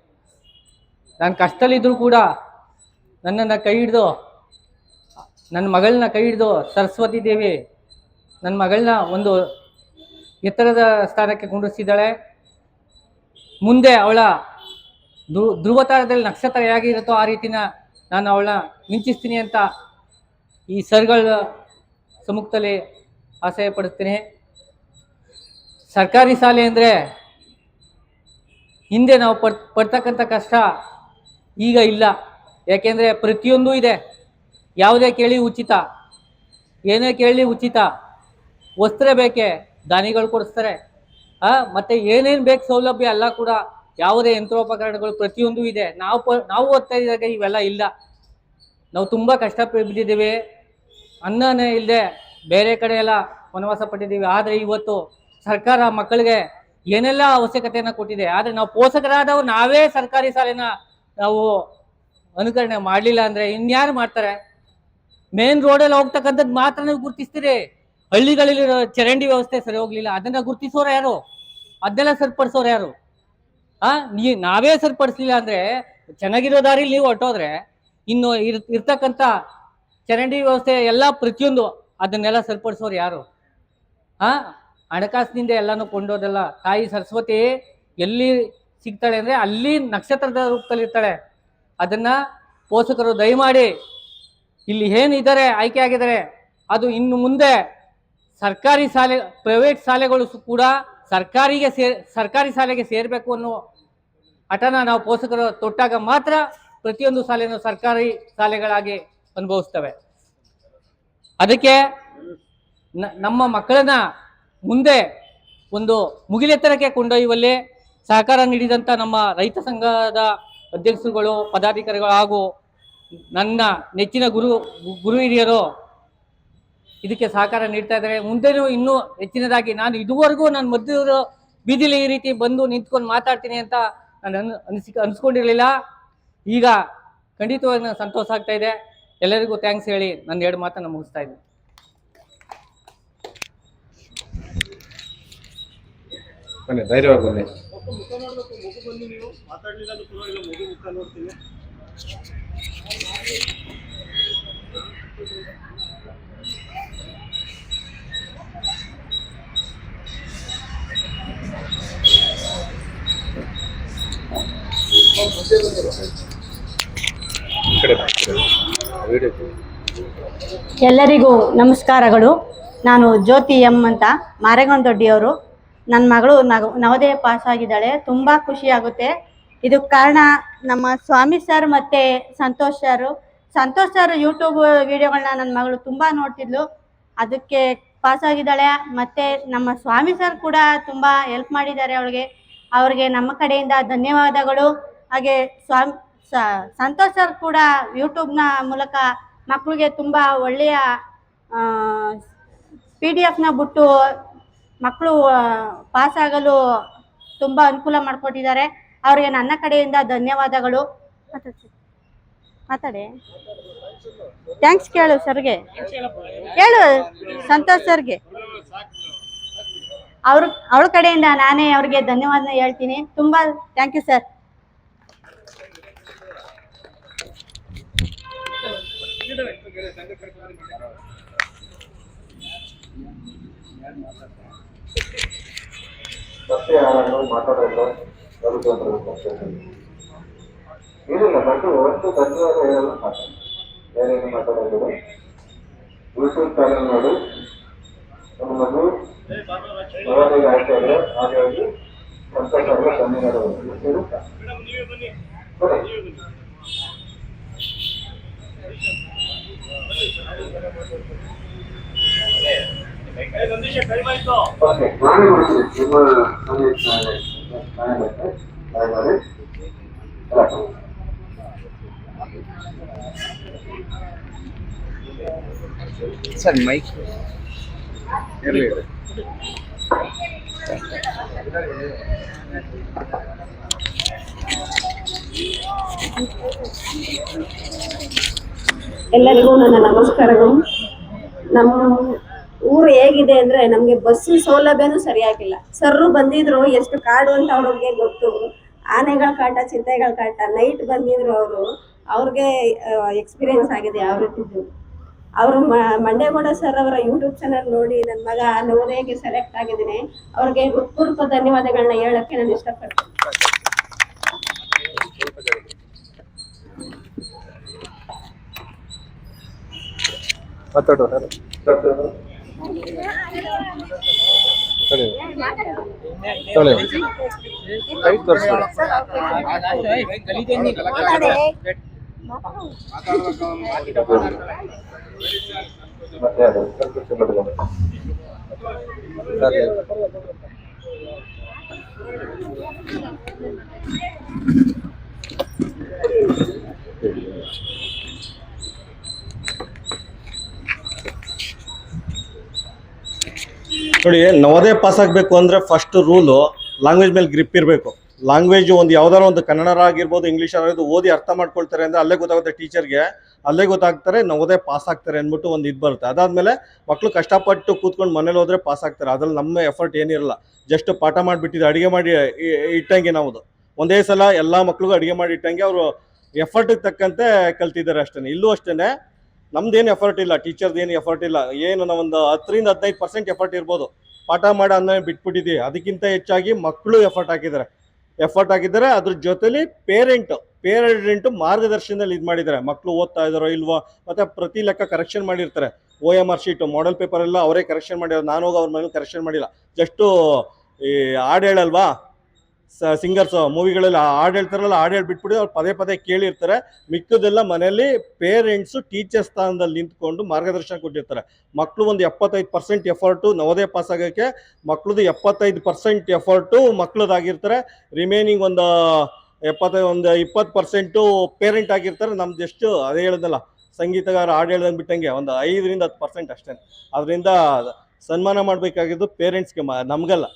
ನಾನು ಕಷ್ಟದಲ್ಲಿದ್ದರೂ ಕೂಡ ನನ್ನನ್ನು ಕೈ ಹಿಡಿದು ನನ್ನ ಮಗಳನ್ನ ಕೈ ಹಿಡಿದು ಸರಸ್ವತಿ ದೇವಿ ನನ್ನ ಮಗಳನ್ನ ಒಂದು ಎತ್ತರದ ಸ್ಥಾನಕ್ಕೆ ಕುಂಡಿಸಿದ್ದಾಳೆ. ಮುಂದೆ ಅವಳ ಧ್ರುವತಾರದಲ್ಲಿ ನಕ್ಷತ್ರ ಹೇಗಿರುತ್ತೋ ಆ ರೀತಿನ ನಾನು ಅವಳನ್ನ ಮಿಂಚಿಸ್ತೀನಿ ಅಂತ ಈ ಸರ್ಗಳ ಸಮ್ಮುಖದಲ್ಲಿ ಆಶಯ ಪಡಿಸ್ತೀನಿ. ಸರ್ಕಾರಿ ಶಾಲೆ ಅಂದರೆ ಹಿಂದೆ ನಾವು ಪಡ್ತಕ್ಕಂಥ ಕಷ್ಟ ಈಗ ಇಲ್ಲ. ಯಾಕೆಂದರೆ ಪ್ರತಿಯೊಂದು ಇದೆ. ಯಾವುದೇ ಕೇಳಿ ಉಚಿತ, ಏನೇ ಕೇಳಿ ಉಚಿತ. ವಸ್ತ್ರ ಬೇಕೆ ದಾನಿಗಳು ಕೊಡಿಸ್ತಾರೆ. ಮತ್ತು ಏನೇನು ಬೇಕು ಸೌಲಭ್ಯ ಎಲ್ಲ ಕೂಡ, ಯಾವುದೇ ಯಂತ್ರೋಪಕರಣಗಳು ಪ್ರತಿಯೊಂದು ಇದೆ. ನಾವು ಓದ್ತಾ ಇದ್ದಾಗ ಇವೆಲ್ಲ ಇಲ್ಲ. ನಾವು ತುಂಬ ಕಷ್ಟ ಬಿದ್ದಿದ್ದೀವಿ. ಅನ್ನನೇ ಇಲ್ಲದೆ ಬೇರೆ ಕಡೆ ಎಲ್ಲ ವನವಾಸ ಪಟ್ಟಿದ್ದೀವಿ. ಆದರೆ ಇವತ್ತು ಸರ್ಕಾರ ಮಕ್ಕಳಿಗೆ ಏನೆಲ್ಲ ಅವಶ್ಯಕತೆಯನ್ನು ಕೊಟ್ಟಿದೆ. ಆದರೆ ನಾವು ಪೋಷಕರಾದವರು ನಾವೇ ಸರ್ಕಾರಿ ಶಾಲೆನ ನಾವು ಅನುಕರಣೆ ಮಾಡಲಿಲ್ಲ ಅಂದರೆ ಇನ್ಯಾರು ಮಾಡ್ತಾರೆ? ಮೇನ್ ರೋಡಲ್ಲಿ ಹೋಗ್ತಕ್ಕಂಥದ್ದು ಮಾತ್ರ ನೀವು ಗುರುತಿಸ್ತೀರಿ. ಹಳ್ಳಿಗಳಲ್ಲಿರೋ ಚರಂಡಿ ವ್ಯವಸ್ಥೆ ಸರಿ ಹೋಗ್ಲಿಲ್ಲ, ಅದನ್ನು ಗುರುತಿಸೋರು ಯಾರು? ಅದನ್ನೆಲ್ಲ ಸರಿಪಡಿಸೋರು ಯಾರು? ನಾವೇ ಸರಿಪಡಿಸ್ಲಿಲ್ಲ ಅಂದರೆ ಚೆನ್ನಾಗಿರೋ ದಾರಿಲಿ ನೀವು ಹೊರಟೋದ್ರೆ ಇನ್ನು ಇರ್ತಕ್ಕಂಥ ಚರಂಡಿ ವ್ಯವಸ್ಥೆ ಎಲ್ಲ ಪ್ರತಿಯೊಂದು ಅದನ್ನೆಲ್ಲ ಸರಿಪಡಿಸೋರು ಯಾರು? ಹಣಕಾಸಿನಿಂದ ಎಲ್ಲನೂ ಕೊಂಡೋದಲ್ಲ. ತಾಯಿ ಸರಸ್ವತಿ ಎಲ್ಲಿ ಸಿಗ್ತಾಳೆ ಅಂದರೆ ಅಲ್ಲಿ ನಕ್ಷತ್ರದ ರೂಪದಲ್ಲಿ ಇರ್ತಾಳೆ. ಅದನ್ನು ಪೋಷಕರು ದಯಮಾಡಿ ಇಲ್ಲಿ ಏನಿದ್ದಾರೆ ಆಯ್ಕೆ ಆಗಿದ್ದಾರೆ ಅದು ಇನ್ನು ಮುಂದೆ ಸರ್ಕಾರಿ ಶಾಲೆ, ಪ್ರೈವೇಟ್ ಶಾಲೆಗಳು ಕೂಡ ಸರ್ಕಾರಿ ಶಾಲೆಗೆ ಸೇರಬೇಕು ಅನ್ನೋ ಹಠನ ನಾವು ಪೋಷಕರು ತೊಟ್ಟಾಗ ಮಾತ್ರ ಪ್ರತಿಯೊಂದು ಶಾಲೆಯನ್ನು ಸರ್ಕಾರಿ ಶಾಲೆಗಳಾಗಿ ಅನುಭವಿಸ್ತವೆ. ಅದಕ್ಕೆ ನಮ್ಮ ಮಕ್ಕಳನ್ನ ಮುಂದೆ ಒಂದು ಮುಗಿಲೆತ್ತರಕ್ಕೆ ಕೊಂಡೊಯ್ಯುವಲ್ಲಿ ಸಹಕಾರ ನೀಡಿದಂಥ ನಮ್ಮ ರೈತ ಸಂಘದ ಅಧ್ಯಕ್ಷರುಗಳು, ಪದಾಧಿಕಾರಿಗಳು ಹಾಗೂ ನನ್ನ ನೆಚ್ಚಿನ ಗುರು ಹಿರಿಯರು ಇದಕ್ಕೆ ಸಹಕಾರ ನೀಡ್ತಾ ಇದ್ದಾರೆ. ಮುಂದೆನೂ ಇನ್ನೂ ಹೆಚ್ಚಿನದಾಗಿ ನಾನು ಇದುವರೆಗೂ ನನ್ನ ಮಧ್ಯದ ಬೀದಿಲಿ ಈ ರೀತಿ ಬಂದು ನಿಂತ್ಕೊಂಡು ಮಾತಾಡ್ತೀನಿ ಅಂತ ನಾನು ಅನಿಸ್ಕೊಂಡಿರಲಿಲ್ಲ. ಈಗ ಖಂಡಿತವಾಗಿ ನನಗೆ ಸಂತೋಷ ಆಗ್ತಾ ಇದೆ. ಎಲ್ಲರಿಗೂ ಥ್ಯಾಂಕ್ಸ್ ಹೇಳಿ ನನ್ನ 2 ಮಾತನ್ನು ಮುಗಿಸ್ತಾ ಇದ್ದೀನಿ. ಬನ್ನಿ, ಧೈರ್ಯವಾಗಿ ಬನ್ನಿ. ಎಲ್ಲರಿಗೂ ನಮಸ್ಕಾರಗಳು. ನಾನು ಜ್ಯೋತಿ ಎಂ ಅಂತ, ಮಾರೇಗೊಂಡದೊಡ್ಡಿಯವರು. ನನ್ನ ಮಗಳು ನವೋದಯ ಪಾಸ್ ಆಗಿದ್ದಾಳೆ. ತುಂಬ ಖುಷಿಯಾಗುತ್ತೆ. ಇದಕ್ಕೆ ಕಾರಣ ನಮ್ಮ ಸ್ವಾಮಿ ಸರ್ ಮತ್ತು ಸಂತೋಷ್ ಸರ್ ಯೂಟ್ಯೂಬ್ ವಿಡಿಯೋಗಳನ್ನ ನನ್ನ ಮಗಳು ತುಂಬ ನೋಡ್ತಿದ್ಲು, ಅದಕ್ಕೆ ಪಾಸ್ ಆಗಿದ್ದಾಳೆ. ಮತ್ತು ನಮ್ಮ ಸ್ವಾಮಿ ಸರ್ ಕೂಡ ತುಂಬ ಹೆಲ್ಪ್ ಮಾಡಿದ್ದಾರೆ ಅವ್ರಿಗೆ ನಮ್ಮ ಕಡೆಯಿಂದ ಧನ್ಯವಾದಗಳು. ಹಾಗೆ ಸಂತೋಷ್ ಸರ್ ಕೂಡ ಯೂಟ್ಯೂಬ್ನ ಮೂಲಕ ಮಕ್ಕಳಿಗೆ ತುಂಬ ಒಳ್ಳೆಯ PDF ಬಿಟ್ಟು ಮಕ್ಕಳು ಪಾಸಾಗಲು ತುಂಬ ಅನುಕೂಲ ಮಾಡಿಕೊಟ್ಟಿದ್ದಾರೆ. ಅವರಿಗೆ ನನ್ನ ಕಡೆಯಿಂದ ಧನ್ಯವಾದಗಳು. ಮಾತಾಡಿ, ಥ್ಯಾಂಕ್ಸ್ ಕೇಳು ಸರ್ಗೆ, ಹೇಳು ಸಂತೋಷ್ ಸರ್ಗೆ. ಅವ್ರ ಕಡೆಯಿಂದ ನಾನೇ ಅವ್ರಿಗೆ ಧನ್ಯವಾದ ಹೇಳ್ತೀನಿ. ತುಂಬ ಥ್ಯಾಂಕ್ ಯು ಸರ್. ಮತ್ತೆ ಯಾರನ್ನು ಮಾತಾಡೋದು ಏನಿಲ್ಲ, ಮತ್ತೆ ಒಂದು ಧನ್ಯವಾದ ಹೇಳಲು ಮಾತಾಡ, ಏನೇನು ಮಾತಾಡೋದು. ಯೂಟ್ಯೂಬ್ ಚಾನಲ್ ನೋಡಿ ನಮ್ಮ ಮಗು ನವೋದಯ ಆಯ್ತಾ ಇದ್ರೆ ಹಾಗಾಗಿ ಸಂತೋಷ ಧನ್ಯವಾದಗಳು. ಸರ್ ಮೈಕ್ ಇರಲಿ. ಎಲ್ಲರಿಗೂ ನನ್ನ ನಮಸ್ಕಾರಗಳು. ನಮ್ಮ ಊರು ಹೇಗಿದೆ ಅಂದ್ರೆ ನಮ್ಗೆ ಬಸ್ಸು ಸೌಲಭ್ಯನೂ ಸರಿಯಾಗಿಲ್ಲ. ಸರ್ರು ಬಂದಿದ್ರು, ಎಷ್ಟು ಕಾಡು ಅಂತ ಅವ್ರಿಗೆ ಗೊತ್ತು. ಆನೆಗಳ ಕಾಟ, ಚಿಂತೆಗಳ ಕಾಟ. ನೈಟ್ ಬಂದಿದ್ರು ಅವ್ರಿಗೆ ಎಕ್ಸ್ಪೀರಿಯನ್ಸ್ ಆಗಿದೆ ಯಾವ ರೀತಿ. ಅವರು ಮಂಡೇಗೌಡ ಸರ್ ಅವರ ಯೂಟ್ಯೂಬ್ ಚಾನಲ್ ನೋಡಿ ನನ್ನ ಮಗ ನವೋದಯಕ್ಕೆ ಸೆಲೆಕ್ಟ್ ಆಗಿದ್ದೀನಿ. ಅವ್ರಿಗೆ ಹೃತ್ಪೂರ್ವಕ ಧನ್ಯವಾದಗಳನ್ನ ಹೇಳಕ್ಕೆ ನಾನು ಇಷ್ಟಪಡ್ತೀನಿ. ನೋಡಿ, ನವೋದಯ ಪಾಸ್ ಆಗಬೇಕು ಅಂದರೆ ಫಸ್ಟ್ ರೂಲು ಲ್ಯಾಂಗ್ವೇಜ್ ಮೇಲೆ ಗ್ರಿಪ್ ಇರಬೇಕು. ಲ್ಯಾಂಗ್ವೇಜ್ ಒಂದು ಯಾವ್ದಾರು ಒಂದು ಕನ್ನಡ ಆಗಿರ್ಬೋದು, ಇಂಗ್ಲೀಷ್ ಆಗಿರ್ಬೋದು, ಓದಿ ಅರ್ಥ ಮಾಡ್ಕೊಳ್ತಾರೆ ಅಂದರೆ ಅಲ್ಲೇ ಗೊತ್ತಾಗುತ್ತೆ ಟೀಚರ್ಗೆ, ಅಲ್ಲೇ ಗೊತ್ತಾಗ್ತಾರೆ ನವೋದಯ ಪಾಸ್ ಆಗ್ತಾರೆ ಅಂದ್ಬಿಟ್ಟು ಒಂದು ಇದು ಬರುತ್ತೆ. ಅದಾದಮೇಲೆ ಮಕ್ಕಳು ಕಷ್ಟಪಟ್ಟು ಕೂತ್ಕೊಂಡು ಮನೇಲಿ ಹೋದ್ರೆ ಪಾಸ್ ಆಗ್ತಾರೆ. ಅದ್ರಲ್ಲಿ ನಮ್ಮ ಎಫರ್ಟ್ ಏನಿರಲ್ಲ, ಜಸ್ಟ್ ಪಾಠ ಮಾಡಿಬಿಟ್ಟಿದ್ದು ಅಡುಗೆ ಮಾಡಿ ಇಟ್ಟಂಗೆ ನಾವು ಒಂದೇ ಸಲ ಎಲ್ಲ ಮಕ್ಳಿಗೂ ಅಡುಗೆ ಮಾಡಿ ಇಟ್ಟಂಗೆ ಅವರು ಎಫರ್ಟಿಗೆ ತಕ್ಕಂತೆ ಕಲ್ತಿದ್ದಾರೆ ಅಷ್ಟೇ. ಇಲ್ಲೂ ಅಷ್ಟೇ, ನಮ್ದೇನು ಎಫರ್ಟ್ ಇಲ್ಲ, ಟೀಚರ್ದು ಏನು ಎಫರ್ಟ್ ಇಲ್ಲ. ಏನು ನಾವೊಂದು 10ರಿಂದ 15% ಎಫರ್ಟ್ ಇರ್ಬೋದು, ಪಾಠ ಮಾಡಿ ಅನ್ನೋ ಬಿಟ್ಬಿಟ್ಟಿದ್ದೀವಿ. ಅದಕ್ಕಿಂತ ಹೆಚ್ಚಾಗಿ ಮಕ್ಕಳು ಎಫರ್ಟ್ ಹಾಕಿದ್ದಾರೆ. ಅದ್ರ ಜೊತೆಲಿ ಪೇರೆಂಟು ಮಾರ್ಗದರ್ಶನದಲ್ಲಿ ಇದು ಮಾಡಿದ್ದಾರೆ. ಮಕ್ಕಳು ಓದ್ತಾ ಇದ್ದಾರೋ ಇಲ್ವೋ, ಮತ್ತು ಪ್ರತಿ ಲೆಕ್ಕ ಕರೆಕ್ಷನ್ ಮಾಡಿರ್ತಾರೆ. OMR ಶೀಟು, ಮಾಡೆಲ್ ಪೇಪರ್ ಎಲ್ಲ ಅವರೇ ಕರೆಕ್ಷನ್ ಮಾಡಿರೋದು. ನಾನು ಹೋಗಿ ಅವ್ರ ಮನೇಲಿ ಕರೆಕ್ಷನ್ ಮಾಡಿಲ್ಲ. ಜಸ್ಟು ಈ ಹಾಡು ಹೇಳಲ್ವಾ, ಸಿಂಗರ್ಸ್ ಮೂವಿಗಳೆಲ್ಲ ಹಾಡು ಹೇಳ್ತಾರಲ್ಲ, ಹಾಡು ಹೇಳ್ಬಿಟ್ಬಿಟ್ಟು ಅವ್ರು ಪದೇ ಪದೇ ಕೇಳಿರ್ತಾರೆ. ಮಿಕ್ಕದೆಲ್ಲ ಮನೆಯಲ್ಲಿ ಪೇರೆಂಟ್ಸು ಟೀಚರ್ ಸ್ಥಾನದಲ್ಲಿ ನಿಂತ್ಕೊಂಡು ಮಾರ್ಗದರ್ಶನ ಕೊಟ್ಟಿರ್ತಾರೆ. ಮಕ್ಕಳು ಒಂದು 75% ಎಫರ್ಟು ನವೋದಯ ಪಾಸ್ ಆಗೋಕ್ಕೆ, ಮಕ್ಕಳದು 75% ಎಫರ್ಟು ಮಕ್ಕಳದಾಗಿರ್ತಾರೆ. ರಿಮೈನಿಂಗ್ ಒಂದು 20% ಪೇರೆಂಟ್ ಆಗಿರ್ತಾರೆ. ನಮ್ದು ಎಷ್ಟು ಅದೇ ಹೇಳಿದ್ನಲ್ಲ, ಸಂಗೀತಗಾರ ಹಾಡು ಹೇಳ್ದಂಗೆ ಬಿಟ್ಟಂಗೆ ಒಂದು 5ರಿಂದ 10% ಅಷ್ಟೇ. ಅದರಿಂದ ಸನ್ಮಾನ ಮಾಡಬೇಕಾಗಿದ್ದು ಪೇರೆಂಟ್ಸ್ಗೆ, ನಮಗಲ್ಲ.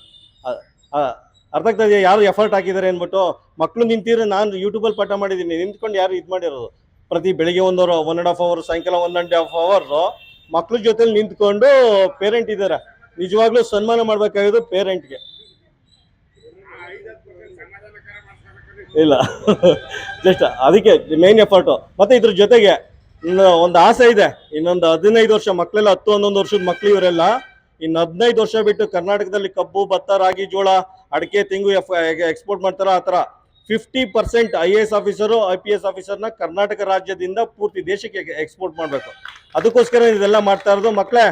ಅರ್ಥ ಆಗ್ತಾ ಇದೆಯಾ ಯಾರು ಎಫರ್ಟ್ ಹಾಕಿದ್ದಾರೆ ಅಂದ್ಬಿಟ್ಟು? ಮಕ್ಕಳು ನಿಂತಿದ್ರೆ, ನಾನು ಯೂಟ್ಯೂಬಲ್ಲಿ ಪಾಠ ಮಾಡಿದ್ದೀನಿ, ನಿಂತ್ಕೊಂಡು ಯಾರು ಇದು ಮಾಡಿರೋದು? ಪ್ರತಿ ಬೆಳಿಗ್ಗೆ 1.5 ಅವರ್, ಸಾಯಂಕಾಲ 1.5 ಅವರ್ ಮಕ್ಳ ಜೊತೆಲಿ ನಿಂತ್ಕೊಂಡು ಪೇರೆಂಟ್ ಇದ್ದಾರೆ. ನಿಜವಾಗ್ಲೂ ಸನ್ಮಾನ ಮಾಡಬೇಕಾಗಿದ್ದು ಪೇರೆಂಟ್ಗೆ. ಇಲ್ಲ ಜಸ್ಟ್ ಅದಕ್ಕೆ ಮೇನ್ ಎಫರ್ಟು. ಮತ್ತು ಇದ್ರ ಜೊತೆಗೆ ಒಂದು ಆಸೆ ಇದೆ, ಇನ್ನೊಂದು 15 ವರ್ಷ ಮಕ್ಕಳೆಲ್ಲ 10-11 ವರ್ಷದ ಮಕ್ಕಳು ಇವರೆಲ್ಲ ಇನ್ನು 15 ವರ್ಷ ಬಿಟ್ಟು ಕರ್ನಾಟಕದಲ್ಲಿ ಕಬ್ಬು, ಭತ್ತ, ರಾಗಿ, ಜೋಳ, ಅಡಿಕೆ, ತೆಂಗು ಎಕ್ಸ್ಪೋರ್ಟ್ ಮಾಡ್ತಾರ. ಆ ಥರ 50% IAS ಆಫೀಸರು, IPS ಆಫೀಸರ್ನ ಕರ್ನಾಟಕ ರಾಜ್ಯದಿಂದ ಪೂರ್ತಿ ದೇಶಕ್ಕೆ ಎಕ್ಸ್ಪೋರ್ಟ್ ಮಾಡಬೇಕು. ಅದಕ್ಕೋಸ್ಕರ ಇದೆಲ್ಲ ಮಾಡ್ತಾ ಇರೋದು. ಮಕ್ಕಳೇ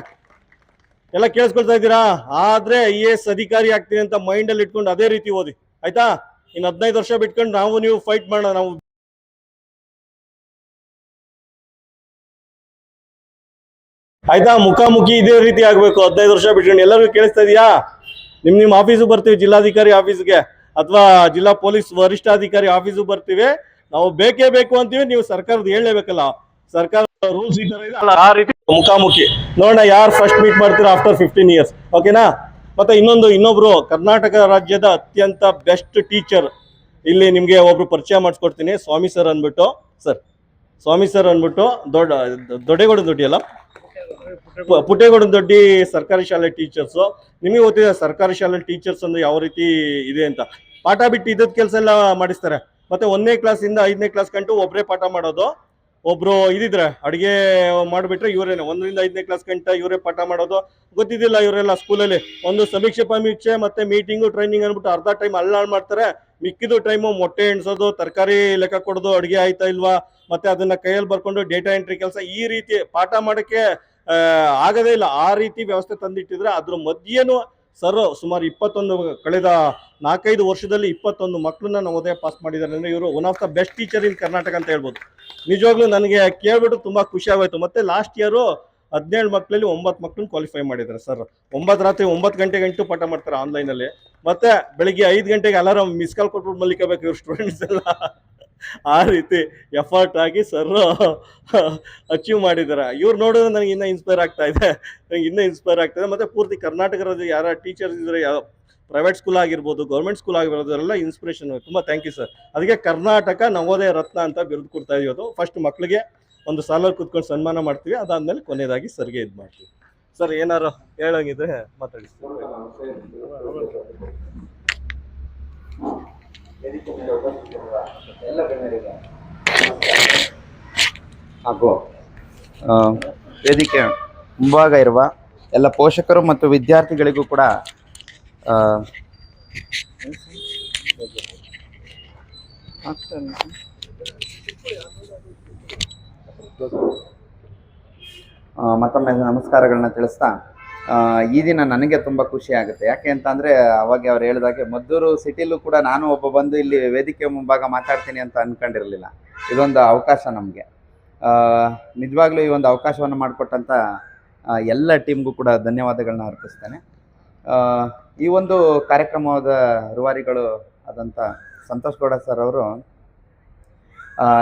ಎಲ್ಲ ಕೇಳಿಸ್ಕೊಳ್ತಾ ಇದ್ದೀರಾ? ಆದರೆ IAS ಅಧಿಕಾರಿ ಆಗ್ತೀನಿ ಅಂತ ಮೈಂಡಲ್ಲಿ ಇಟ್ಕೊಂಡು ಅದೇ ರೀತಿ ಓದಿ, ಆಯ್ತಾ? ಇನ್ನು 15 ವರ್ಷ ಬಿಟ್ಕೊಂಡು ನೀವು ಫೈಟ್ ಮಾಡೋಣ. ನಾವು ಆಯ್ತಾ? ಮುಖಾಮುಖಿ ಇದೇ ರೀತಿ ಆಗ್ಬೇಕು. 15 ವರ್ಷ ಬಿಟ್ಕೊಂಡು ಎಲ್ಲರಿಗೂ ಕೇಳಿಸ್ತಾ ಇದೆಯಾ? ನಿಮ್ಮ ಆಫೀಸು ಬರ್ತೀವಿ, ಜಿಲ್ಲಾಧಿಕಾರಿ ಆಫೀಸ್ಗೆ ಅಥವಾ ಜಿಲ್ಲಾ ಪೊಲೀಸ್ ವರಿಷ್ಠಾಧಿಕಾರಿ ಆಫೀಸು ಬರ್ತೀವಿ. ನಾವು ಬೇಕೇ ಬೇಕು ಅಂತೀವಿ, ನೀವು ಸರ್ಕಾರದ ಹೇಳಲೇಬೇಕಲ್ಲ. ಸರ್ಕಾರ ರೂಲ್ಸ್ ಈ ತರ ಇದೆ, ಆ ರೀತಿ ಮುಖಾಮುಖಿ ನೋಡೋಣ ಯಾರು ಫಸ್ಟ್ ಮೀಟ್ ಮಾಡ್ತೀರಾ ಆಫ್ಟರ್ 15 years. ಓಕೆನಾ? ಮತ್ತೆ ಇನ್ನೊಬ್ರು ಕರ್ನಾಟಕ ರಾಜ್ಯದ ಅತ್ಯಂತ ಬೆಸ್ಟ್ ಟೀಚರ್ ಇಲ್ಲಿ ನಿಮ್ಗೆ ಒಬ್ರು ಪರಿಚಯ ಮಾಡಿಸ್ಕೊಡ್ತೀನಿ. ಸ್ವಾಮಿ ಸರ್ ಅಂದ್ಬಿಟ್ಟು ದೊಡ್ಡೇಗೌಡ ದೊಡ್ಡಿ ಅಲ್ಲ, ಪುಟ್ಟೇಗೌಡ ದೊಡ್ಡಿ ಸರ್ಕಾರಿ ಶಾಲೆ ಟೀಚರ್ಸು. ನಿಮಗೆ ಗೊತ್ತಿದೆ ಸರ್ಕಾರಿ ಶಾಲೆ ಟೀಚರ್ಸ್ ಅಂದ್ರೆ ಯಾವ ರೀತಿ ಇದೆ ಅಂತ. ಪಾಠ ಬಿಟ್ಟು ಇದ್ದದ ಕೆಲಸ ಎಲ್ಲ ಮಾಡಿಸ್ತಾರೆ. ಮತ್ತೆ 1ನೇ ಕ್ಲಾಸಿಂದ 5ನೇ ಕ್ಲಾಸ್ ಗಂಟು ಒಬ್ಬರೇ ಪಾಠ ಮಾಡೋದು. ಒಬ್ರು ಇದಿದ್ರೆ ಅಡುಗೆ ಮಾಡಿಬಿಟ್ರೆ ಇವರೇನೆ 1ರಿಂದ 5ನೇ ಕ್ಲಾಸ್ ಗಂಟ ಇವರೇ ಪಾಠ ಮಾಡೋದು. ಗೊತ್ತಿದ್ದಿಲ್ಲ ಇವರೆಲ್ಲ ಸ್ಕೂಲಲ್ಲಿ ಒಂದು ಸಮೀಕ್ಷೆ ಮತ್ತೆ ಮೀಟಿಂಗು, ಟ್ರೈನಿಂಗ್ ಅಂದ್ಬಿಟ್ಟು ಅರ್ಧ ಟೈಮ್ ಅಲ್ಲಾಳ್ ಮಾಡ್ತಾರೆ. ಮಿಕ್ಕಿದ ಟೈಮು ಮೊಟ್ಟೆ ಎಣ್ಸೋದು, ತರಕಾರಿ ಲೆಕ್ಕ ಕೊಡೋದು, ಅಡುಗೆ ಆಯ್ತಾ ಇಲ್ವಾ, ಮತ್ತೆ ಅದನ್ನ ಕೈಯಲ್ಲಿ ಬರ್ಕೊಂಡು ಡೇಟಾ ಎಂಟ್ರಿ ಕೆಲಸ. ಈ ರೀತಿ ಪಾಠ ಮಾಡೋಕ್ಕೆ ಆಗದೇ ಇಲ್ಲ. ಆ ರೀತಿ ವ್ಯವಸ್ಥೆ ತಂದಿಟ್ಟಿದ್ರೆ ಅದ್ರ ಮಧ್ಯೆನೂ ಸರ್ ಸುಮಾರು ಕಳೆದ 4-5 ವರ್ಷದಲ್ಲಿ 21 ಮಕ್ಕಳನ್ನ ನವೋದಯ ಪಾಸ್ ಮಾಡಿದ್ದಾರೆ. ಅಂದರೆ ಇವರು one of the best teacher in Karnataka ಅಂತ ಹೇಳ್ಬೋದು. ನಿಜವಾಗ್ಲೂ ನನಗೆ ಕೇಳ್ಬಿಟ್ಟು ತುಂಬಾ ಖುಷಿ ಆಗೋಯ್ತು. ಮತ್ತೆ ಲಾಸ್ಟ್ ಇಯರು 17 ಮಕ್ಕಳಲ್ಲಿ 9 ಮಕ್ಕಳನ್ನ ಕ್ವಾಲಿಫೈ ಮಾಡಿದ್ದಾರೆ ಸರ್. 9 ರಾತ್ರಿ 9 ಗಂಟೆಗಂಟು ಪಾಠ ಮಾಡ್ತಾರೆ ಆನ್ಲೈನಲ್ಲಿ. ಮತ್ತೆ ಬೆಳಿಗ್ಗೆ 5 ಗಂಟೆಗೆ ಅಲಾರಾಮ್ ಮಿಸ್ ಕಾಲ್ ಕೊಟ್ಬಿಟ್ಟು ಮಲ್ಲಿಕಬೇಕು ಇವ್ರು ಸ್ಟೂಡೆಂಟ್ಸ್ ಎಲ್ಲ. ಆ ರೀತಿ ಎಫರ್ಟ್ ಆಗಿ ಸರ್ ಅಚೀವ್ ಮಾಡಿದ್ದಾರೆ. ಇವ್ರು ನೋಡಿದ್ರೆ ನನಗೆ ಇನ್ನೂ ಇನ್ಸ್ಪೈರ್ ಆಗ್ತಾ ಇದೆ. ಮತ್ತೆ ಪೂರ್ತಿ ಕರ್ನಾಟಕ ರಾಜ್ಯ ಯಾರ ಟೀಚರ್ಸ್ ಇದ್ರೆ, ಪ್ರೈವೇಟ್ ಸ್ಕೂಲ್ ಆಗಿರ್ಬೋದು, ಗೌರ್ಮೆಂಟ್ ಸ್ಕೂಲ್ ಆಗಿರ್ಬೋದು, ಎಲ್ಲ ಇನ್ಸ್ಪಿರೇಷನ್. ತುಂಬ ಥ್ಯಾಂಕ್ ಯು ಸರ್. ಅದಕ್ಕೆ ಕರ್ನಾಟಕ ನವೋದಯ ರತ್ನ ಅಂತ ಬಿರುದು ಕೊಡ್ತಾ ಇದೀವಿ. ಫಸ್ಟ್ ಮಕ್ಕಳಿಗೆ ಒಂದು ಸಾಲಲ್ಲಿ ಕೂತ್ಕೊಂಡು ಸನ್ಮಾನ ಮಾಡ್ತೀವಿ, ಅದಾದ್ಮೇಲೆ ಕೊನೆಯದಾಗಿ ಸರ್ಗೆ ಇದು ಮಾಡ್ತೀವಿ. ಸರ್ ಏನಾರು ಹೇಳಂಗಿದ್ರೆ ಮಾತಾಡಿ. ಹಾಗೂ ವೇದಿಕೆ ಮುಂಭಾಗ ಇರುವ ಎಲ್ಲ ಪೋಷಕರು ಮತ್ತು ವಿದ್ಯಾರ್ಥಿಗಳಿಗೂ ಕೂಡ ಮತ್ತೊಮ್ಮೆ ನಮಸ್ಕಾರಗಳನ್ನ ತಿಳಿಸ್ತಾ ಈ ದಿನ ನನಗೆ ತುಂಬ ಖುಷಿ ಆಗುತ್ತೆ. ಯಾಕೆ ಅಂತಂದರೆ ಅವಾಗ ಅವ್ರು ಹೇಳಿದಾಗೆ ಮದ್ದೂರು ಸಿಟಿಲೂ ಕೂಡ ನಾನು ಒಬ್ಬ ಬಂದು ಇಲ್ಲಿ ವೇದಿಕೆ ಮುಂಭಾಗ ಮಾತಾಡ್ತೀನಿ ಅಂತ ಅಂದ್ಕೊಂಡಿರಲಿಲ್ಲ. ಇದೊಂದು ಅವಕಾಶ ನಮಗೆ. ನಿಜವಾಗ್ಲೂ ಈ ಒಂದು ಅವಕಾಶವನ್ನು ಮಾಡಿಕೊಟ್ಟಂಥ ಎಲ್ಲ ಟೀಮ್ಗೂ ಕೂಡ ಧನ್ಯವಾದಗಳನ್ನ ಅರ್ಪಿಸ್ತೇನೆ. ಈ ಒಂದು ಕಾರ್ಯಕ್ರಮದ ರೂವಾರಿಗಳು ಆದಂಥ ಸಂತೋಷ್ ಗೌಡ ಸರ್ ಅವರು,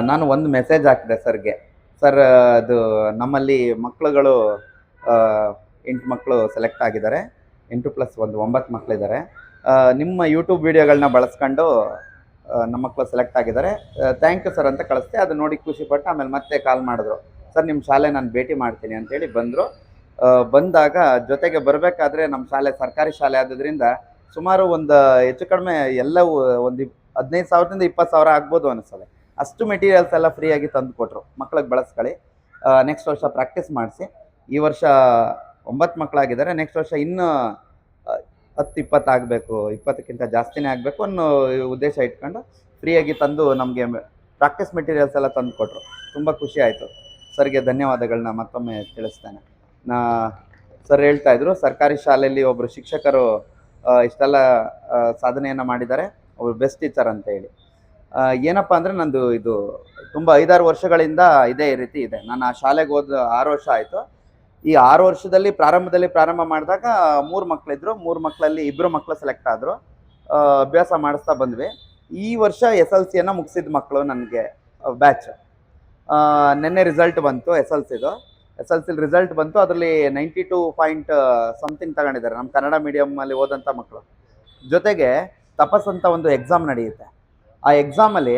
ನಾನು ಒಂದು ಮೆಸೇಜ್ ಹಾಕಿದೆ ಸರ್ಗೆ. ಸರ್, ಅದು ನಮ್ಮಲ್ಲಿ ಮಕ್ಕಳುಗಳು 8 ಮಕ್ಕಳು ಸೆಲೆಕ್ಟ್ ಆಗಿದ್ದಾರೆ, 8+1 9 ಮಕ್ಕಳಿದ್ದಾರೆ. ನಿಮ್ಮ ಯೂಟ್ಯೂಬ್ ವೀಡಿಯೋಗಳನ್ನ ಬಳಸ್ಕೊಂಡು ನಮ್ಮ ಮಕ್ಕಳು ಸೆಲೆಕ್ಟ್ ಆಗಿದ್ದಾರೆ, ಥ್ಯಾಂಕ್ ಯು ಸರ್ ಅಂತ ಕಳಿಸ್ತೆ. ಅದು ನೋಡಿ ಖುಷಿಪಟ್ಟು ಆಮೇಲೆ ಮತ್ತೆ ಕಾಲ್ ಮಾಡಿದ್ರು, ಸರ್ ನಿಮ್ಮ ಶಾಲೆ ನಾನು ಭೇಟಿ ಮಾಡ್ತೀನಿ ಅಂತೇಳಿ ಬಂದರು. ಬಂದಾಗ ಜೊತೆಗೆ ಬರಬೇಕಾದ್ರೆ ನಮ್ಮ ಶಾಲೆ ಸರ್ಕಾರಿ ಶಾಲೆ ಆದ್ರಿಂದ ಸುಮಾರು ಒಂದು ಹೆಚ್ಚು ಕಡಿಮೆ ಎಲ್ಲವೂ ಒಂದು 15,000ದಿಂದ 20,000 ಆಗ್ಬೋದು ಅನಿಸ್ತದೆ. ಅಷ್ಟು ಮೆಟೀರಿಯಲ್ಸ್ ಎಲ್ಲ ಫ್ರೀಯಾಗಿ ತಂದು ಕೊಟ್ಟರು. ಮಕ್ಳಿಗೆ ಬಳಸ್ಕೊಳ್ಳಿ, ನೆಕ್ಸ್ಟ್ ವರ್ಷ ಪ್ರಾಕ್ಟೀಸ್ ಮಾಡಿಸಿ. ಈ ವರ್ಷ 9 ಮಕ್ಕಳಾಗಿದ್ದಾರೆ, ನೆಕ್ಸ್ಟ್ ವರ್ಷ ಇನ್ನೂ 10-20 ಆಗಬೇಕು, 20ಕ್ಕಿಂತ ಜಾಸ್ತಿನೇ ಆಗಬೇಕು ಅನ್ನೋ ಉದ್ದೇಶ ಇಟ್ಕೊಂಡು ಫ್ರೀಯಾಗಿ ತಂದು ನಮಗೆ ಪ್ರಾಕ್ಟೀಸ್ ಮೆಟೀರಿಯಲ್ಸ್ ಎಲ್ಲ ತಂದು ಕೊಟ್ಟರು. ತುಂಬ ಖುಷಿ ಆಯಿತು. ಸರ್ಗೆ ಧನ್ಯವಾದಗಳನ್ನ ಮತ್ತೊಮ್ಮೆ ತಿಳಿಸ್ತೇನೆ. ಸರ್ ಹೇಳ್ತಾಯಿದ್ರು, ಸರ್ಕಾರಿ ಶಾಲೆಯಲ್ಲಿ ಒಬ್ಬರು ಶಿಕ್ಷಕರು ಇಷ್ಟೆಲ್ಲ ಸಾಧನೆಯನ್ನು ಮಾಡಿದ್ದಾರೆ, ಅವರು ಬೆಸ್ಟ್ ಟೀಚರ್ ಅಂತ ಹೇಳಿ. ಏನಪ್ಪ ಅಂದರೆ ನಂದು ಇದು ತುಂಬ 5-6 ವರ್ಷಗಳಿಂದ ಇದೇ ರೀತಿ ಇದೆ. ನಾನು ಆ ಶಾಲೆಗೆ ಹೋದ 6 ವರ್ಷ ಆಯಿತು. ಈ 6 ವರ್ಷದಲ್ಲಿ ಪ್ರಾರಂಭ ಮಾಡಿದಾಗ 3 ಮಕ್ಕಳಿದ್ರು. 3 ಮಕ್ಕಳಲ್ಲಿ 2 ಮಕ್ಕಳು ಸೆಲೆಕ್ಟ್ ಆದರು. ಅಭ್ಯಾಸ ಮಾಡಿಸ್ತಾ ಬಂದ್ವಿ. ಈ ವರ್ಷ SLCಯನ್ನು ಮುಗಿಸಿದ ಮಕ್ಕಳು ನನಗೆ ಬ್ಯಾಚ್. ನಿನ್ನೆ ರಿಸಲ್ಟ್ ಬಂತು, SLC ರಿಸಲ್ಟ್ ಬಂತು. ಅದರಲ್ಲಿ 92 ಪಾಯಿಂಟ್ ಸಮಥಿಂಗ್ ತಗೊಂಡಿದ್ದಾರೆ ನಮ್ಮ ಕನ್ನಡ ಮೀಡಿಯಮಲ್ಲಿ ಓದಂಥ ಮಕ್ಕಳು. ಜೊತೆಗೆ ತಪಸ್ ಅಂತ ಒಂದು ಎಕ್ಸಾಮ್ ನಡೆಯುತ್ತೆ. ಆ ಎಕ್ಸಾಮಲ್ಲಿ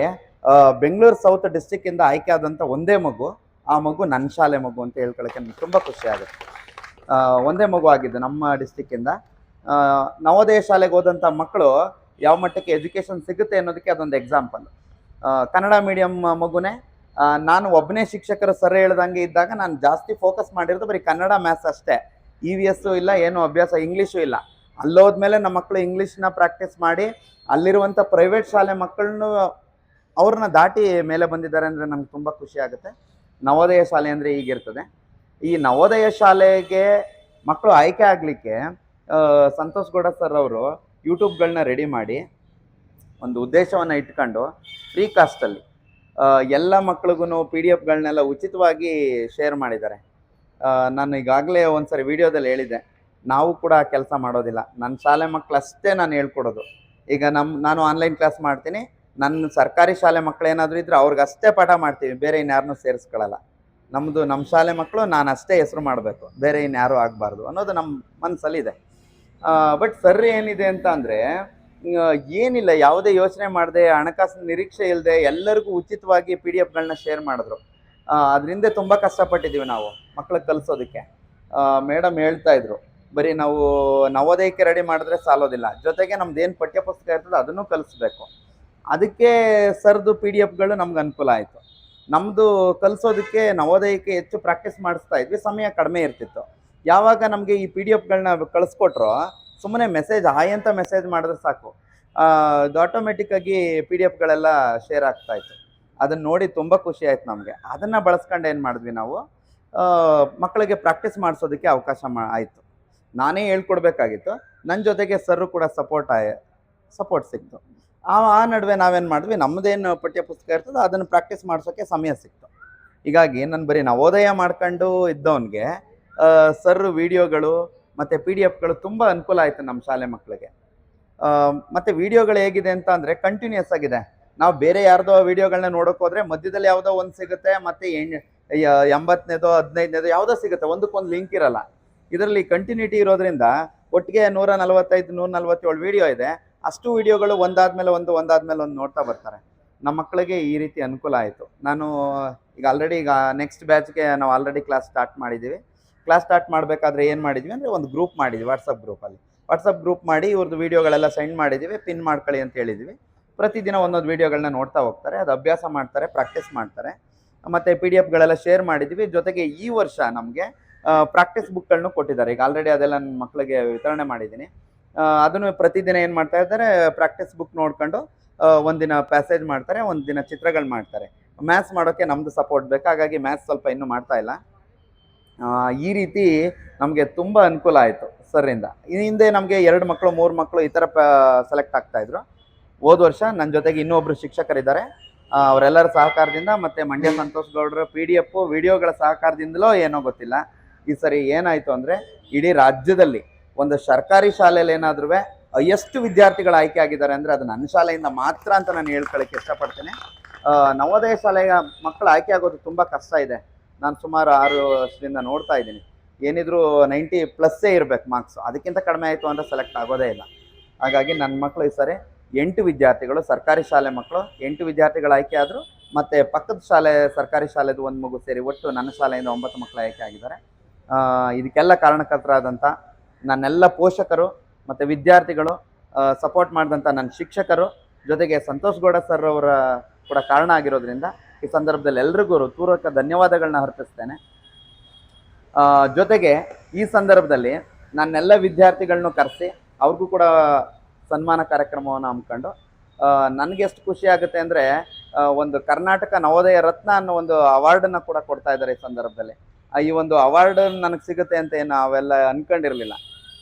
ಬೆಂಗಳೂರು ಸೌತ್ ಡಿಸ್ಟಿಕ್ಕಿಂದ ಆಯ್ಕೆ ಆದಂಥ ಒಂದೇ ಮಗು, ಆ ಮಗು ನನ್ನ ಶಾಲೆ ಮಗು ಅಂತ ಹೇಳ್ಕೊಳ್ಳೋಕ್ಕೆ ನನಗೆ ತುಂಬ ಖುಷಿ ಆಗುತ್ತೆ. ಒಂದೇ ಮಗು ಆಗಿದ್ದು ನಮ್ಮ ಡಿಸ್ಟಿಕ್ಕಿಂದ. ನವೋದಯ ಶಾಲೆಗೆ ಹೋದಂಥ ಮಕ್ಕಳು ಯಾವ ಮಟ್ಟಕ್ಕೆ ಎಜುಕೇಷನ್ ಸಿಗುತ್ತೆ ಅನ್ನೋದಕ್ಕೆ ಅದೊಂದು ಎಕ್ಸಾಂಪಲ್. ಕನ್ನಡ ಮೀಡಿಯಮ್ ಮಗುನೇ. ನಾನು ಒಬ್ಬನೇ ಶಿಕ್ಷಕರು ಸರ್ ಹೇಳ್ದಂಗೆ ಇದ್ದಾಗ ನಾನು ಜಾಸ್ತಿ ಫೋಕಸ್ ಮಾಡಿರೋದು ಬರೀ ಕನ್ನಡ ಮ್ಯಾಥ್ಸ್ ಅಷ್ಟೇ. EVS ಇಲ್ಲ, ಏನು ಅಭ್ಯಾಸ ಇಂಗ್ಲೀಷು ಇಲ್ಲ. ಅಲ್ಲೋದ್ಮೇಲೆ ನಮ್ಮ ಮಕ್ಕಳು ಇಂಗ್ಲೀಷ್ನ ಪ್ರಾಕ್ಟೀಸ್ ಮಾಡಿ ಅಲ್ಲಿರುವಂಥ ಪ್ರೈವೇಟ್ ಶಾಲೆ ಮಕ್ಕಳನ್ನು ಅವ್ರನ್ನ ದಾಟಿ ಮೇಲೆ ಬಂದಿದ್ದಾರೆ ಅಂದರೆ ನಮ್ಗೆ ತುಂಬ ಖುಷಿ ಆಗುತ್ತೆ. ನವೋದಯ ಶಾಲೆ ಅಂದರೆ ಹೀಗಿರ್ತದೆ. ಈ ನವೋದಯ ಶಾಲೆಗೆ ಮಕ್ಕಳು ಆಯ್ಕೆ ಆಗಲಿಕ್ಕೆ ಸಂತೋಷ್ ಗೌಡ ಸರ್ ಅವರು ಯೂಟ್ಯೂಬ್ಗಳನ್ನ ರೆಡಿ ಮಾಡಿ ಒಂದು ಉದ್ದೇಶವನ್ನು ಇಟ್ಕೊಂಡು ಫ್ರೀ ಕಾಸ್ಟಲ್ಲಿ ಎಲ್ಲ ಮಕ್ಳಿಗೂ PDF-ಗಳನ್ನೆಲ್ಲ ಉಚಿತವಾಗಿ ಶೇರ್ ಮಾಡಿದ್ದಾರೆ. ನಾನು ಈಗಾಗಲೇ ಒಂದು ಸರಿ ವಿಡಿಯೋದಲ್ಲಿ ಹೇಳಿದ್ದೆ, ನಾವು ಕೂಡ ಕೆಲಸ ಮಾಡೋದಿಲ್ಲ, ನನ್ನ ಶಾಲೆ ಮಕ್ಕಳು ಅಷ್ಟೇ ನಾನು ಹೇಳ್ಕೊಡೋದು. ಈಗ ನಾನು ಆನ್ಲೈನ್ ಕ್ಲಾಸ್ ಮಾಡ್ತೀನಿ, ನನ್ನ ಸರ್ಕಾರಿ ಶಾಲೆ ಮಕ್ಕಳು ಏನಾದರೂ ಇದ್ದರೆ ಅವ್ರಿಗೆ ಅಷ್ಟೇ ಪಾಠ ಮಾಡ್ತೀವಿ, ಬೇರೆ ಇನ್ಯಾರನ್ನೂ ಸೇರಿಸ್ಕೊಳ್ಳಲ್ಲ. ನಮ್ಮ ಶಾಲೆ ಮಕ್ಕಳು ನಾನು ಅಷ್ಟೇ ಹೆಸರು ಮಾಡಬೇಕು, ಬೇರೆ ಇನ್ಯಾರೂ ಆಗಬಾರ್ದು ಅನ್ನೋದು ನಮ್ಮ ಮನಸ್ಸಲ್ಲಿದೆ. ಬಟ್ ಸರ್ ಏನಿದೆ ಅಂತ ಅಂದರೆ, ಏನಿಲ್ಲ, ಯಾವುದೇ ಯೋಚನೆ ಮಾಡದೆ, ಹಣಕಾಸಿನ ನಿರೀಕ್ಷೆ ಇಲ್ಲದೆ ಎಲ್ಲರಿಗೂ ಉಚಿತವಾಗಿ PDF-ಗಳನ್ನ ಶೇರ್ ಮಾಡಿದ್ರು. ಅದರಿಂದ ತುಂಬ ಕಷ್ಟಪಟ್ಟಿದ್ದೀವಿ ನಾವು ಮಕ್ಕಳಿಗೆ ಕಲಿಸೋದಕ್ಕೆ. ಮೇಡಮ್ ಹೇಳ್ತಾಯಿದ್ರು, ಬರೀ ನಾವು ನವೋದಯಕ್ಕೆ ರೆಡಿ ಮಾಡಿದ್ರೆ ಸಾಲೋದಿಲ್ಲ, ಜೊತೆಗೆ ನಮ್ದು ಏನು ಪಠ್ಯಪುಸ್ತಕ ಇರ್ತದೆ ಅದನ್ನು ಕಲಿಸ್ಬೇಕು. ಅದಕ್ಕೆ ಸರ್ದು PDF-ಗಳು ನಮ್ಗೆ ಅನುಕೂಲ ಆಯಿತು. ನಮ್ಮದು ಕಲಿಸೋದಕ್ಕೆ ನವೋದಯಕ್ಕೆ ಹೆಚ್ಚು ಪ್ರಾಕ್ಟೀಸ್ ಮಾಡಿಸ್ತಾ ಇದ್ವಿ, ಸಮಯ ಕಡಿಮೆ ಇರ್ತಿತ್ತು. ಯಾವಾಗ ನಮಗೆ ಈ PDF-ಗಳನ್ನ ಕಳಿಸ್ಕೊಟ್ರೋ ಸುಮ್ಮನೆ ಮೆಸೇಜ್ ಹಾಯ್ ಅಂತ ಮೆಸೇಜ್ ಮಾಡಿದ್ರೆ ಸಾಕು, ಅದು ಆಟೋಮೆಟಿಕ್ಕಾಗಿ PDF-ಗಳೆಲ್ಲ ಶೇರ್ ಆಗ್ತಾಯಿತ್ತು. ಅದನ್ನು ನೋಡಿ ತುಂಬ ಖುಷಿ ಆಯ್ತು ನಮಗೆ. ಅದನ್ನು ಬಳಸ್ಕೊಂಡು ಏನು ಮಾಡಿದ್ವಿ ನಾವು, ಮಕ್ಕಳಿಗೆ ಪ್ರಾಕ್ಟೀಸ್ ಮಾಡಿಸೋದಕ್ಕೆ ಅವಕಾಶ ಆಯಿತು. ನಾನೇ ಹೇಳ್ಕೊಡ್ಬೇಕಾಗಿತ್ತು, ನನ್ನ ಜೊತೆಗೆ ಸರ್ರು ಕೂಡ ಸಪೋರ್ಟ್ ಸಿಕ್ತು. ಆ ನಡುವೆ ನಾವೇನು ಮಾಡಿದ್ವಿ, ನಮ್ಮದೇನು ಪಠ್ಯಪುಸ್ತಕ ಇರ್ತದೆ ಅದನ್ನು ಪ್ರಾಕ್ಟೀಸ್ ಮಾಡಿಸೋಕ್ಕೆ ಸಮಯ ಸಿಕ್ತು. ಹೀಗಾಗಿ ನಾನು ಬರೀ ನವೋದಯ ಮಾಡ್ಕೊಂಡು ಇದ್ದವನಿಗೆ ಸರ್ರು ವೀಡಿಯೋಗಳು ಮತ್ತು PDF-ಗಳು ತುಂಬ ಅನುಕೂಲ ಆಯಿತು ನಮ್ಮ ಶಾಲೆ ಮಕ್ಕಳಿಗೆ. ಮತ್ತು ವೀಡಿಯೋಗಳು ಹೇಗಿದೆ ಅಂತ ಅಂದರೆ ಕಂಟಿನ್ಯೂಸ್ ಆಗಿದೆ. ನಾವು ಬೇರೆ ಯಾರ್ದೋ ವೀಡಿಯೋಗಳನ್ನ ನೋಡೋಕೆ ಹೋದರೆ ಮಧ್ಯದಲ್ಲಿ ಯಾವುದೋ ಒಂದು ಸಿಗುತ್ತೆ, ಮತ್ತು 80ನೇದೋ 15ನೇದೋ ಯಾವುದೋ ಸಿಗುತ್ತೆ, ಒಂದಕ್ಕೊಂದು ಲಿಂಕ್ ಇರಲ್ಲ. ಇದರಲ್ಲಿ ಕಂಟಿನ್ಯೂಟಿ ಇರೋದ್ರಿಂದ ಒಟ್ಟಿಗೆ 145 147 ವೀಡಿಯೋ ಇದೆ. ಅಷ್ಟು ವೀಡಿಯೋಗಳು ಒಂದಾದ್ಮೇಲೆ ಒಂದು ನೋಡ್ತಾ ಬರ್ತಾರೆ. ನಮ್ಮ ಮಕ್ಕಳಿಗೆ ಈ ರೀತಿ ಅನುಕೂಲ ಆಯಿತು. ನಾನು ಈಗ ನೆಕ್ಸ್ಟ್ ಬ್ಯಾಚ್ಗೆ ನಾವು ಆಲ್ರೆಡಿ ಕ್ಲಾಸ್ ಸ್ಟಾರ್ಟ್ ಮಾಡಿದ್ದೀವಿ. ಕ್ಲಾಸ್ ಸ್ಟಾರ್ಟ್ ಮಾಡಬೇಕಾದ್ರೆ ಏನು ಮಾಡಿದ್ವಿ ಅಂದರೆ, ಒಂದು ಗ್ರೂಪ್ ಮಾಡಿದ್ವಿ, ವಾಟ್ಸಪ್ ಗ್ರೂಪ್ ಮಾಡಿ ಇವ್ರದ್ದು ವೀಡಿಯೋಗಳೆಲ್ಲ ಸೆಂಡ್ ಮಾಡಿದ್ದೀವಿ, ಪಿನ್ ಮಾಡ್ಕೊಳ್ಳಿ ಅಂತ ಹೇಳಿದ್ವಿ. ಪ್ರತಿದಿನ ಒಂದೊಂದು ವೀಡಿಯೋಗಳನ್ನ ನೋಡ್ತಾ ಹೋಗ್ತಾರೆ, ಅದು ಅಭ್ಯಾಸ ಮಾಡ್ತಾರೆ, ಪ್ರಾಕ್ಟೀಸ್ ಮಾಡ್ತಾರೆ. ಮತ್ತು PDF ಶೇರ್ ಮಾಡಿದ್ವಿ. ಜೊತೆಗೆ ಈ ವರ್ಷ ನಮಗೆ ಪ್ರಾಕ್ಟೀಸ್ ಬುಕ್ಗಳನ್ನು ಕೊಟ್ಟಿದ್ದಾರೆ. ಈಗ ಆಲ್ರೆಡಿ ಅದೆಲ್ಲ ನನ್ನ ಮಕ್ಕಳಿಗೆ ವಿತರಣೆ ಮಾಡಿದ್ದೀನಿ. ಅದನ್ನು ಪ್ರತಿದಿನ ಏನು ಮಾಡ್ತಾ ಇದ್ದಾರೆ, ಪ್ರಾಕ್ಟೀಸ್ ಬುಕ್ ನೋಡ್ಕೊಂಡು ಒಂದಿನ ಪ್ಯಾಸೇಜ್ ಮಾಡ್ತಾರೆ, ಒಂದಿನ ಚಿತ್ರಗಳು ಮಾಡ್ತಾರೆ. ಮ್ಯಾಥ್ಸ್ ಮಾಡೋಕ್ಕೆ ನಮ್ಮದು ಸಪೋರ್ಟ್ ಬೇಕು, ಹಾಗಾಗಿ ಮ್ಯಾಥ್ಸ್ ಸ್ವಲ್ಪ ಇನ್ನೂ ಮಾಡ್ತಾ ಇಲ್ಲ. ಈ ರೀತಿ ನಮಗೆ ತುಂಬ ಅನುಕೂಲ ಆಯಿತು ಸರಿಂದ. ಹಿಂದೆ ನಮಗೆ 2 ಮಕ್ಕಳು 3 ಮಕ್ಕಳು ಈ ಥರ ಸೆಲೆಕ್ಟ್ ಆಗ್ತಾಯಿದ್ರು. ಹೋದ ವರ್ಷ ನನ್ನ ಜೊತೆಗೆ ಇನ್ನೊಬ್ಬರು ಶಿಕ್ಷಕರಿದ್ದಾರೆ, ಅವರೆಲ್ಲರ ಸಹಕಾರದಿಂದ ಮತ್ತು ಮಂಡ್ಯ ಸಂತೋಷ್ ಗೌಡರ PDF ವಿಡಿಯೋಗಳ ಸಹಕಾರದಿಂದಲೋ ಏನೋ ಗೊತ್ತಿಲ್ಲ, ಈ ಸರಿ ಏನಾಯಿತು ಅಂದರೆ ಇಡೀ ರಾಜ್ಯದಲ್ಲಿ ಒಂದು ಸರ್ಕಾರಿ ಶಾಲೆಯಲ್ಲಿ ಏನಾದ್ರೂ ಎಷ್ಟು ವಿದ್ಯಾರ್ಥಿಗಳು ಆಯ್ಕೆ ಆಗಿದ್ದಾರೆ ಅಂದರೆ ಅದು ನನ್ನ ಶಾಲೆಯಿಂದ ಮಾತ್ರ ಅಂತ ನಾನು ಹೇಳ್ಕೊಳ್ಳೋಕ್ಕೆ ಇಷ್ಟಪಡ್ತೀನಿ. ನವೋದಯ ಶಾಲೆಯ ಮಕ್ಕಳು ಆಯ್ಕೆ ಆಗೋದು ತುಂಬ ಕಷ್ಟ ಇದೆ. ನಾನು ಸುಮಾರು 6 ವರ್ಷದಿಂದ ನೋಡ್ತಾ ಇದ್ದೀನಿ. ಏನಿದ್ರು 90+ ಇರಬೇಕು ಮಾರ್ಕ್ಸು, ಅದಕ್ಕಿಂತ ಕಡಿಮೆ ಆಯಿತು ಅಂದರೆ ಸೆಲೆಕ್ಟ್ ಆಗೋದೇ ಇಲ್ಲ. ಹಾಗಾಗಿ ನನ್ನ ಮಕ್ಕಳು ಈ ಸರಿ 8 ವಿದ್ಯಾರ್ಥಿಗಳು, ಸರ್ಕಾರಿ ಶಾಲೆ ಮಕ್ಕಳು 8 ವಿದ್ಯಾರ್ಥಿಗಳು ಆಯ್ಕೆ ಆದರು. ಮತ್ತು ಪಕ್ಕದ ಶಾಲೆ ಸರ್ಕಾರಿ ಶಾಲೆದು ಒಂದು ಮಗು ಸೇರಿ ಒಟ್ಟು ನನ್ನ ಶಾಲೆಯಿಂದ 9 ಮಕ್ಕಳು ಆಯ್ಕೆ ಆಗಿದ್ದಾರೆ. ಇದಕ್ಕೆಲ್ಲ ಕಾರಣಕರ್ತರಾದಂಥ ನನ್ನೆಲ್ಲ ಪೋಷಕರು ಮತ್ತು ವಿದ್ಯಾರ್ಥಿಗಳು, ಸಪೋರ್ಟ್ ಮಾಡಿದಂಥ ನನ್ನ ಶಿಕ್ಷಕರು, ಜೊತೆಗೆ ಸಂತೋಷ್ ಗೌಡ ಸರ್ ಅವರ ಕೂಡ ಕಾರಣ ಆಗಿರೋದ್ರಿಂದ ಈ ಸಂದರ್ಭದಲ್ಲಿ ಎಲ್ರಿಗೂ ಪೂರ್ವಕ ಧನ್ಯವಾದಗಳನ್ನ ಅರ್ಪಿಸ್ತೇನೆ. ಜೊತೆಗೆ ಈ ಸಂದರ್ಭದಲ್ಲಿ ನನ್ನೆಲ್ಲ ವಿದ್ಯಾರ್ಥಿಗಳನ್ನೂ ಕರೆಸಿ ಅವ್ರಿಗೂ ಕೂಡ ಸನ್ಮಾನ ಕಾರ್ಯಕ್ರಮವನ್ನು ಹಮ್ಮಿಕೊಂಡು ನನಗೆ ಎಷ್ಟು ಖುಷಿ ಆಗುತ್ತೆ ಅಂದರೆ ಒಂದು ಕರ್ನಾಟಕ ನವೋದಯ ರತ್ನ ಅನ್ನೋ ಒಂದು ಅವಾರ್ಡನ್ನು ಕೂಡ ಕೊಡ್ತಾ ಇದ್ದಾರೆ ಈ ಸಂದರ್ಭದಲ್ಲಿ. ಈ ಒಂದು ಅವಾರ್ಡ್ ನನಗೆ ಸಿಗುತ್ತೆ ಅಂತ ಏನು ಅವೆಲ್ಲ ಅಂದ್ಕೊಂಡಿರಲಿಲ್ಲ.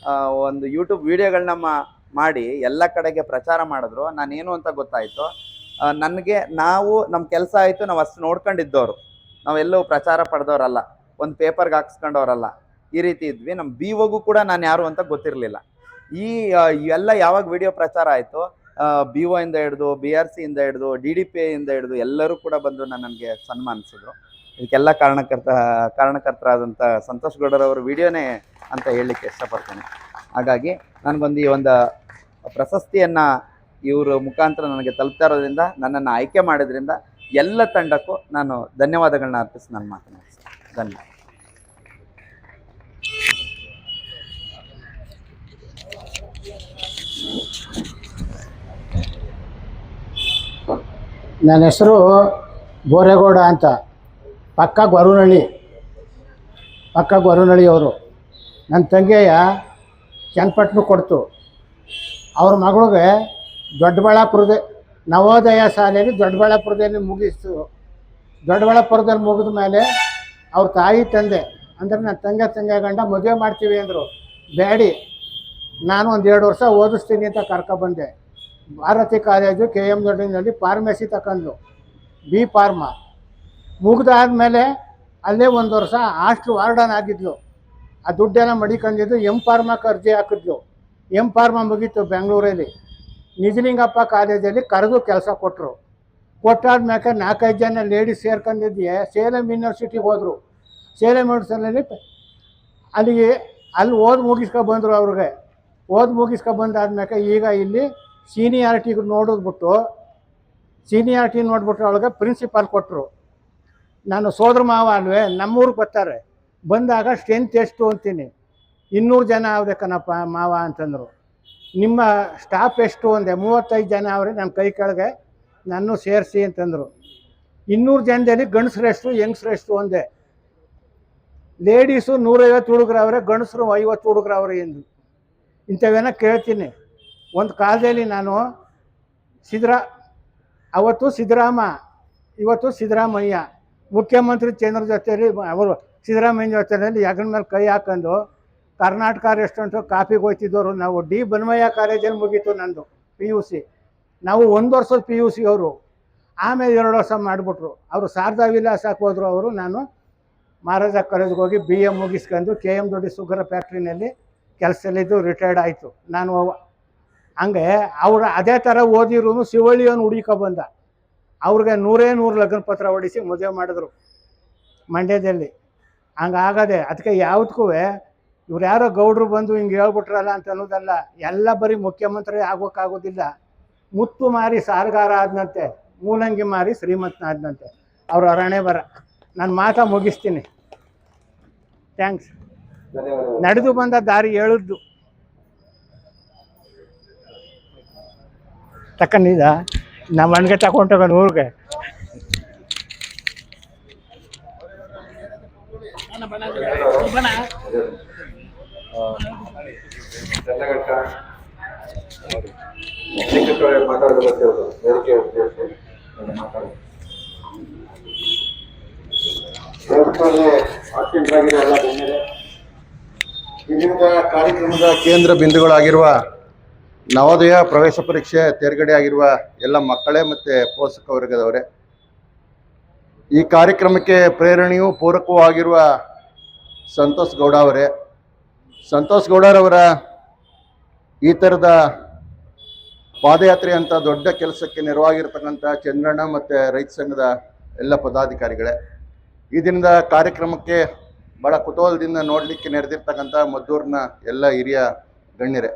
ಒಂದು ಯೂಟ್ಯೂಬ್ ವೀಡಿಯೋಗಳನ್ನ ಮಾಡಿ ಎಲ್ಲ ಕಡೆಗೆ ಪ್ರಚಾರ ಮಾಡಿದ್ರು. ನಾನೇನು ಅಂತ ಗೊತ್ತಾಯಿತು, ನನಗೆ ನಮ್ಮ ಕೆಲಸ ಆಯಿತು, ನಾವು ಅಷ್ಟು ನೋಡ್ಕೊಂಡಿದ್ದವರು, ನಾವೆಲ್ಲೂ ಪ್ರಚಾರ ಪಡೆದವರಲ್ಲ, ಒಂದು ಪೇಪರ್ಗೆ ಹಾಕ್ಸ್ಕೊಂಡವರಲ್ಲ, ಈ ರೀತಿ ಇದ್ವಿ. ನಮ್ಮ BOಗೂ ಕೂಡ ನಾನು ಯಾರು ಅಂತ ಗೊತ್ತಿರಲಿಲ್ಲ. ಎಲ್ಲ ಯಾವಾಗ ವಿಡಿಯೋ ಪ್ರಚಾರ ಆಯಿತು, BO ಇಂದ ಹಿಡಿದು BRC ಇಂದ ಹಿಡಿದು DDPI ಇಂದ ಹಿಡಿದು ಎಲ್ಲರೂ ಕೂಡ ಬಂದು ನನಗೆ ಸನ್ಮಾನಿಸಿದ್ರು. ಇದಕ್ಕೆಲ್ಲ ಕಾರಣಕರ್ತರಾದಂಥ ಸಂತೋಷ್ ಗೌಡರವರು ವಿಡಿಯೋನೇ ಅಂತ ಹೇಳಲಿಕ್ಕೆ ಇಷ್ಟಪಡ್ತೇನೆ. ಹಾಗಾಗಿ ನನಗೊಂದು ಈ ಒಂದು ಪ್ರಶಸ್ತಿಯನ್ನು ಇವರು ಮುಖಾಂತರ ನನಗೆ ತಲುಪ್ತಾ ಇರೋದ್ರಿಂದ, ನನ್ನನ್ನು ಆಯ್ಕೆ ಮಾಡೋದ್ರಿಂದ ಎಲ್ಲ ತಂಡಕ್ಕೂ ನಾನು ಧನ್ಯವಾದಗಳನ್ನ ಅರ್ಪಿಸಿ ನನ್ನ ಮಾತನ್ನು ಮುಗಿಸ್ತೇನೆ. ಧನ್ಯವಾದ. ನನ್ನ ಹೆಸರು ಬೋರೇಗೌಡ ಅಂತ, ಪಕ್ಕ ಗೊರವನಹಳ್ಳಿಯವರು. ನನ್ನ ತಂಗಿಯ ಚನ್ನಪಟ್ಟಣ ಕೊಡ್ತು. ಅವ್ರ ಮಗಳಿಗೆ ದೊಡ್ಡಬಳ್ಳಾಪುರದ ನವೋದಯ ಶಾಲೆಯಲ್ಲಿ ದೊಡ್ಡಬಳ್ಳಾಪುರದಲ್ಲಿ ಮುಗಿಸ್ತು. ದೊಡ್ಡಬಳ್ಳಾಪುರದಲ್ಲಿ ಮುಗಿದ ಮೇಲೆ ಅವ್ರ ತಾಯಿ ತಂದೆ ಅಂದರೆ ನನ್ನ ತಂಗಿ ಗಂಡ ಮದುವೆ ಮಾಡ್ತೀವಿ ಅಂದರು. ಬೇಡಿ, ನಾನು ಒಂದು 2 ವರ್ಷ ಓದಿಸ್ತೀನಿ ಅಂತ ಕರ್ಕೊಬಂದೆ. ಭಾರತಿ ಕಾಲೇಜು KM ದೊಡ್ಡನಲ್ಲಿ ಫಾರ್ಮಸಿ ತಗೊಂಡು B ಫಾರ್ಮಾ ಮುಗಿದಾದ್ಮೇಲೆ ಅಲ್ಲೇ 1 ವರ್ಷ ಹಾಸ್ಟ್ಲ್ ವಾರ್ಡನ್ ಆಗಿದ್ಲು. ಆ ದುಡ್ಡೆಲ್ಲ ಮಡಿಕೊಂಡಿದ್ದು M ಫಾರ್ಮಾಕ್ಕೆ ಅರ್ಜಿ ಹಾಕಿದ್ಲು. M ಫಾರ್ಮಾ ಮುಗೀತು ಬೆಂಗಳೂರಲ್ಲಿ. ನಿಜಲಿಂಗಪ್ಪ ಕಾಲೇಜಲ್ಲಿ ಕರೆದು ಕೆಲಸ ಕೊಟ್ಟರು. ಕೊಟ್ಟಾದ್ಮೇಲೆ 4-5 ಜನ ಲೇಡೀಸ್ ಸೇರ್ಕೊಂಡಿದ್ದೆ ಸೇಲಂ ಯೂನಿವರ್ಸಿಟಿಗೆ ಹೋದರು. ಸೇಲಂ ಯೂನಿವರ್ಸಿಟಿಯಲ್ಲಿ ಅಲ್ಲಿ ಓದಿ ಮುಗಿಸ್ಕೊಬಂದರು. ಅವ್ರಿಗೆ ಓದಿ ಮುಗಿಸ್ಕೊಬಂದಾದ್ಮೇಲೆ ಈಗ ಇಲ್ಲಿ ಸೀನಿಯಾರಿಟಿ ನೋಡಿದ್ಬಿಟ್ಟು ಅವಳಿಗೆ ಪ್ರಿನ್ಸಿಪಾಲ್ ಕೊಟ್ಟರು. ನಾನು ಸೋದರ ಮಾವ ಅಲ್ವೇ, ನಮ್ಮೂರಿಗೆ ಬರ್ತಾರೆ. ಬಂದಾಗ ಸ್ಟ್ರೆಂತ್ ಎಷ್ಟು ಅಂತೀನಿ, 200 ಜನ ಅವದೆ ಕಣಪ್ಪ ಮಾವ ಅಂತಂದರು. ನಿಮ್ಮ ಸ್ಟಾಫ್ ಎಷ್ಟು ಅಂದೆ, 35 ಜನ ಅವ್ರೆ ನನ್ನ ಕೈ ಕೆಳಗೆ, ನಾನು ಸೇರಿಸಿ ಅಂತಂದರು. 200 ಜನದಲ್ಲಿ ಗಂಡಸ್ರೆಷ್ಟು ಹೆಂಗಸ್ರೆಷ್ಟು ಅಂದೆ. ಲೇಡೀಸು 150 ಹುಡುಗರವ್ರೆ, ಗಂಡಸರು 50 ಹುಡುಗರವ್ರೆ ಎಂದು. ಇಂಥವೇನ ಕೇಳ್ತೀನಿ. ಒಂದು ಕಾಲದಲ್ಲಿ ನಾನು ಅವತ್ತು ಸಿದ್ದರಾಮ, ಇವತ್ತು ಸಿದ್ದರಾಮಯ್ಯ ಮುಖ್ಯಮಂತ್ರಿ ಚಂದ್ರ ಜೊತೆಯಲ್ಲಿ ಅವರು ಸಿದ್ದರಾಮಯ್ಯ ಜೊತೆಯಲ್ಲಿ ಹೆಗಲ ಮೇಲೆ ಕೈ ಹಾಕೊಂಡು ಕರ್ನಾಟಕ ರೆಸ್ಟೋರೆಂಟು ಕಾಫಿಗೆ ಹೋಗ್ತಿದ್ದವರು ನಾವು. D ಬನ್ಮಯ್ಯ ಕಾಲೇಜಲ್ಲಿ ಮುಗೀತು ನಂದು PUC. ನಾವು 1 ವರ್ಷದ PUC ಅವರು. ಆಮೇಲೆ 2 ವರ್ಷ ಮಾಡಿಬಿಟ್ರು. ಅವರು ಶಾರದಾ ವಿಲಾಸಕ್ಕೆ ಹೋದರು ಅವರು. ನಾನು ಮಹಾರಾಜ ಕಾಲೇಜ್ಗೆ ಹೋಗಿ BA ಮುಗಿಸ್ಕೊಂಡು KM ದೊಡ್ಡ ಶುಗರ್ ಫ್ಯಾಕ್ಟ್ರಿನಲ್ಲಿ ಕೆಲಸದಲ್ಲಿದ್ದು ರಿಟೈರ್ಡ್ ಆಯಿತು. ನಾನು ಹಂಗೆ ಅವರು ಅದೇ ಥರ ಓದಿರೂ ಶಿವಳ್ಳಿಯವನು ಹುಡುಕ ಅವ್ರಿಗೆ 100 ಲಗ್ನ ಪತ್ರ ಹೊಡಿಸಿ ಮದುವೆ ಮಾಡಿದ್ರು ಮಂಡ್ಯದಲ್ಲಿ. ಹಂಗಾಗದೆ ಅದಕ್ಕೆ ಯಾವುದಕ್ಕೂ ಇವ್ರು ಯಾರೋ ಗೌಡ್ರು ಬಂದು ಹಿಂಗೆ ಹೇಳ್ಬಿಟ್ರಲ್ಲ ಅಂತ ಅನ್ನೋದಲ್ಲ. ಎಲ್ಲ ಬರೀ ಮುಖ್ಯಮಂತ್ರಿ ಆಗೋಕ್ಕಾಗೋದಿಲ್ಲ. ಮುತ್ತು ಮಾರಿ ಸಾರಗಾರ ಆದನಂತೆ, ಮೂಲಂಗಿ ಮಾರಿ ಶ್ರೀಮಂತನಾದನಂತೆ. ಅವ್ರ ಹಣೆ ಬರ. ನಾನು ಮಾತಾ ಮುಗಿಸ್ತೀನಿ. ಥ್ಯಾಂಕ್ಸ್. ನಡೆದು ಬಂದ ದಾರಿ ಹೇಳಿದ್ದು ತಕೊಂಡಿದ್ದ ನಮ್ಮ ಮನೆಗೆ ತಗೊಂಡೋಗೋಣ ಊರಿಗೆ. ಲಿಖಿತವಾಗಿ ಮಾತಾಡೋದಕ್ಕೆ ಅವರು ವೇದಿಕೆ ಉದ್ದೇಶಿಸಿ ಮಾತಾಡೋದು. ಆಗಿದೆ ಎಲ್ಲ ಬಂದಿದೆ. ವಿವಿಧ ಕಾರ್ಯಕ್ರಮದ ಕೇಂದ್ರ ಬಿಂದುಗಳಾಗಿರುವ ನವೋದಯ ಪ್ರವೇಶ ಪರೀಕ್ಷೆ ತೇರ್ಗಡೆ ಆಗಿರುವ ಎಲ್ಲ ಮಕ್ಕಳೇ ಮತ್ತು ಪೋಷಕ ವರ್ಗದವರೇ, ಈ ಕಾರ್ಯಕ್ರಮಕ್ಕೆ ಪ್ರೇರಣೆಯೂ ಪೂರಕವೂ ಆಗಿರುವ ಸಂತೋಷ್ ಗೌಡ ಅವರೇ, ಸಂತೋಷ್ ಗೌಡರವರ ಈ ಥರದ ಪಾದಯಾತ್ರೆ ಅಂತ ದೊಡ್ಡ ಕೆಲಸಕ್ಕೆ ನೆರವಾಗಿರ್ತಕ್ಕಂಥ ಚಂದ್ರಣ್ಣ ಮತ್ತು ರೈತ ಸಂಘದ ಎಲ್ಲ ಪದಾಧಿಕಾರಿಗಳೇ, ಈ ದಿನದ ಕಾರ್ಯಕ್ರಮಕ್ಕೆ ಭಾಳ ಕುತೂಹಲದಿಂದ ನೋಡಲಿಕ್ಕೆ ನೆರೆದಿರ್ತಕ್ಕಂಥ ಮದ್ದೂರಿನ ಎಲ್ಲ ಹಿರಿಯ ಗಣ್ಯರೇ,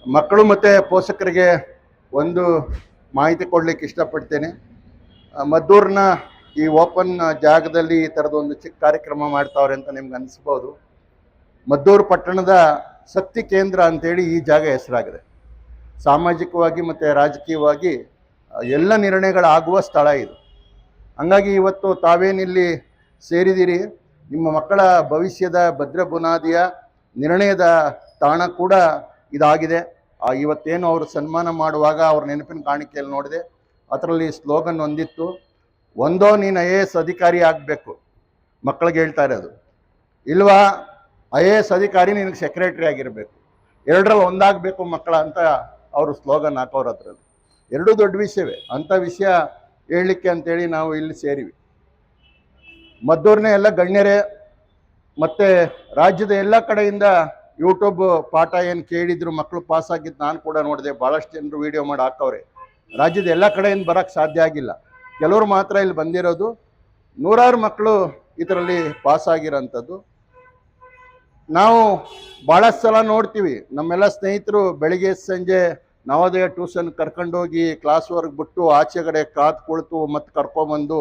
ಮಕ್ಕಳು ಮತ್ತು ಪೋಷಕರಿಗೆ ಒಂದು ಮಾಹಿತಿ ಕೊಡಲಿಕ್ಕೆ ಇಷ್ಟಪಡ್ತೇನೆ. ಮದ್ದೂರಿನ ಈ ಓಪನ್ ಜಾಗದಲ್ಲಿ ಈ ಥರದ ಒಂದು ಚಿಕ್ಕ ಕಾರ್ಯಕ್ರಮ ಮಾಡ್ತಾವ್ರೆ ಅಂತ ನಿಮ್ಗೆ ಅನಿಸ್ಬೋದು. ಮದ್ದೂರು ಪಟ್ಟಣದ ಶಕ್ತಿ ಕೇಂದ್ರ ಅಂತೇಳಿ ಈ ಜಾಗ ಹೆಸರಾಗಿದೆ. ಸಾಮಾಜಿಕವಾಗಿ ಮತ್ತು ರಾಜಕೀಯವಾಗಿ ಎಲ್ಲ ನಿರ್ಣಯಗಳಾಗುವ ಸ್ಥಳ ಇದು. ಹಂಗಾಗಿ ಇವತ್ತು ತಾವೇನಿಲ್ಲಿ ಸೇರಿದಿರಿ, ನಿಮ್ಮ ಮಕ್ಕಳ ಭವಿಷ್ಯದ ಭದ್ರ ಬುನಾದಿಯ ನಿರ್ಣಯದ ತಾಣ ಕೂಡ ಇದಾಗಿದೆ. ಇವತ್ತೇನು ಅವರು ಸನ್ಮಾನ ಮಾಡುವಾಗ ಅವ್ರ ನೆನಪಿನ ಕಾಣಿಕೆಯಲ್ಲಿ ನೋಡಿದೆ, ಅದರಲ್ಲಿ ಸ್ಲೋಗನ್ ಒಂದಿತ್ತು, ಒಂದೋ ನೀನು IAS ಅಧಿಕಾರಿ ಆಗಬೇಕು, ಮಕ್ಕಳಿಗೆ ಹೇಳ್ತಾ ಇರೋದು, ಇಲ್ವಾ IAS ಅಧಿಕಾರಿ ನಿನಗೆ ಸೆಕ್ರೆಟರಿ ಆಗಿರಬೇಕು, ಎರಡರಲ್ಲಿ ಒಂದಾಗಬೇಕು ಮಕ್ಕಳ ಅಂತ ಅವರು ಸ್ಲೋಗನ್ ಹಾಕೋರು. ಅದರಲ್ಲಿ ಎರಡೂ ದೊಡ್ಡ ವಿಷಯವೇ. ಅಂಥ ವಿಷಯ ಹೇಳಲಿಕ್ಕೆ ಅಂತೇಳಿ ನಾವು ಇಲ್ಲಿ ಸೇರಿವಿ. ಮದ್ದೂರಿನ ಎಲ್ಲ ಗಣ್ಯರೇ ಮತ್ತು ರಾಜ್ಯದ ಎಲ್ಲ ಕಡೆಯಿಂದ ಯೂಟ್ಯೂಬ್ ಪಾಠ ಏನು ಕೇಳಿದ್ರು ಮಕ್ಕಳು ಪಾಸಾಗಿದ್ದು ನಾನು ಕೂಡ ನೋಡಿದೆ. ಭಾಳಷ್ಟು ಜನರು ವೀಡಿಯೋ ಮಾಡಿ ಹಾಕವ್ರೆ. ರಾಜ್ಯದ ಎಲ್ಲ ಕಡೆಯಿಂದ ಬರೋಕ್ಕೆ ಸಾಧ್ಯ ಆಗಿಲ್ಲ, ಕೆಲವರು ಮಾತ್ರ ಇಲ್ಲಿ ಬಂದಿರೋದು. ನೂರಾರು ಮಕ್ಕಳು ಇದರಲ್ಲಿ ಪಾಸಾಗಿರೋಂಥದ್ದು ನಾವು ಭಾಳಷ್ಟು ಸಲ ನೋಡ್ತೀವಿ. ನಮ್ಮೆಲ್ಲ ಸ್ನೇಹಿತರು ಬೆಳಿಗ್ಗೆ ಸಂಜೆ ನವೋದಯ ಟ್ಯೂಷನ್ ಕರ್ಕೊಂಡೋಗಿ ಕ್ಲಾಸ್ ವರ್ಕ್ ಬಿಟ್ಟು ಆಚೆಗಡೆ ಕಾದು ಕುಳಿತು ಮತ್ತು ಕರ್ಕೊಂಬಂದು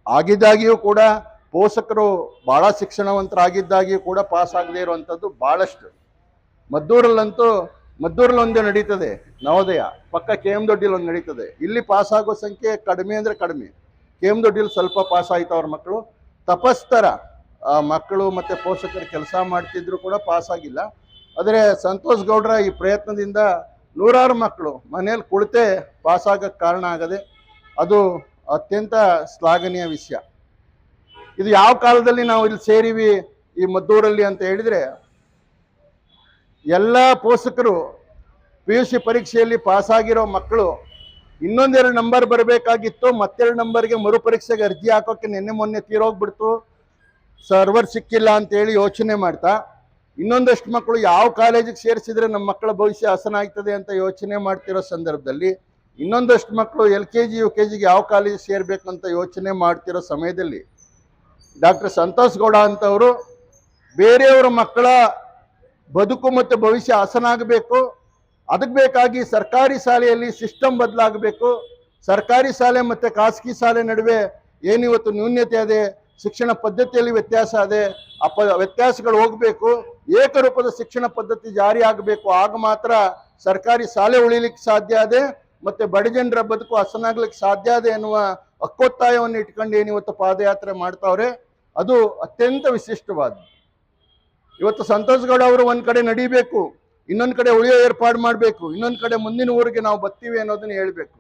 ಆಗಿದ್ದಾಗಿಯೂ ಕೂಡ ಪೋಷಕರು ಭಾಳ ಶಿಕ್ಷಣವಂತರಾಗಿದ್ದಾಗಿಯೂ ಕೂಡ ಪಾಸ್ ಆಗದೇ ಇರುವಂಥದ್ದು ಭಾಳಷ್ಟು. ಮದ್ದೂರಲ್ಲಿ ಒಂದೇ ನಡೀತದೆ ನವೋದಯ, ಪಕ್ಕ KM ದೊಡ್ಡಿಲಿ ಒಂದು ನಡೀತದೆ. ಇಲ್ಲಿ ಪಾಸ್ ಆಗೋ ಸಂಖ್ಯೆ ಕಡಿಮೆ ಅಂದರೆ ಕಡಿಮೆ. KM ದೊಡ್ಡಿಲಿ ಸ್ವಲ್ಪ ಪಾಸ್ ಆಯ್ತು ಅವ್ರ ಮಕ್ಕಳು. ತಪಸ್ತರ ಮಕ್ಕಳು ಮತ್ತು ಪೋಷಕರು ಕೆಲಸ ಮಾಡ್ತಿದ್ರು ಕೂಡ ಪಾಸ್ ಆಗಿಲ್ಲ. ಆದರೆ ಸಂತೋಷ್ ಗೌಡ್ರ ಈ ಪ್ರಯತ್ನದಿಂದ ನೂರಾರು ಮಕ್ಕಳು ಮನೇಲಿ ಕುಳಿತೇ ಪಾಸಾಗಕ್ಕೆ ಕಾರಣ ಆಗದೆ, ಅದು ಅತ್ಯಂತ ಶ್ಲಾಘನೀಯ ವಿಷಯ. ಇದು ಯಾವ ಕಾಲದಲ್ಲಿ ನಾವು ಇಲ್ಲಿ ಸೇರಿವಿ ಈ ಮದ್ದೂರಲ್ಲಿ ಅಂತ ಹೇಳಿದರೆ, ಎಲ್ಲ ಪೋಷಕರು PUC ಪರೀಕ್ಷೆಯಲ್ಲಿ ಪಾಸಾಗಿರೋ ಮಕ್ಕಳು ಇನ್ನೊಂದೆರಡು ನಂಬರ್ ಬರಬೇಕಾಗಿತ್ತು, ಮತ್ತೆರಡು ನಂಬರ್ಗೆ ಮರುಪರೀಕ್ಷೆಗೆ ಅರ್ಜಿ ಹಾಕೋಕ್ಕೆ ನಿನ್ನೆ ಮೊನ್ನೆ ತೀರೋಗ್ಬಿಡ್ತು, ಸರ್ವರ್ ಸಿಕ್ಕಿಲ್ಲ ಅಂತೇಳಿ ಯೋಚನೆ ಮಾಡ್ತಾ, ಇನ್ನೊಂದಷ್ಟು ಮಕ್ಕಳು ಯಾವ ಕಾಲೇಜಿಗೆ ಸೇರಿಸಿದ್ರೆ ನಮ್ಮ ಮಕ್ಕಳ ಭವಿಷ್ಯ ಹಸನ ಆಗ್ತದೆ ಅಂತ ಯೋಚನೆ ಮಾಡ್ತಿರೋ ಸಂದರ್ಭದಲ್ಲಿ, ಇನ್ನೊಂದಷ್ಟು ಮಕ್ಕಳು LKG UKGಗೆ ಯಾವ ಕಾಲೇಜಿಗೆ ಸೇರಬೇಕಂತ ಯೋಚನೆ ಮಾಡ್ತಿರೋ ಸಮಯದಲ್ಲಿ ಡಾಕ್ಟರ್ ಸಂತೋಷ್ ಗೌಡ ಅಂತವರು ಬೇರೆಯವರ ಮಕ್ಕಳ ಬದುಕು ಮತ್ತು ಭವಿಷ್ಯ ಹಸನಾಗಬೇಕು, ಅದಕ್ಕೆ ಬೇಕಾಗಿ ಸರ್ಕಾರಿ ಶಾಲೆಯಲ್ಲಿ ಸಿಸ್ಟಮ್ ಬದಲಾಗಬೇಕು, ಸರ್ಕಾರಿ ಶಾಲೆ ಮತ್ತು ಖಾಸಗಿ ಶಾಲೆ ನಡುವೆ ಏನಿವತ್ತು ನ್ಯೂನ್ಯತೆ ಅದೇ, ಶಿಕ್ಷಣ ಪದ್ಧತಿಯಲ್ಲಿ ವ್ಯತ್ಯಾಸ ಅದೇ, ವ್ಯತ್ಯಾಸಗಳು ಹೋಗಬೇಕು, ಏಕರೂಪದ ಶಿಕ್ಷಣ ಪದ್ಧತಿ ಜಾರಿ ಆಗಬೇಕು. ಆಗ ಮಾತ್ರ ಸರ್ಕಾರಿ ಶಾಲೆ ಉಳಿಲಿಕ್ಕೆ ಸಾಧ್ಯ ಅದೇ ಮತ್ತು ಬಡ ಜನರ ಬದುಕು ಹಸನಾಗ್ಲಿಕ್ಕೆ ಸಾಧ್ಯ ಅದೇ ಎನ್ನುವ ಹಕ್ಕೊತ್ತಾಯವನ್ನು ಇಟ್ಕೊಂಡು ಏನಿವತ್ತು ಪಾದಯಾತ್ರೆ ಮಾಡ್ತಾವ್ರೆ, ಅದು ಅತ್ಯಂತ ವಿಶಿಷ್ಟವಾದ. ಇವತ್ತು ಸಂತೋಷ್ ಗೌಡ ಅವರು ಒಂದು ಕಡೆ ನಡಿಬೇಕು, ಇನ್ನೊಂದು ಕಡೆ ಉಳಿಯೋ ಏರ್ಪಾಡು ಮಾಡಬೇಕು, ಇನ್ನೊಂದು ಕಡೆ ಮುಂದಿನ ಊರಿಗೆ ನಾವು ಬರ್ತೀವಿ ಅನ್ನೋದನ್ನ ಹೇಳಬೇಕು.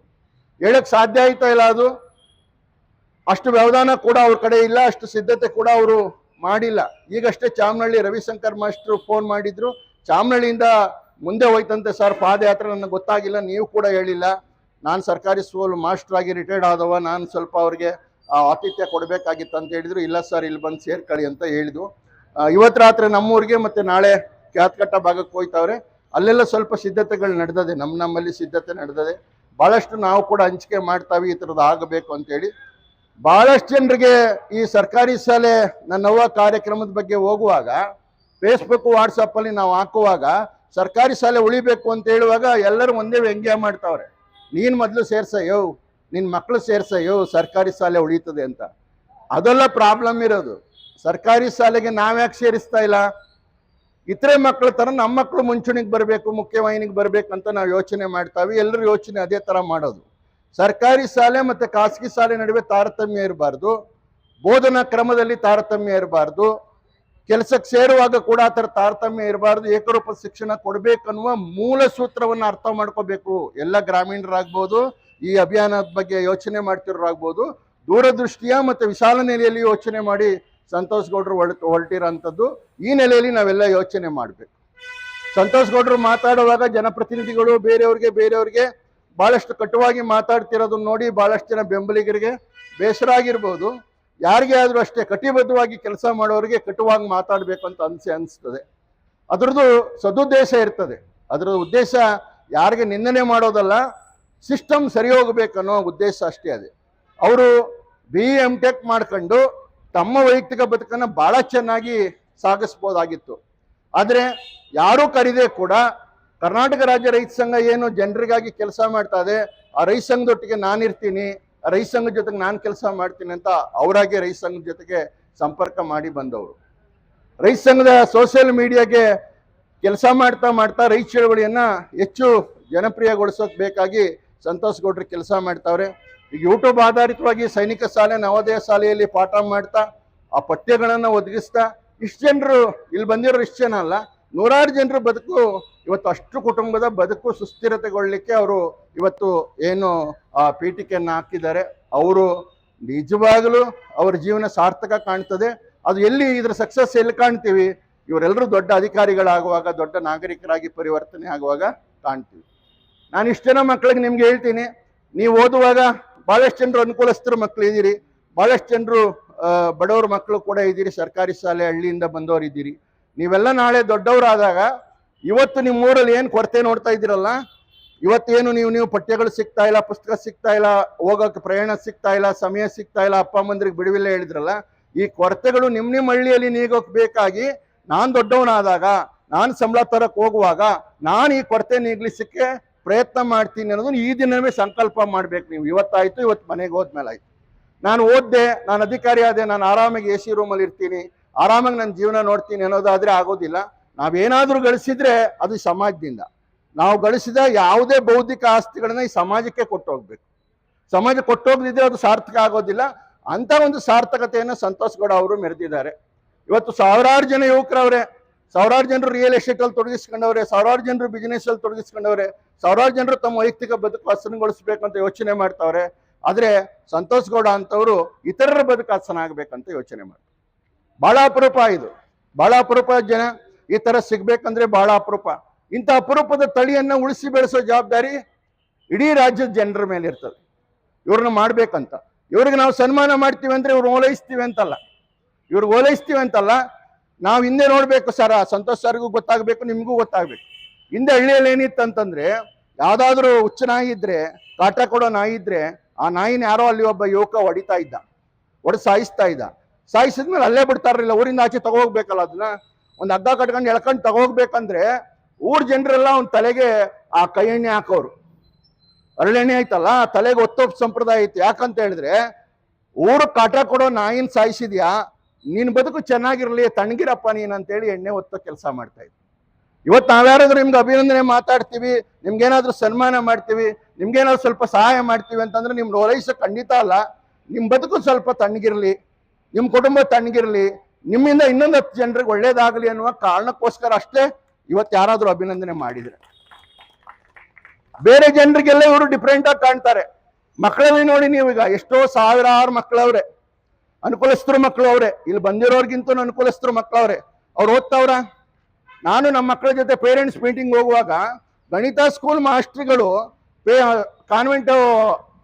ಹೇಳಕ್ಕೆ ಸಾಧ್ಯ ಆಯ್ತಾ ಇಲ್ಲ, ಅದು ಅಷ್ಟು ವ್ಯವಧಾನ ಕೂಡ ಅವ್ರ ಕಡೆ ಇಲ್ಲ, ಅಷ್ಟು ಸಿದ್ಧತೆ ಕೂಡ ಅವರು ಮಾಡಿಲ್ಲ. ಈಗಷ್ಟೇ ಚಾಮನಹಳ್ಳಿ ರವಿಶಂಕರ್ ಮಾಸ್ಟ್ರು ಫೋನ್ ಮಾಡಿದ್ರು, ಚಾಮನಹಳ್ಳಿಯಿಂದ ಮುಂದೆ ಹೋಯ್ತಂತೆ ಸರ್ ಪಾದಯಾತ್ರೆ, ನನಗೆ ಗೊತ್ತಾಗಿಲ್ಲ, ನೀವು ಕೂಡ ಹೇಳಿಲ್ಲ, ನಾನು ಸರ್ಕಾರಿ ಸ್ಕೂಲ್ ಮಾಸ್ಟರ್ ಆಗಿ ರಿಟೈರ್ಡ್ ಆದವ, ನಾನು ಸ್ವಲ್ಪ ಅವ್ರಿಗೆ ಆತಿಥ್ಯ ಕೊಡಬೇಕಾಗಿತ್ತು ಅಂತ ಹೇಳಿದ್ರು. ಇಲ್ಲ ಸರ್ ಇಲ್ಲಿ ಬಂದು ಸೇರ್ಕೊಳ್ಳಿ ಅಂತ ಹೇಳಿದ್ರು. ಇವತ್ತು ರಾತ್ರಿ ನಮ್ಮೂರಿಗೆ ಮತ್ತು ನಾಳೆ ಕ್ಯಾತ್ಕಟ್ಟ ಭಾಗಕ್ಕೆ ಹೋಯ್ತವ್ರೆ, ಅಲ್ಲೆಲ್ಲ ಸ್ವಲ್ಪ ಸಿದ್ಧತೆಗಳು ನಡೆದದೆ, ನಮ್ಮಲ್ಲಿ ಸಿದ್ಧತೆ ನಡೆದದೆ. ಭಾಳಷ್ಟು ನಾವು ಕೂಡ ಹಂಚಿಕೆ ಮಾಡ್ತಾವೆ ಈ ಥರದ್ದು ಆಗಬೇಕು ಅಂತೇಳಿ. ಭಾಳಷ್ಟು ಜನರಿಗೆ ಈ ಸರ್ಕಾರಿ ಶಾಲೆ ನನ್ನವ್ವ ಕಾರ್ಯಕ್ರಮದ ಬಗ್ಗೆ ಹೋಗುವಾಗ ಫೇಸ್ಬುಕ್ ವಾಟ್ಸಪ್ಪಲ್ಲಿ ನಾವು ಹಾಕುವಾಗ ಸರ್ಕಾರಿ ಶಾಲೆ ಉಳಿಬೇಕು ಅಂತ ಹೇಳುವಾಗ ಎಲ್ಲರೂ ಒಂದೇ ವ್ಯಂಗ್ಯ ಮಾಡ್ತಾವ್ರೆ, ನೀನು ಮೊದಲು ಸೇರ್ಸಯ್ಯೋ, ನಿನ್ನ ಮಕ್ಕಳು ಸೇರ್ಸಯ್ಯೋ, ಸರ್ಕಾರಿ ಶಾಲೆ ಉಳಿತದೆ ಅಂತ. ಅದೆಲ್ಲ ಪ್ರಾಬ್ಲಮ್ ಇರೋದು. ಸರ್ಕಾರಿ ಶಾಲೆಗೆ ನಾವ್ಯಾಕೆ ಸೇರಿಸ್ತಾ ಇಲ್ಲ? ಇತರೆ ಮಕ್ಕಳ ಥರ ನಮ್ಮ ಮಕ್ಕಳು ಮುಂಚೂಣಿಗೆ ಬರಬೇಕು, ಮುಖ್ಯವಾಹಿನಿಗೆ ಬರಬೇಕಂತ ನಾವು ಯೋಚನೆ ಮಾಡ್ತಾವೆ. ಎಲ್ಲರೂ ಯೋಚನೆ ಅದೇ ಥರ ಮಾಡೋದು. ಸರ್ಕಾರಿ ಶಾಲೆ ಮತ್ತು ಖಾಸಗಿ ಶಾಲೆ ನಡುವೆ ತಾರತಮ್ಯ ಇರಬಾರ್ದು, ಬೋಧನಾ ಕ್ರಮದಲ್ಲಿ ತಾರತಮ್ಯ ಇರಬಾರ್ದು, ಕೆಲಸಕ್ಕೆ ಸೇರುವಾಗ ಕೂಡ ಆ ಥರ ತಾರತಮ್ಯ ಇರಬಾರ್ದು, ಏಕರೂಪ ಶಿಕ್ಷಣ ಕೊಡಬೇಕನ್ನುವ ಮೂಲ ಸೂತ್ರವನ್ನು ಅರ್ಥ ಮಾಡ್ಕೋಬೇಕು. ಎಲ್ಲ ಗ್ರಾಮೀಣರಾಗ್ಬೋದು, ಈ ಅಭಿಯಾನದ ಬಗ್ಗೆ ಯೋಚನೆ ಮಾಡ್ತಿರೋರಾಗ್ಬೋದು, ದೂರದೃಷ್ಟಿಯ ಮತ್ತು ವಿಶಾಲ ನೆಲೆಯಲ್ಲಿ ಯೋಚನೆ ಮಾಡಿ ಸಂತೋಷ್ ಗೌಡರು ಹೊರಟಿರೋಂಥದ್ದು. ಈ ನೆಲೆಯಲ್ಲಿ ನಾವೆಲ್ಲ ಯೋಚನೆ ಮಾಡಬೇಕು. ಸಂತೋಷ್ ಗೌಡರು ಮಾತಾಡುವಾಗ ಜನಪ್ರತಿನಿಧಿಗಳು ಬೇರೆಯವ್ರಿಗೆ ಭಾಳಷ್ಟು ಕಟುವಾಗಿ ಮಾತಾಡ್ತಿರೋದನ್ನ ನೋಡಿ ಭಾಳಷ್ಟು ಜನ ಬೆಂಬಲಿಗರಿಗೆ ಬೇಸರ ಆಗಿರ್ಬೋದು. ಯಾರಿಗೇ ಆದರೂ ಅಷ್ಟೇ ಕಟಿಬದ್ಧವಾಗಿ ಕೆಲಸ ಮಾಡೋರಿಗೆ ಕಟುವಾಗಿ ಮಾತಾಡಬೇಕು ಅಂತ ಅನಿಸ್ತದೆ. ಅದರದ್ದು ಸದುದ್ದೇಶ ಇರ್ತದೆ. ಅದರ ಉದ್ದೇಶ ಯಾರಿಗೆ ನಿಂದನೆ ಮಾಡೋದಲ್ಲ, ಸಿಸ್ಟಮ್ ಸರಿ ಹೋಗ್ಬೇಕನ್ನೋ ಉದ್ದೇಶ ಅಷ್ಟೇ ಅದೇ. ಅವರು BE.M.Tech ಮಾಡ್ಕೊಂಡು ತಮ್ಮ ವೈಯಕ್ತಿಕ ಬದುಕನ್ನು ಭಾಳ ಚೆನ್ನಾಗಿ ಸಾಗಿಸ್ಬೋದಾಗಿತ್ತು. ಆದರೆ ಯಾರೂ ಕರೀದೇ ಕೂಡ ಕರ್ನಾಟಕ ರಾಜ್ಯ ರೈತ ಸಂಘ ಏನು ಜನರಿಗಾಗಿ ಕೆಲಸ ಮಾಡ್ತಾ ಇದೆ, ಆ ರೈತ ಸಂಘದೊಟ್ಟಿಗೆ ನಾನಿರ್ತೀನಿ, ರೈತ ಸಂಘದ ಜೊತೆಗೆ ನಾನು ಕೆಲಸ ಮಾಡ್ತೀನಿ ಅಂತ ಅವರಾಗೆ ರೈತ ಸಂಘದ ಜೊತೆಗೆ ಸಂಪರ್ಕ ಮಾಡಿ ಬಂದವರು. ರೈತ ಸಂಘದ ಸೋಷಿಯಲ್ ಮೀಡಿಯಾಗೆ ಕೆಲಸ ಮಾಡ್ತಾ ರೈತ ಚಳವಳಿಯನ್ನು ಹೆಚ್ಚು ಜನಪ್ರಿಯಗೊಳಿಸೋಕೆ ಬೇಕಾಗಿ ಸಂತೋಷ್ ಗೌಡ್ರು ಕೆಲಸ ಮಾಡ್ತಾವ್ರೆ. ಈಗ ಯೂಟ್ಯೂಬ್ ಆಧಾರಿತವಾಗಿ ಸೈನಿಕ ಶಾಲೆ, ನವೋದಯ ಶಾಲೆಯಲ್ಲಿ ಪಾಠ ಮಾಡ್ತಾ ಆ ಪಠ್ಯಗಳನ್ನು ಒದಗಿಸ್ತಾ ಇಷ್ಟು ಜನರು ಇಲ್ಲಿ ಬಂದಿರೋ ಇಷ್ಟು ಜನ ಅಲ್ಲ, ನೂರಾರು ಜನರ ಬದುಕು ಇವತ್ತು, ಅಷ್ಟು ಕುಟುಂಬದ ಬದುಕು ಸುಸ್ಥಿರತೆಗೊಳ್ಳಲಿಕ್ಕೆ ಅವರು ಇವತ್ತು ಏನು ಆ ಪೀಠಿಕೆಯನ್ನು ಹಾಕಿದ್ದಾರೆ. ಅವರು ನಿಜವಾಗಲೂ ಅವ್ರ ಜೀವನ ಸಾರ್ಥಕ ಕಾಣ್ತದೆ. ಅದು ಎಲ್ಲಿ ಇದ್ರ ಸಕ್ಸಸ್ ಎಲ್ಲಿ ಕಾಣ್ತೀವಿ, ಇವರೆಲ್ಲರೂ ದೊಡ್ಡ ಅಧಿಕಾರಿಗಳಾಗುವಾಗ, ದೊಡ್ಡ ನಾಗರಿಕರಾಗಿ ಪರಿವರ್ತನೆ ಆಗುವಾಗ ಕಾಣ್ತೀವಿ. ನಾನು ಇಷ್ಟು ಜನ ಮಕ್ಕಳಿಗೆ ನಿಮ್ಗೆ ಹೇಳ್ತೀನಿ, ನೀವು ಓದುವಾಗ ಭಾಳಷ್ಟು ಜನರು ಅನುಕೂಲಸ್ಥರ ಮಕ್ಕಳು ಇದ್ದೀರಿ, ಭಾಳಷ್ಟು ಜನರು ಬಡವ್ರ ಮಕ್ಕಳು ಕೂಡ ಇದ್ದೀರಿ, ಸರ್ಕಾರಿ ಶಾಲೆ ಹಳ್ಳಿಯಿಂದ ಬಂದವರು ಇದ್ದೀರಿ. ನೀವೆಲ್ಲ ನಾಳೆ ದೊಡ್ಡವರಾದಾಗ ಇವತ್ತು ನಿಮ್ಮ ಊರಲ್ಲಿ ಏನು ಕೊರತೆ ನೋಡ್ತಾ ಇದ್ದೀರಲ್ಲ, ಇವತ್ತೇನು ನೀವು ಪಠ್ಯಗಳು ಸಿಗ್ತಾ ಇಲ್ಲ, ಪುಸ್ತಕ ಸಿಗ್ತಾ ಇಲ್ಲ, ಹೋಗೋಕೆ ಪ್ರಯಾಣ ಸಿಗ್ತಾ ಇಲ್ಲ, ಸಮಯ ಸಿಗ್ತಾ ಇಲ್ಲ, ಅಪ್ಪ ಅಮ್ಮಂದ್ರಿಗೆ ಬಿಡುವಿಲ್ಲ ಹೇಳಿದ್ರಲ್ಲ, ಈ ಕೊರತೆಗಳು ನಿಮ್ಮ ಹಳ್ಳಿಯಲ್ಲಿ ನೀಗೋಕೆ ಬೇಕಾಗಿ ನಾನು ದೊಡ್ಡವನಾದಾಗ, ನಾನು ಸಂಬಳ ತರಕ್ಕೆ ಹೋಗುವಾಗ ನಾನು ಈ ಕೊರತೆ ನೀಗ್ಲಿಸಕ್ಕೆ ಪ್ರಯತ್ನ ಮಾಡ್ತೀನಿ ಅನ್ನೋದನ್ನ ಈ ದಿನವೇ ಸಂಕಲ್ಪ ಮಾಡ್ಬೇಕು ನೀವು. ಇವತ್ತಾಯ್ತು, ಇವತ್ತು ಮನೆಗೆ ಹೋದ್ಮೇಲೆ ಆಯ್ತು. ನಾನು ಓದ್ದೆ, ನಾನು ಅಧಿಕಾರಿ ಆದೆ, ನಾನು ಆರಾಮಾಗಿ AC ರೂಮಲ್ಲಿ ಇರ್ತೀನಿ, ಆರಾಮಾಗಿ ನನ್ನ ಜೀವನ ನೋಡ್ತೀನಿ ಅನ್ನೋದಾದ್ರೆ ಆಗೋದಿಲ್ಲ. ನಾವೇನಾದ್ರೂ ಗಳಿಸಿದ್ರೆ ಅದು ಸಮಾಜದಿಂದ. ನಾವು ಗಳಿಸಿದ ಯಾವುದೇ ಬೌದ್ಧಿಕ ಆಸ್ತಿಗಳನ್ನ ಈ ಸಮಾಜಕ್ಕೆ ಕೊಟ್ಟೋಗ್ಬೇಕು. ಸಮಾಜ ಕೊಟ್ಟೋಗದಿದ್ರೆ ಅದು ಸಾರ್ಥಕ ಆಗೋದಿಲ್ಲ. ಅಂತ ಒಂದು ಸಾರ್ಥಕತೆಯನ್ನು ಸಂತೋಷ್ ಗೌಡ ಅವರು ಮೆರೆದಿದ್ದಾರೆ. ಇವತ್ತು ಸಾವಿರಾರು ಜನ ಯುವಕರವ್ರೆ, ಸಾವಿರಾರು ಜನರು ರಿಯಲ್ ಎಸ್ಟೇಟ್ ಅಲ್ಲಿ ತೊಡಗಿಸ್ಕೊಂಡವ್ರೆ, ಸಾವಿರಾರು ಜನರು ಬಿಸಿನೆಸ್ ಅಲ್ಲಿ ತೊಡಗಿಸ್ಕೊಂಡವ್ರೆ, ಸಾವಿರಾರು ಜನರು ತಮ್ಮ ವೈಯಕ್ತಿಕ ಬದುಕು ಹಸನುಗೊಳಿಸ್ಬೇಕು ಅಂತ ಯೋಚನೆ ಮಾಡ್ತಾವ್ರೆ. ಆದ್ರೆ ಸಂತೋಷ್ ಗೌಡ ಅಂತವರು ಇತರರ ಬದುಕು ಹಸನಾಗಬೇಕಂತ ಯೋಚನೆ ಮಾಡ್ತಾರೆ. ಬಹಳ ಅಪರೂಪ ಇದು, ಬಹಳ ಅಪರೂಪ. ಜನ ಈ ತರ ಸಿಗ್ಬೇಕಂದ್ರೆ ಬಹಳ ಅಪರೂಪ. ಇಂಥ ಅಪರೂಪದ ತಳಿಯನ್ನ ಉಳಿಸಿ ಬೆಳೆಸೋ ಜವಾಬ್ದಾರಿ ಇಡೀ ರಾಜ್ಯದ ಜನರ ಮೇಲೆ ಇರ್ತದೆ. ಇವ್ರನ್ನ ಮಾಡ್ಬೇಕಂತ, ಇವ್ರಿಗೆ ನಾವು ಸನ್ಮಾನ ಮಾಡ್ತೀವಿ ಅಂದ್ರೆ ಇವ್ರು ಓಲೈಸ್ತೀವಿ ಅಂತಲ್ಲ, ಇವ್ರಿಗೆ ಓಲೈಸ್ತೀವಿ ಅಂತಲ್ಲ. ನಾವು ಹಿಂದೆ ನೋಡ್ಬೇಕು ಸರ್, ಸಂತೋಷ್ ಸರ್ಗೂ ಗೊತ್ತಾಗ್ಬೇಕು, ನಿಮ್ಗೂ ಗೊತ್ತಾಗ್ಬೇಕು. ಹಿಂದೆ ಹಳ್ಳಿಯಲ್ಲಿ ಏನಿತ್ತಂತಂದ್ರೆ, ಯಾವ್ದಾದ್ರು ಹುಚ್ಚ ನಾಯಿ ಇದ್ರೆ, ಕಾಟ ಕೊಡೋ ನಾಯಿ ಇದ್ರೆ, ಆ ನಾಯಿನ ಯಾರೋ ಅಲ್ಲಿ ಒಬ್ಬ ಯುವಕ ಹೊಡಿತಾ ಇದ್ದ, ಹೊಡೆದು ಸಾಯಿಸ್ತಾ ಇದ್ದ. ಸಾಯಿಸಿದ್ಮೇಲೆ ಅಲ್ಲೇ ಬಿಡ್ತಾರಲಿಲ್ಲ, ಊರಿಂದ ಆಚೆ ತಗೋಗ್ಬೇಕಲ್ಲ, ಅದನ್ನ ಒಂದು ಹಗ್ಗ ಕಟ್ಕೊಂಡು ಎಳ್ಕೊಂಡು ತಗೋಗ್ಬೇಕಂದ್ರೆ ಊರ್ ಜನರೆಲ್ಲ ಅವ್ನ ತಲೆಗೆ ಆ ಕೈ ಎಣ್ಣೆ ಹಾಕೋರು. ಹರಳೆಣ್ಣೆ ಆಯ್ತಲ್ಲ, ತಲೆಗೆ ಒತ್ತೋಪ್ ಸಂಪ್ರದಾಯ ಐತಿ. ಯಾಕಂತ ಹೇಳಿದ್ರೆ, ಊರು ಕಾಟ ಕೊಡೋ ನಾಯಿನ ಸಾಯಿಸಿದ್ಯಾ, ನಿನ್ ಬದುಕು ಚೆನ್ನಾಗಿರ್ಲಿ, ತಣ್ಣಗಿರಪ್ಪ ನೀನ್ ಅಂತೇಳಿ ಎಣ್ಣೆ ಒತ್ತೋ ಕೆಲಸ ಮಾಡ್ತಾ ಇದ್ವಿ. ಇವತ್ತು ನಾವ್ಯಾರಾದ್ರೂ ನಿಮ್ಗೆ ಅಭಿನಂದನೆ ಮಾತಾಡ್ತೀವಿ, ನಿಮ್ಗೇನಾದ್ರೂ ಸನ್ಮಾನ ಮಾಡ್ತೀವಿ, ನಿಮ್ಗೇನಾದ್ರು ಸ್ವಲ್ಪ ಸಹಾಯ ಮಾಡ್ತೀವಿ ಅಂತಂದ್ರೆ ನಿಮ್ಗೆ ಓಲೈಸೋ ಖಂಡಿತ ಅಲ್ಲ. ನಿಮ್ ಬದುಕು ಸ್ವಲ್ಪ ತಣ್ಣಗಿರ್ಲಿ, ನಿಮ್ ಕುಟುಂಬ ತಣ್ಣಗಿರ್ಲಿ, ನಿಮ್ಮಿಂದ ಇನ್ನೊಂದು 10 ಜನರಿಗೆ ಒಳ್ಳೇದಾಗಲಿ ಅನ್ನುವ ಕಾರಣಕ್ಕೋಸ್ಕರ ಅಷ್ಟೇ ಇವತ್ತು ಯಾರಾದ್ರೂ ಅಭಿನಂದನೆ ಮಾಡಿದ್ರೆ. ಬೇರೆ ಜನರಿಗೆಲ್ಲ ಇವರು ಡಿಫ್ರೆಂಟ್ ಆಗಿ ಕಾಣ್ತಾರೆ. ಮಕ್ಕಳಲ್ಲಿ ನೋಡಿ ನೀವೀಗ ಎಷ್ಟೋ ಸಾವಿರಾರು ಮಕ್ಕಳವ್ರೆ, ಅನುಕೂಲಸ್ಥರು ಮಕ್ಕಳು ಅವ್ರೆ, ಇಲ್ಲಿ ಬಂದಿರೋರ್ಗಿಂತ ಅನುಕೂಲಸ್ಥರು ಮಕ್ಕಳವ್ರೆ. ಅವ್ರು ಓದ್ತಾವ್ರ. ನಾನು ನಮ್ಮ ಮಕ್ಕಳ ಜೊತೆ ಪೇರೆಂಟ್ಸ್ ಮೀಟಿಂಗ್ ಹೋಗುವಾಗ ಗಣಿತ ಸ್ಕೂಲ್ ಮಾಸ್ಟ್ರಿಗಳು ಕಾನ್ವೆಂಟ್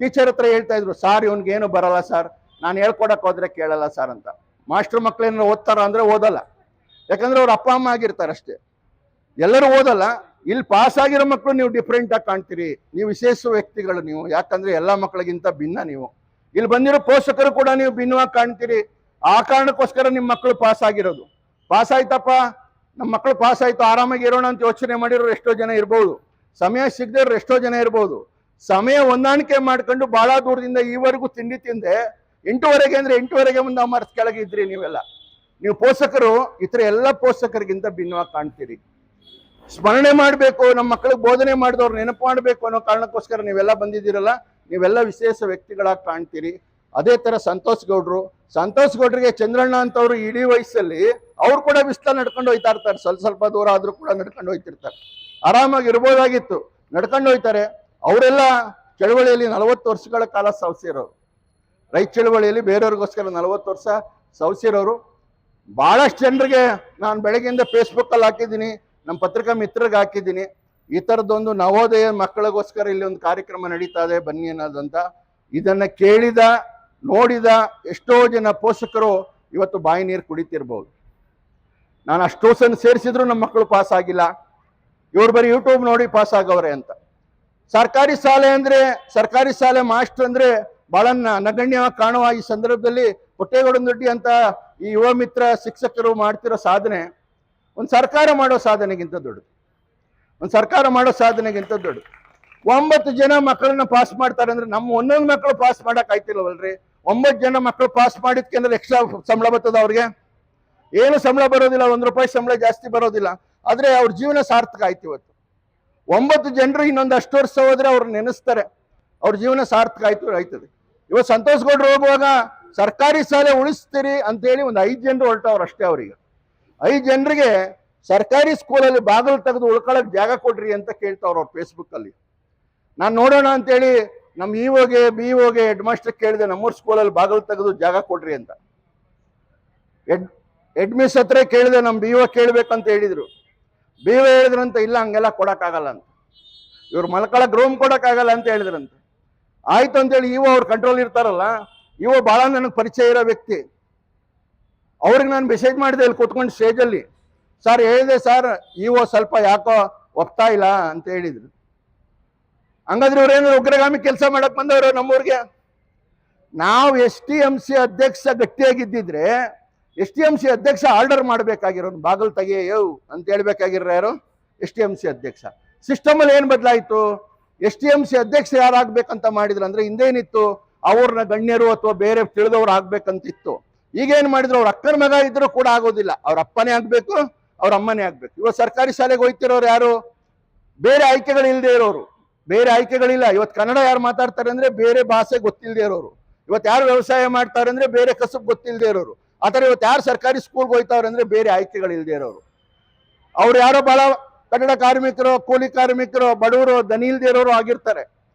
ಟೀಚರ್ ಹತ್ರ ಹೇಳ್ತಾ ಇದ್ರು, ಸಾರ್ ಇವನ್ಗೇನು ಬರಲ್ಲ ಸರ್, ನಾನು ಹೇಳ್ಕೊಡಕ್ ಹೋದ್ರೆ ಕೇಳಲ್ಲ ಸರ್ ಅಂತ. ಮಾಸ್ಟರ್ ಮಕ್ಕಳೇನಾರು ಓದ್ತಾರ ಅಂದ್ರೆ ಓದಲ್ಲ, ಯಾಕಂದ್ರೆ ಅವ್ರ ಅಪ್ಪ ಅಮ್ಮ ಆಗಿರ್ತಾರೆ ಅಷ್ಟೇ. ಎಲ್ಲರೂ ಓದಲ್ಲ. ಇಲ್ಲಿ ಪಾಸ್ ಆಗಿರೋ ಮಕ್ಕಳು ನೀವು ಡಿಫ್ರೆಂಟ್ ಆಗಿ ಕಾಣ್ತೀರಿ, ನೀವು ವಿಶೇಷ ವ್ಯಕ್ತಿಗಳು ನೀವು, ಯಾಕಂದ್ರೆ ಎಲ್ಲ ಮಕ್ಕಳಿಗಿಂತ ಭಿನ್ನ ನೀವು. ಇಲ್ಲಿ ಬಂದಿರೋ ಪೋಷಕರು ಕೂಡ ನೀವು ಭಿನ್ನವಾಗಿ ಕಾಣ್ತೀರಿ. ಆ ಕಾರಣಕ್ಕೋಸ್ಕರ ನಿಮ್ಮ ಮಕ್ಕಳು ಪಾಸ್ ಆಗಿರೋದು. ಪಾಸ್ ಆಯ್ತಪ್ಪ, ನಮ್ಮ ಮಕ್ಕಳು ಪಾಸ್ ಆಯ್ತು, ಆರಾಮಾಗಿ ಇರೋಣ ಅಂತ ಯೋಚನೆ ಮಾಡಿರೋರು ಎಷ್ಟೋ ಜನ ಇರ್ಬೋದು, ಸಮಯ ಸಿಗದಿರೋರು ಎಷ್ಟೋ ಜನ ಇರ್ಬೋದು. ಸಮಯ ಹೊಂದಾಣಿಕೆ ಮಾಡ್ಕೊಂಡು ಬಹಳ ದೂರದಿಂದ ಈವರೆಗೂ ತಿಂಡಿ ತಿಂದೆ 8:30 ಅಂದ್ರೆ 8:30 ಮುಂದೆ ಅಮರ್ಸ್ ಕೆಳಗೆ ಇದ್ರಿ ನೀವೆಲ್ಲ. ನೀವು ಪೋಷಕರು ಇತರ ಎಲ್ಲ ಪೋಷಕರಿಗಿಂತ ಭಿನ್ನವಾಗಿ ಕಾಣ್ತೀರಿ. ಸ್ಮರಣೆ ಮಾಡಬೇಕು, ನಮ್ಮ ಮಕ್ಕಳಿಗೆ ಬೋಧನೆ ಮಾಡಿದವ್ರು ನೆನಪು ಮಾಡಬೇಕು ಅನ್ನೋ ಕಾರಣಕ್ಕೋಸ್ಕರ ನೀವೆಲ್ಲ ಬಂದಿದ್ದೀರಲ್ಲ, ನೀವೆಲ್ಲ ವಿಶೇಷ ವ್ಯಕ್ತಿಗಳಾಗಿ ಕಾಣ್ತೀರಿ. ಅದೇ ಥರ ಸಂತೋಷ್ ಗೌಡ್ರಿಗೆ ಚಂದ್ರಣ್ಣ ಅಂತವ್ರು ಇಡೀ ವಯಸ್ಸಲ್ಲಿ ಅವ್ರು ಕೂಡ ಬಿಸಿಲಲ್ಲಿ ನಡ್ಕೊಂಡು ಹೋಗ್ತಾ ಇರ್ತಾರೆ. ಸ್ವಲ್ಪ ದೂರ ಆದರೂ ಕೂಡ ನಡ್ಕೊಂಡು ಹೋಗ್ತಿರ್ತಾರೆ. ಆರಾಮಾಗಿ ಇರ್ಬೋದಾಗಿತ್ತು, ನಡ್ಕೊಂಡು ಹೋಗ್ತಾರೆ. ಅವರೆಲ್ಲ ಚಳವಳಿಯಲ್ಲಿ 40 ವರ್ಷಗಳ ಕಾಲ ಸವಸಿರೋರು, ರೈತ ಚಳವಳಿಯಲ್ಲಿ ಬೇರೆಯವ್ರಿಗೋಸ್ಕರ 40 ವರ್ಷ ಸವಸಿರೋರು. ಭಾಳಷ್ಟು ಜನರಿಗೆ ನಾನು ಬೆಳಗ್ಗೆಯಿಂದ ಫೇಸ್ಬುಕ್ಕಲ್ಲಿ ಹಾಕಿದ್ದೀನಿ, ನಮ್ಮ ಪತ್ರಿಕಾ ಮಿತ್ರರಿಗೆ ಹಾಕಿದ್ದೀನಿ. ಈ ಥರದ್ದೊಂದು ನವೋದಯ ಮಕ್ಕಳಿಗೋಸ್ಕರ ಇಲ್ಲಿ ಒಂದು ಕಾರ್ಯಕ್ರಮ ನಡೀತಾ ಇದೆ ಬನ್ನಿ ಅನ್ನೋದಂತ. ಇದನ್ನು ಕೇಳಿದ ನೋಡಿದ ಎಷ್ಟೋ ಜನ ಪೋಷಕರು ಇವತ್ತು ಬಾಯಿ ನೀರು ಕುಡಿತಿರ್ಬೋದು. ನಾನು ಅಷ್ಟು ಟ್ಯೂಷನ್ ಸೇರಿಸಿದ್ರು ನಮ್ಮ ಮಕ್ಕಳು ಪಾಸ್ ಆಗಿಲ್ಲ, ಇವ್ರು ಬರೀ ಯೂಟ್ಯೂಬ್ ನೋಡಿ ಪಾಸ್ ಆಗವ್ರೆ ಅಂತ. ಸರ್ಕಾರಿ ಶಾಲೆ ಮಾಸ್ಟರ್ ಅಂದರೆ ಭಾಳ ನಗಣ್ಯವಾಗಿ ಕಾಣುವ ಈ ಸಂದರ್ಭದಲ್ಲಿ ಪುಟ್ಟೇಗೌಡನದೊಡ್ಡಿ ಅಂತ ಈ ಯುವ ಮಿತ್ರ ಶಿಕ್ಷಕರು ಮಾಡ್ತಿರೋ ಸಾಧನೆ ಒಂದು ಸರ್ಕಾರ ಮಾಡೋ ಸಾಧನೆಗಿಂತ ದೊಡ್ಡದು. 9 ಜನ ಮಕ್ಕಳನ್ನ ಪಾಸ್ ಮಾಡ್ತಾರೆ ಅಂದ್ರೆ ನಮ್ಮ 11 ಮಕ್ಕಳು ಪಾಸ್ ಮಾಡಕ್ ಆಯ್ತಿಲ್ಲವಲ್ರಿ? 9 ಜನ ಮಕ್ಕಳು ಪಾಸ್ ಮಾಡಿದ್ಕೆ ಅಂದ್ರೆ ಎಕ್ಸ್ಟ್ರಾ ಸಂಬಳ ಬರ್ತದ ಅವ್ರಿಗೆ? ಏನು ಸಂಬಳ ಬರೋದಿಲ್ಲ, 1 ರೂಪಾಯಿ ಸಂಬಳ ಜಾಸ್ತಿ ಬರೋದಿಲ್ಲ. ಆದ್ರೆ ಅವ್ರ ಜೀವನ ಸಾರ್ಥಕ ಆಯ್ತು. ಇವತ್ತು 9 ಜನರು ಇನ್ನೊಂದು ಅಷ್ಟು ವರ್ಷ ಹೋದ್ರೆ ಅವ್ರು ನೆನೆಸ್ತಾರೆ, ಅವ್ರ ಜೀವನ ಸಾರ್ಥಕ ಆಯ್ತದೆ. ಇವತ್ತು ಸಂತೋಷ್ ಗೌಡ್ರು ಹೋಗುವಾಗ ಸರ್ಕಾರಿ ಶಾಲೆ ಉಳಿಸ್ತೀರಿ ಅಂತೇಳಿ ಒಂದು 5 ಜನರು ಹೊರಟವ್ರು ಅಷ್ಟೇ. ಅವ್ರಿಗೆ 5 ಜನರಿಗೆ ಸರ್ಕಾರಿ ಸ್ಕೂಲಲ್ಲಿ ಬಾಗಿಲು ತೆಗೆದು ಉಳ್ಕೊಳ್ಳೋಕೆ ಜಾಗ ಕೊಡ್ರಿ ಅಂತ ಕೇಳ್ತಾವ್ರು ಅವ್ರು ಫೇಸ್ಬುಕ್ ಅಲ್ಲಿ. ನಾನು ನೋಡೋಣ ಅಂತೇಳಿ ನಮ್ಮ ಇಒಗೆ BOಗೆ ಹೆಡ್ ಮಾಸ್ಟರ್ ಕೇಳಿದೆ, ನಮ್ಮೂರ್ ಸ್ಕೂಲಲ್ಲಿ ಬಾಗಿಲು ತೆಗೆದು ಜಾಗ ಕೊಡ್ರಿ ಅಂತ. ಹೆಡ್ ಮಿಸ್ ಹತ್ರ ಕೇಳಿದೆ, ನಮ್ಮ BO ಕೇಳ್ಬೇಕಂತ ಹೇಳಿದ್ರು. BO ಹೇಳಿದ್ರಂತ, ಇಲ್ಲ ಹಂಗೆಲ್ಲ ಕೊಡಕ್ಕಾಗಲ್ಲ ಅಂತ, ಇವ್ರು ಮಲ್ಕೊಳಕ್ ರೂಮ್ ಕೊಡಕ್ಕಾಗಲ್ಲ ಅಂತ ಹೇಳಿದ್ರಂತೆ. ಆಯ್ತು ಅಂತೇಳಿ ಇಒ ಅವ್ರ ಕಂಟ್ರೋಲ್ ಇರ್ತಾರಲ್ಲ, ಇಒ ಭಾಳ ನನಗೆ ಪರಿಚಯ ಇರೋ ವ್ಯಕ್ತಿ. ಅವ್ರಿಗೆ ನಾನು ಮೆಸೇಜ್ ಮಾಡಿದೆ ಇಲ್ಲಿ ಕೂತ್ಕೊಂಡು ಸ್ಟೇಜಲ್ಲಿ. ಸರ್ ಹೇಳಿದೆ, ಸರ್ ಇಒ ಸ್ವಲ್ಪ ಯಾಕೋ ಒಪ್ತಾ ಇಲ್ಲ ಅಂತ ಹೇಳಿದ್ರು. ಹಂಗಾದ್ರೆ ಇವ್ರೇನು ಉಗ್ರಗಾಮಿ ಕೆಲಸ ಮಾಡಕ್ ಬಂದವರು ನಮ್ಮೂರಿಗೆ? ನಾವು STMC ಅಧ್ಯಕ್ಷ ಗಟ್ಟಿಯಾಗಿದ್ದಿದ್ರೆ STMC ಅಧ್ಯಕ್ಷ ಆರ್ಡರ್ ಮಾಡ್ಬೇಕಾಗಿರೋದು, ಬಾಗಿಲು ತೆಗೆಯೋ ಅಂತ ಹೇಳ್ಬೇಕಾಗಿರೋ ಯಾರು? STMC ಅಧ್ಯಕ್ಷ. ಸಿಸ್ಟಮ್ ಅಲ್ಲಿ ಏನ್ ಬದಲಾಯಿತು? STMC ಅಧ್ಯಕ್ಷ ಯಾರಾಗ್ಬೇಕಂತ ಮಾಡಿದ್ರು ಅಂದ್ರೆ ಹಿಂದೇನಿತ್ತು, ಅವ್ರನ್ನ ಗಣ್ಯರು ಅಥವಾ ಬೇರೆ ತಿಳಿದವ್ರು ಆಗ್ಬೇಕಂತಿತ್ತು. ಈಗೇನ್ ಮಾಡಿದ್ರು, ಅವ್ರ ಅಕ್ಕನ ಮಗ ಇದ್ರು ಕೂಡ ಆಗೋದಿಲ್ಲ, ಅವ್ರ ಅಪ್ಪನೇ ಆಗ್ಬೇಕು, ಅವ್ರ ಅಮ್ಮನೇ ಆಗ್ಬೇಕು. ಇವಾಗ ಸರ್ಕಾರಿ ಶಾಲೆಗೆ ಹೋಗ್ತಿರೋರು ಯಾರು? ಬೇರೆ ಆಯ್ಕೆಗಳಿಲ್ಲದೆ ಇರೋರು. ಬೇರೆ ಆಯ್ಕೆಗಳಿಲ್ಲ. ಇವತ್ತು ಕನ್ನಡ ಯಾರು ಮಾತಾಡ್ತಾರೆ ಅಂದ್ರೆ ಬೇರೆ ಭಾಷೆ ಗೊತ್ತಿಲ್ಲದೆ ಇರೋರು. ಇವತ್ತು ಯಾರು ವ್ಯವಸಾಯ ಮಾಡ್ತಾರೆ ಅಂದ್ರೆ ಬೇರೆ ಕಸಬ್ ಗೊತ್ತಿಲ್ಲದೆ ಇರೋರು. ಆತರ ಇವತ್ತು ಯಾರು ಸರ್ಕಾರಿ ಸ್ಕೂಲ್ಗೆ ಹೋಗ್ತಾವ್ರೆ ಅಂದ್ರೆ ಬೇರೆ ಆಯ್ಕೆಗಳಿಲ್ಲದೆ ಇರೋರು. ಅವ್ರು ಯಾರೋ ಬಹಳ ಕಟ್ಟಡ ಕಾರ್ಮಿಕರು, ಕೂಲಿ ಕಾರ್ಮಿಕರು, ಬಡವರು, ದನಿ ಇಲ್ದೇ ಇರೋರು ಆಗಿರ್ತಾರೆ.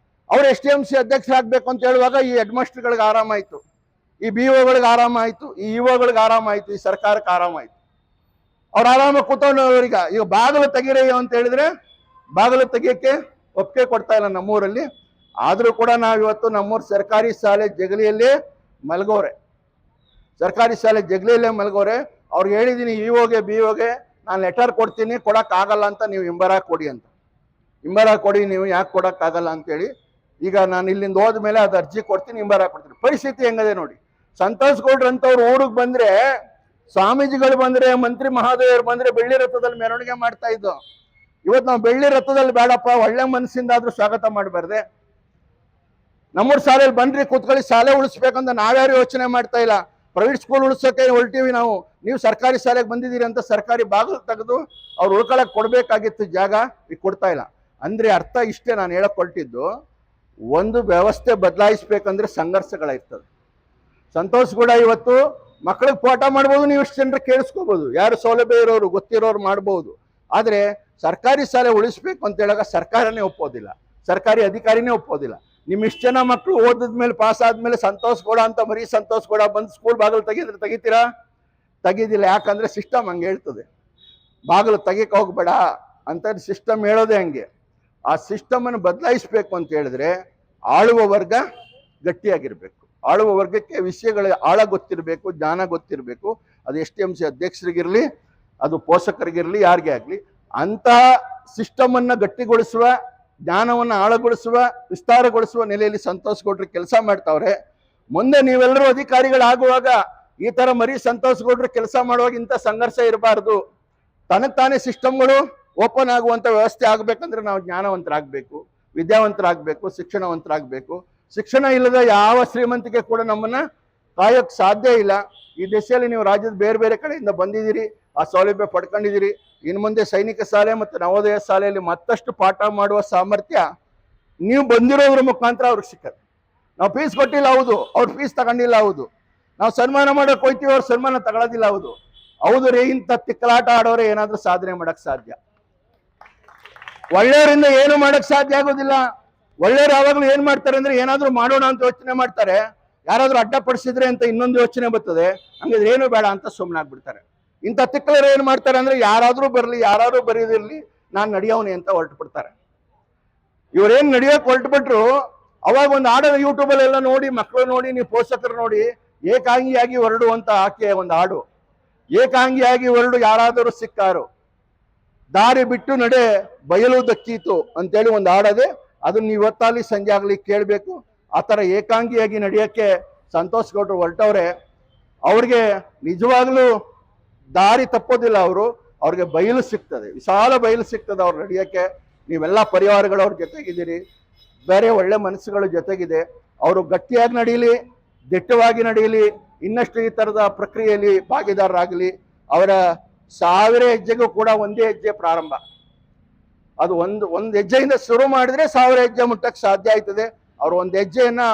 ಅವ್ರು STMC ಅಧ್ಯಕ್ಷರಾಗಬೇಕು ಅಂತ ಹೇಳುವಾಗ ಈ ಹೆಡ್ ಮಾಸ್ಟರ್ಗಳಿಗೆ ಆರಾಮಾಯ್ತು, ಈ BOಗಳಿಗೆ ಆರಾಮಾಯ್ತು, ಈ ಇಒಗಳಿಗೆ ಆರಾಮಾಯ್ತು, ಈ ಸರ್ಕಾರಕ್ಕೆ ಆರಾಮಾಯ್ತು. ಅವ್ರು ಆರಾಮಾಗಿ ಕೂತವ್ರಿಗೆ ಈಗ ಬಾಗಿಲು ತೆಗೀರಿ ಅಂತ ಹೇಳಿದ್ರೆ ಬಾಗಿಲು ತೆಗಿಯಕ್ಕೆ ಒಪ್ಪಿಗೆ ಕೊಡ್ತಾ ಇಲ್ಲ ನಮ್ಮೂರಲ್ಲಿ. ಆದ್ರೂ ಕೂಡ ನಾವಿವತ್ತು ನಮ್ಮೂರು ಸರ್ಕಾರಿ ಶಾಲೆ ಜಗಲಿಯಲ್ಲೇ ಮಲಗೋರೆ. ಅವ್ರಿಗೆ ಹೇಳಿದೀನಿ, ಇಒಗೆ BOಗೆ ನಾನು ಲೆಟರ್ ಕೊಡ್ತೀನಿ, ಕೊಡಕ್ಕಾಗಲ್ಲ ಅಂತ, ನೀವು ಹಿಂಬರ ಕೊಡಿ ಅಂತ. ಹಿಂಬರ ಕೊಡಿ, ನೀವು ಯಾಕೆ ಕೊಡಕ್ಕಾಗಲ್ಲ ಅಂತೇಳಿ. ಈಗ ನಾನು ಇಲ್ಲಿಂದ ಹೋದ್ಮೇಲೆ ಅದು ಅರ್ಜಿ ಕೊಡ್ತೀನಿ, ಹಿಂಬರ ಕೊಡ್ತೀನಿ. ಪರಿಸ್ಥಿತಿ ಹೆಂಗದೆ ನೋಡಿ. ಸಂತೋಷ್ ಗೌಡ್ರು ಅಂತವ್ರು ಊರಿಗೆ ಬಂದ್ರೆ, ಸ್ವಾಮೀಜಿಗಳು ಬಂದ್ರೆ, ಮಂತ್ರಿ ಮಹಾದೇವರು ಬಂದ್ರೆ ಬೆಳ್ಳಿ ರಥದಲ್ಲಿ ಮೆರವಣಿಗೆ ಮಾಡ್ತಾ ಇದ್ದು. ಇವತ್ತು ನಾವು ಬೆಳ್ಳಿ ರಥದಲ್ಲಿ ಬೇಡಪ್ಪ, ಒಳ್ಳೆ ಮನಸ್ಸಿಂದಾದ್ರೂ ಸ್ವಾಗತ ಮಾಡಬಾರ್ದೆ? ನಮ್ಮೂರ್ ಶಾಲೆಯಲ್ಲಿ ಬನ್ರಿ, ಕೂತ್ಕೊಳ್ಳಿ, ಶಾಲೆ ಉಳಿಸ್ಬೇಕಂತ ನಾವ್ಯಾರು ಯೋಚನೆ ಮಾಡ್ತಾ ಇಲ್ಲ. ಪ್ರೈವೇಟ್ ಸ್ಕೂಲ್ ಉಳಿಸೋಕೆ ಹೊರಟಿವಿ ನಾವು. ನೀವು ಸರ್ಕಾರಿ ಶಾಲೆಗೆ ಬಂದಿದ್ದೀರಿ ಅಂತ ಸರ್ಕಾರಿ ಬಾಗಿಲು ತೆಗೆದು ಅವ್ರು ಉಳ್ಕೊಳಕ್ ಕೊಡ್ಬೇಕಾಗಿತ್ತು ಜಾಗ, ಈಗ ಕೊಡ್ತಾ ಇಲ್ಲ. ಅಂದ್ರೆ ಅರ್ಥ ಇಷ್ಟೇ ನಾನು ಹೇಳಕ್ ಹೊರಟಿದ್ದು, ಒಂದು ವ್ಯವಸ್ಥೆ ಬದಲಾಯಿಸ್ಬೇಕಂದ್ರೆ ಸಂಘರ್ಷಗಳಿರ್ತದೆ. ಸಂತೋಷ್ ಕೂಡ ಇವತ್ತು ಮಕ್ಕಳಿಗೆ ಪಾಠ ಮಾಡ್ಬೋದು, ನೀವು ಇಷ್ಟು ಜನರು ಕೇಳಿಸ್ಕೋಬಹುದು, ಯಾರು ಸೌಲಭ್ಯ ಇರೋರು ಗೊತ್ತಿರೋರು ಮಾಡ್ಬೋದು. ಆದ್ರೆ ಸರ್ಕಾರಿ ಶಾಲೆ ಉಳಿಸ್ಬೇಕು ಅಂತ ಹೇಳಾಗ ಸರ್ಕಾರನೇ ಒಪ್ಪೋದಿಲ್ಲ, ಸರ್ಕಾರಿ ಅಧಿಕಾರಿನೇ ಒಪ್ಪೋದಿಲ್ಲ. ನಿಮ್ ಇಷ್ಟು ಜನ ಮಕ್ಕಳು ಓದಿದ್ಮೇಲೆ ಪಾಸ್ ಆದ್ಮೇಲೆ ಸಂತೋಷ್ ಗೌಡ ಅಂತ ಮರಿ ಸಂತೋಷ್ ಗೌಡ ಬಂದು ಸ್ಕೂಲ್ ಬಾಗಿಲು ತೆಗಿತೀರಾ? ತೆಗೀದಿಲ್ಲ. ಯಾಕಂದ್ರೆ ಸಿಸ್ಟಮ್ ಹಂಗೆ ಹೇಳ್ತದೆ, ಬಾಗಿಲು ತೆಗಿಯಕ್ಕೆ ಹೋಗ್ಬೇಡ ಅಂತ ಸಿಸ್ಟಮ್ ಹೇಳೋದೇ ಹಂಗೆ. ಆ ಸಿಸ್ಟಮ್ ಅನ್ನು ಬದಲಾಯಿಸ್ಬೇಕು ಅಂತ ಹೇಳಿದ್ರೆ ಆಳುವ ವರ್ಗ ಗಟ್ಟಿಯಾಗಿರ್ಬೇಕು. ಆಳುವ ವರ್ಗಕ್ಕೆ ವಿಷಯಗಳ ಆಳ ಗೊತ್ತಿರಬೇಕು, ಜ್ಞಾನ ಗೊತ್ತಿರಬೇಕು. ಅದು STMC ಅಧ್ಯಕ್ಷರಿಗಿರ್ಲಿ, ಅದು ಪೋಷಕರಿಗಿರ್ಲಿ, ಯಾರಿಗೆ ಆಗ್ಲಿ, ಅಂತಹ ಸಿಸ್ಟಮ್ ಅನ್ನ ಗಟ್ಟಿಗೊಳಿಸುವ, ಜ್ಞಾನವನ್ನು ಆಳಗೊಳಿಸುವ, ವಿಸ್ತಾರಗೊಳಿಸುವ ನೆಲೆಯಲ್ಲಿ ಸಂತೋಷ್ ಗೌಡ್ರು ಕೆಲಸ ಮಾಡ್ತಾವ್ರೆ. ಮುಂದೆ ನೀವೆಲ್ಲರೂ ಅಧಿಕಾರಿಗಳಾಗುವಾಗ ಈ ತರ ಮರಿ ಸಂತೋಷ್ ಗೌಡ್ರು ಕೆಲಸ ಮಾಡುವಾಗ ಇಂಥ ಸಂಘರ್ಷ ಇರಬಾರ್ದು. ತನಗ್ ತಾನೇ ಸಿಸ್ಟಮ್ಗಳು ಓಪನ್ ಆಗುವಂತ ವ್ಯವಸ್ಥೆ ಆಗ್ಬೇಕಂದ್ರೆ ನಾವು ಜ್ಞಾನವಂತರಾಗಬೇಕು, ವಿದ್ಯಾವಂತರಾಗಬೇಕು, ಶಿಕ್ಷಣವಂತರಾಗಬೇಕು. ಶಿಕ್ಷಣ ಇಲ್ಲದ ಯಾವ ಶ್ರೀಮಂತಿಕೆ ಕೂಡ ನಮ್ಮನ್ನ ಕಾಯಕ್ ಸಾಧ್ಯ ಇಲ್ಲ. ಈ ದೇಶದಲ್ಲಿ ನೀವು ರಾಜ್ಯದ ಬೇರೆ ಬೇರೆ ಕಡೆಯಿಂದ ಬಂದಿದ್ದೀರಿ, ಆ ಸೌಲಭ್ಯ ಪಡ್ಕೊಂಡಿದ್ದೀರಿ. ಇನ್ನು ಮುಂದೆ ಸೈನಿಕ ಶಾಲೆ ಮತ್ತು ನವೋದಯ ಶಾಲೆಯಲ್ಲಿ ಮತ್ತಷ್ಟು ಪಾಠ ಮಾಡುವ ಸಾಮರ್ಥ್ಯ ನೀವು ಬಂದಿರೋದ್ರ ಮುಖಾಂತರ ಅವ್ರಿಗೆ ಸಿಕ್ಕತ್ತೆ. ನಾವು ಫೀಸ್ ಕೊಟ್ಟಿಲ್ಲ ಹೌದು, ಅವ್ರು ಫೀಸ್ ತಗೊಂಡಿಲ್ಲ ಹೌದು, ನಾವು ಸನ್ಮಾನ ಮಾಡಕ್ ಹೋಯ್ತೀವಿ, ಅವ್ರು ಸನ್ಮಾನ ತಗೊಳ್ಳೋದಿಲ್ಲ ಹೌದು. ಹೌದು ರೀ, ಇಂಥ ತಿಕ್ಕಲಾಟ ಆಡೋರೆ ಏನಾದ್ರೂ ಸಾಧನೆ ಮಾಡಕ್ ಸಾಧ್ಯ. ಒಳ್ಳೆಯವರಿಂದ ಏನು ಮಾಡಕ್ ಸಾಧ್ಯ ಆಗೋದಿಲ್ಲ. ಒಳ್ಳೆಯವ್ರು ಯಾವಾಗ್ಲೂ ಏನ್ ಮಾಡ್ತಾರೆ ಅಂದ್ರೆ ಏನಾದ್ರೂ ಮಾಡೋಣ ಅಂತ ಯೋಚನೆ ಮಾಡ್ತಾರೆ, ಯಾರಾದ್ರೂ ಅಡ್ಡಪಡಿಸಿದ್ರೆ ಅಂತ ಇನ್ನೊಂದು ಯೋಚನೆ ಬರ್ತದೆ, ಹಂಗಿದ್ರೆ ಏನು ಬೇಡ ಅಂತ ಸುಮ್ಮನಾಗ್ಬಿಡ್ತಾರೆ. ಇಂಥ ತಿಕ್ಕಲರು ಏನ್ ಮಾಡ್ತಾರೆ ಅಂದ್ರೆ ಯಾರಾದ್ರೂ ಬರ್ಲಿ ಯಾರಾದ್ರೂ ಬರೀದಿರ್ಲಿ ನಾನ್ ನಡೆಯೋನೆ ಅಂತ ಹೊರಟು ಬಿಡ್ತಾರೆ. ಇವ್ರೇನ್ ನಡೆಯೋಕೆ ಹೊರಟು ಬಿಟ್ರು, ಅವಾಗ ಒಂದು ಹಾಡನ್ನು ಯೂಟ್ಯೂಬಲ್ಲಿ ಎಲ್ಲ ನೋಡಿ, ಮಕ್ಕಳು ನೋಡಿ, ನೀವು ಪೋಷಕರು ನೋಡಿ, ಏಕಾಂಗಿಯಾಗಿ ಹೊರಡು ಅಂತ ಆಕೆ ಒಂದು ಹಾಡು. ಏಕಾಂಗಿಯಾಗಿ ಹೊರಡು ಯಾರಾದರೂ ಸಿಕ್ಕಾರು, ದಾರಿ ಬಿಟ್ಟು ನಡೆ ಬಯಲು ದಕ್ಕೀತು ಅಂತೇಳಿ ಒಂದು ಹಾಡದೆ. ಅದನ್ನ ನೀವು ಇವತ್ತಾಗಲಿ ಸಂಜೆ ಆಗ್ಲಿ ಕೇಳಬೇಕು. ಆ ಥರ ಏಕಾಂಗಿಯಾಗಿ ನಡೆಯೋಕ್ಕೆ ಸಂತೋಷ್ ಗೌಡ್ರು ಹೊರಟವ್ರೆ. ಅವ್ರಿಗೆ ನಿಜವಾಗ್ಲೂ ದಾರಿ ತಪ್ಪೋದಿಲ್ಲ, ಅವ್ರಿಗೆ ಬಯಲು ಸಿಗ್ತದೆ, ವಿಶಾಲ ಬಯಲು ಸಿಗ್ತದೆ ಅವ್ರು ನಡೆಯೋಕ್ಕೆ. ನೀವೆಲ್ಲ ಪರಿವಾರಗಳು ಅವ್ರ ಜೊತೆಗಿದ್ದೀರಿ, ಬೇರೆ ಒಳ್ಳೆ ಮನಸ್ಸುಗಳ ಜೊತೆಗಿದೆ. ಅವರು ಗಟ್ಟಿಯಾಗಿ ನಡೀಲಿ, ದಿಟ್ಟವಾಗಿ ನಡೀಲಿ, ಇನ್ನಷ್ಟು ಈ ಥರದ ಪ್ರಕ್ರಿಯೆಯಲ್ಲಿ ಭಾಗಿದಾರರಾಗಲಿ. ಅವರ 1000 ಹೆಜ್ಜೆಗೂ ಕೂಡ ಒಂದೇ ಹೆಜ್ಜೆ ಪ್ರಾರಂಭ. ಅದು ಒಂದು ಹೆಜ್ಜೆಯಿಂದ ಶುರು ಮಾಡಿದ್ರೆ 1000 ಹೆಜ್ಜೆ ಮುಟ್ಟಕ್ಕೆ ಸಾಧ್ಯ ಆಯ್ತದೆ. ಅವರು ಒಂದು ಹೆಜ್ಜೆಯನ್ನ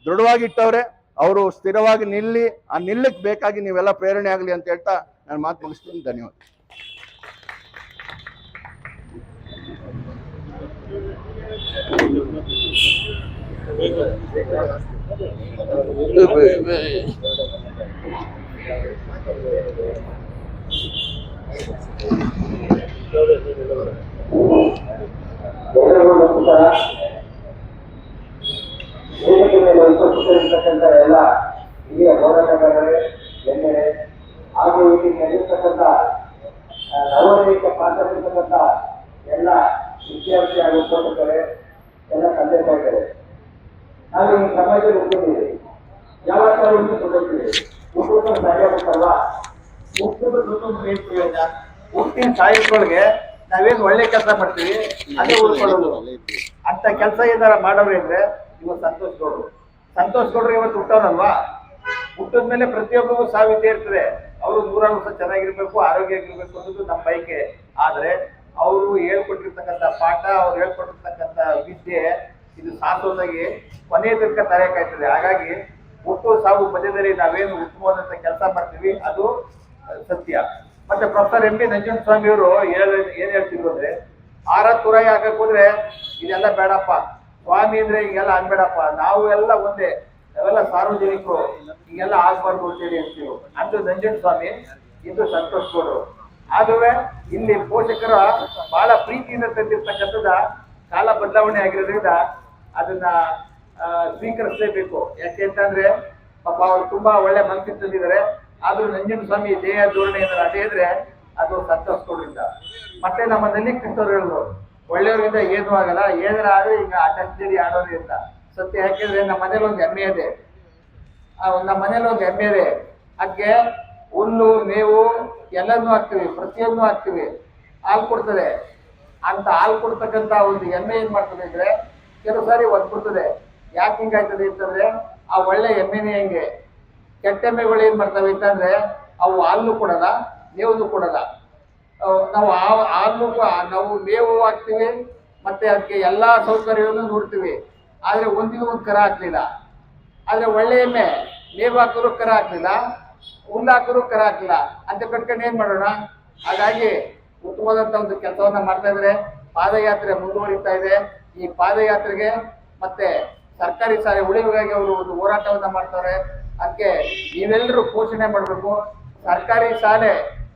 ದೃಢವಾಗಿಟ್ಟವ್ರೆ. ಅವರು ಸ್ಥಿರವಾಗಿ ನಿಲ್ಲಿ, ಆ ನಿಲ್ಲಕ್ಕೆ ಬೇಕಾಗಿ ನೀವೆಲ್ಲ ಪ್ರೇರಣೆ ಆಗಲಿ ಅಂತ ಹೇಳ್ತಾ ನಾನು ಮಾತು ಮುಗಿಸ್ತೀನಿ. ಧನ್ಯವಾದ. ವೇದಿಕೆ ಮೇಲೆ ಉಪಸ್ಥಿತರಿರ್ತಕ್ಕಂಥ ಎಲ್ಲ ಹಿರಿಯ ಹೋರಾಟಗಾರರೇ, ಗಣ್ಯರೇ, ಹಾಗೂ ಇಲ್ಲಿ ನಡೆಯತಕ್ಕಂಥ ನವೋದಯಕ್ಕೆ ಪಾತ್ರರಿರ್ತಕ್ಕಂಥ ಎಲ್ಲ ವಿದ್ಯಾರ್ಥಿ ಹಾಗೂ ಪೋಷಕರೇ, ಎಲ್ಲ ತಂದೆ ತಾಯಿಗಳೇ, ನಾವು ಈ ಸಮಾಜದಲ್ಲಿ ಹುಟ್ಟಿದ್ದೀವಿ. ಯಾವಾಗ ಹುಟ್ಟಿದ್ದೀವಿ, ಹುಟ್ಟುವ ಸಾಯೋಬೇಕಲ್ವಾ? ಹುಟ್ಟಿನ ಸಾಯೋದ್ರೊಳಗೆ ನಾವೇನು ಒಳ್ಳೆ ಕೆಲಸ ಮಾಡ್ತೀವಿ ಅದೇ ಉಳ್ಕೊಳ್ಳೋದು ಅಂತ ಕೆಲಸ ಏನಾರ ಮಾಡೋರು ಇದ್ರೆ ಇವತ್ತು ಸಂತೋಷ್ ಗೌಡ್ರು ಇವತ್ತು ಹುಟ್ಟೋನಲ್ವಾ? ಹುಟ್ಟಿದ್ಮೇಲೆ ಪ್ರತಿಯೊಬ್ಬರಿಗೂ ಸಾವಿದ್ದೇ ಇರ್ತದೆ. ಅವರು 100 ವರ್ಷ ಚೆನ್ನಾಗಿರ್ಬೇಕು, ಆರೋಗ್ಯ ಆಗಿರ್ಬೇಕು ಅನ್ನೋದು ನಮ್ಮ ಬಯಕೆ. ಆದ್ರೆ ಅವರು ಹೇಳ್ಕೊಟ್ಟಿರ್ತಕ್ಕಂಥ ಪಾಠ, ಅವ್ರು ಹೇಳ್ಕೊಟ್ಟಿರ್ತಕ್ಕಂಥ ವಿದ್ಯೆ ಇದು ಶಾಶ್ವತವಾಗಿ ಕೊನೆಯ ತನಕ ತಲೆಕಾಯ್ತದೆ. ಹಾಗಾಗಿ ಹುಟ್ಟು ಸಾವು ಮಧ್ಯದಲ್ಲಿ ನಾವೇನು ಉತ್ತಮವಾದಂಥ ಕೆಲಸ ಮಾಡ್ತೀವಿ ಅದು ಸತ್ಯ. ಮತ್ತೆ ಪ್ರೊಫೆಸರ್ ಎಂ ಬಿ ನಂಜುಂಡಸ್ವಾಮಿ ಅವರು ಏನ್ ಹೇಳ್ತಿದ್ರು ಅಂದ್ರೆ, ಆರ ತುರಾಯಿ ಹಾಕಕ್ ಹೋದ್ರೆ ಇದೆಲ್ಲ ಬೇಡಪ್ಪ, ಸ್ವಾಮಿ ಅಂದ್ರೆ ಹಿಂಗೆಲ್ಲ ಅನ್ಬೇಡಪ್ಪ, ನಾವು ಎಲ್ಲ ಒಂದೇ, ನಾವೆಲ್ಲ ಸಾರ್ವಜನಿಕರು, ಹಿಂಗೆಲ್ಲ ಆಗ್ಬಾರ್ದು ಅಂತೇಳಿ ಹೇಳ್ತೀವಿ. ಅದು ನಂಜುಂಡಸ್ವಾಮಿ, ಇದು ಸಂತೋಷ್ ಗೌಡ್ರು. ಆದ್ರೆ ಇಲ್ಲಿ ಪೋಷಕರ ಬಹಳ ಪ್ರೀತಿಯಿಂದ ತಂದಿರ್ತಕ್ಕಂಥದ ಕಾಲ ಬದಲಾವಣೆ ಆಗಿರೋದ್ರಿಂದ ಅದನ್ನ ಸ್ವೀಕರಿಸಲೇಬೇಕು. ಯಾಕೆಂತಂದ್ರೆ ಪಾಪ ಅವ್ರು ತುಂಬಾ ಒಳ್ಳೆ ಮನಸ್ಸಿಗೆ ತಂದಿದ್ದಾರೆ. ಆದ್ರೂ ನಂಜುಂಡಸ್ವಾಮಿ ದೇಹ ಧೋರಣೆ ಏನಾರ ಅದೇ ಇದ್ರೆ ಅದು ಸಂತೋಷ್ ಗೌಡ್ರಿಂದ. ಮತ್ತೆ ನಮ್ಮ ನಲ್ಲಿ ಕೃಷ್ಣವ್ರು ಹೇಳಿದ್ರು, ಒಳ್ಳೆಯವರಿಂದ ಏನೂ ಆಗಲ್ಲ, ಏನಾರ ಆದ್ರೆ ಈಗ ಅಡ್ಡಿ ಆಡೋರಿ ಅಂತ. ಸತ್ಯ. ಯಾಕೆಂದ್ರೆ ನಮ್ಮ ಮನೇಲಿ ಒಂದು ಎಮ್ಮೆ ಇದೆ, ಅದಕ್ಕೆ ಹುಲ್ಲು ಮೇವು ಎಲ್ಲನೂ ಹಾಕ್ತಿವಿ, ಪ್ರತಿಯೊಂದು ಹಾಕ್ತಿವಿ, ಹಾಲು ಕೊಡ್ತದೆ. ಅಂತ ಹಾಲು ಕೊಡ್ತಕ್ಕಂಥ ಒಂದು ಎಮ್ಮೆ ಏನ್ ಮಾಡ್ತದೆ ಅಂದ್ರೆ ಕೆಲವು ಸಾರಿ ಒದ್ಬಿಡ್ತದೆ. ಯಾಕೆ ಹಿಂಗಾಯ್ತದೆ ಅಂತಂದ್ರೆ ಆ ಒಳ್ಳೆ ಎಮ್ಮೆನೇ ಹೆಂಗೆ, ಕೆಟ್ಟ ಎಮ್ಮೆಗಳು ಏನ್ ಮಾಡ್ತವೆ ಅಂತಂದ್ರೆ ಅವು ಹಾಲು ಕೊಡಲ್ಲ, ಮೇವು ಕೊಡಲ್ಲ. ನಾವು ನಾವು ಮೇವು ಹಾಕ್ತಿವಿ, ಮತ್ತೆ ಅದಕ್ಕೆ ಎಲ್ಲಾ ಸೌಕರ್ಯವನ್ನು ನೋಡ್ತೀವಿ. ಆದ್ರೆ ಒಂದಿಗೂ ಒಂದು ಕರ ಹಾಕ್ಲಿಲ್ಲ. ಆದ್ರೆ ಒಳ್ಳೆ ಎಮ್ಮೆ ಮೇವು ಹಾಕಿದ್ರು ಕರ ಹಾಕ್ಲಿಲ್ಲ, ಹುಲ್ಲು ಹಾಕಿದ್ರು ಕರ ಹಾಕ್ಲಿಲ್ಲ ಅಂತ ಕಟ್ಕೊಂಡು ಏನ್ ಮಾಡೋಣ? ಹಾಗಾಗಿ ಉತ್ತಮವಾದಂತ ಒಂದು ಕೆಲಸವನ್ನ ಮಾಡ್ತಾ ಇದ್ರೆ. ಪಾದಯಾತ್ರೆ ಮುಂದುವರಿತಾ ಇದೆ. ಈ ಪಾದಯಾತ್ರೆಗೆ ಮತ್ತೆ ಸರ್ಕಾರಿ ಶಾಲೆ ಉಳಿವಿಗಾಗಿ ಅವರು ಒಂದು ಹೋರಾಟವನ್ನ ಮಾಡ್ತಾರೆ. ಅದಕ್ಕೆ ನೀವೆಲ್ಲರೂ ಪೋಷಣೆ ಮಾಡಬೇಕು. ಸರ್ಕಾರಿ ಶಾಲೆ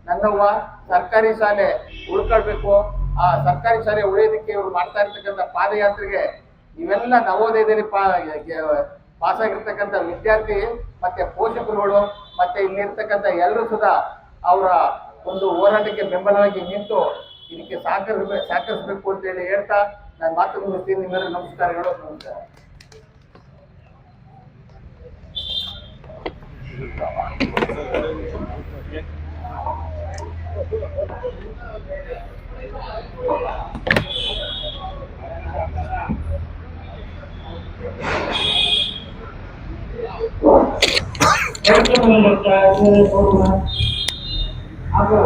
ನನ್ನವ್ವ, ಸರ್ಕಾರಿ ಶಾಲೆ ಉಳ್ಕೊಳ್ಬೇಕು. ಆ ಸರ್ಕಾರಿ ಶಾಲೆ ಉಳಿಯೋದಕ್ಕೆ ಇವರು ಮಾಡ್ತಾ ಇರ್ತಕ್ಕಂಥ ಪಾದಯಾತ್ರೆಗೆ ಇವೆಲ್ಲ ನವೋದಯದಲ್ಲಿ ಪಾಸಾಗಿರ್ತಕ್ಕಂಥ ವಿದ್ಯಾರ್ಥಿ ಮತ್ತೆ ಪೋಷಕರುಗಳು ಮತ್ತೆ ಇಲ್ಲಿರ್ತಕ್ಕಂಥ ಎಲ್ಲರೂ ಸುಧಾ ಅವರ ಒಂದು ಹೋರಾಟಕ್ಕೆ ಬೆಂಬಲವಾಗಿ ನಿಂತು ಇದಕ್ಕೆ ಸಹಕರಿಸಬೇಕು ಅಂತ ಹೇಳಿ ಹೇಳ್ತಾ ನಾನು ಮಾತು ಮುಗಿಸ್ತೀನಿ. ನಿಮ್ಮೆಲ್ಲರೂ ನಮಸ್ಕಾರಗಳು. ನಮಸ್ಕಾರ. ಹಾಗೂ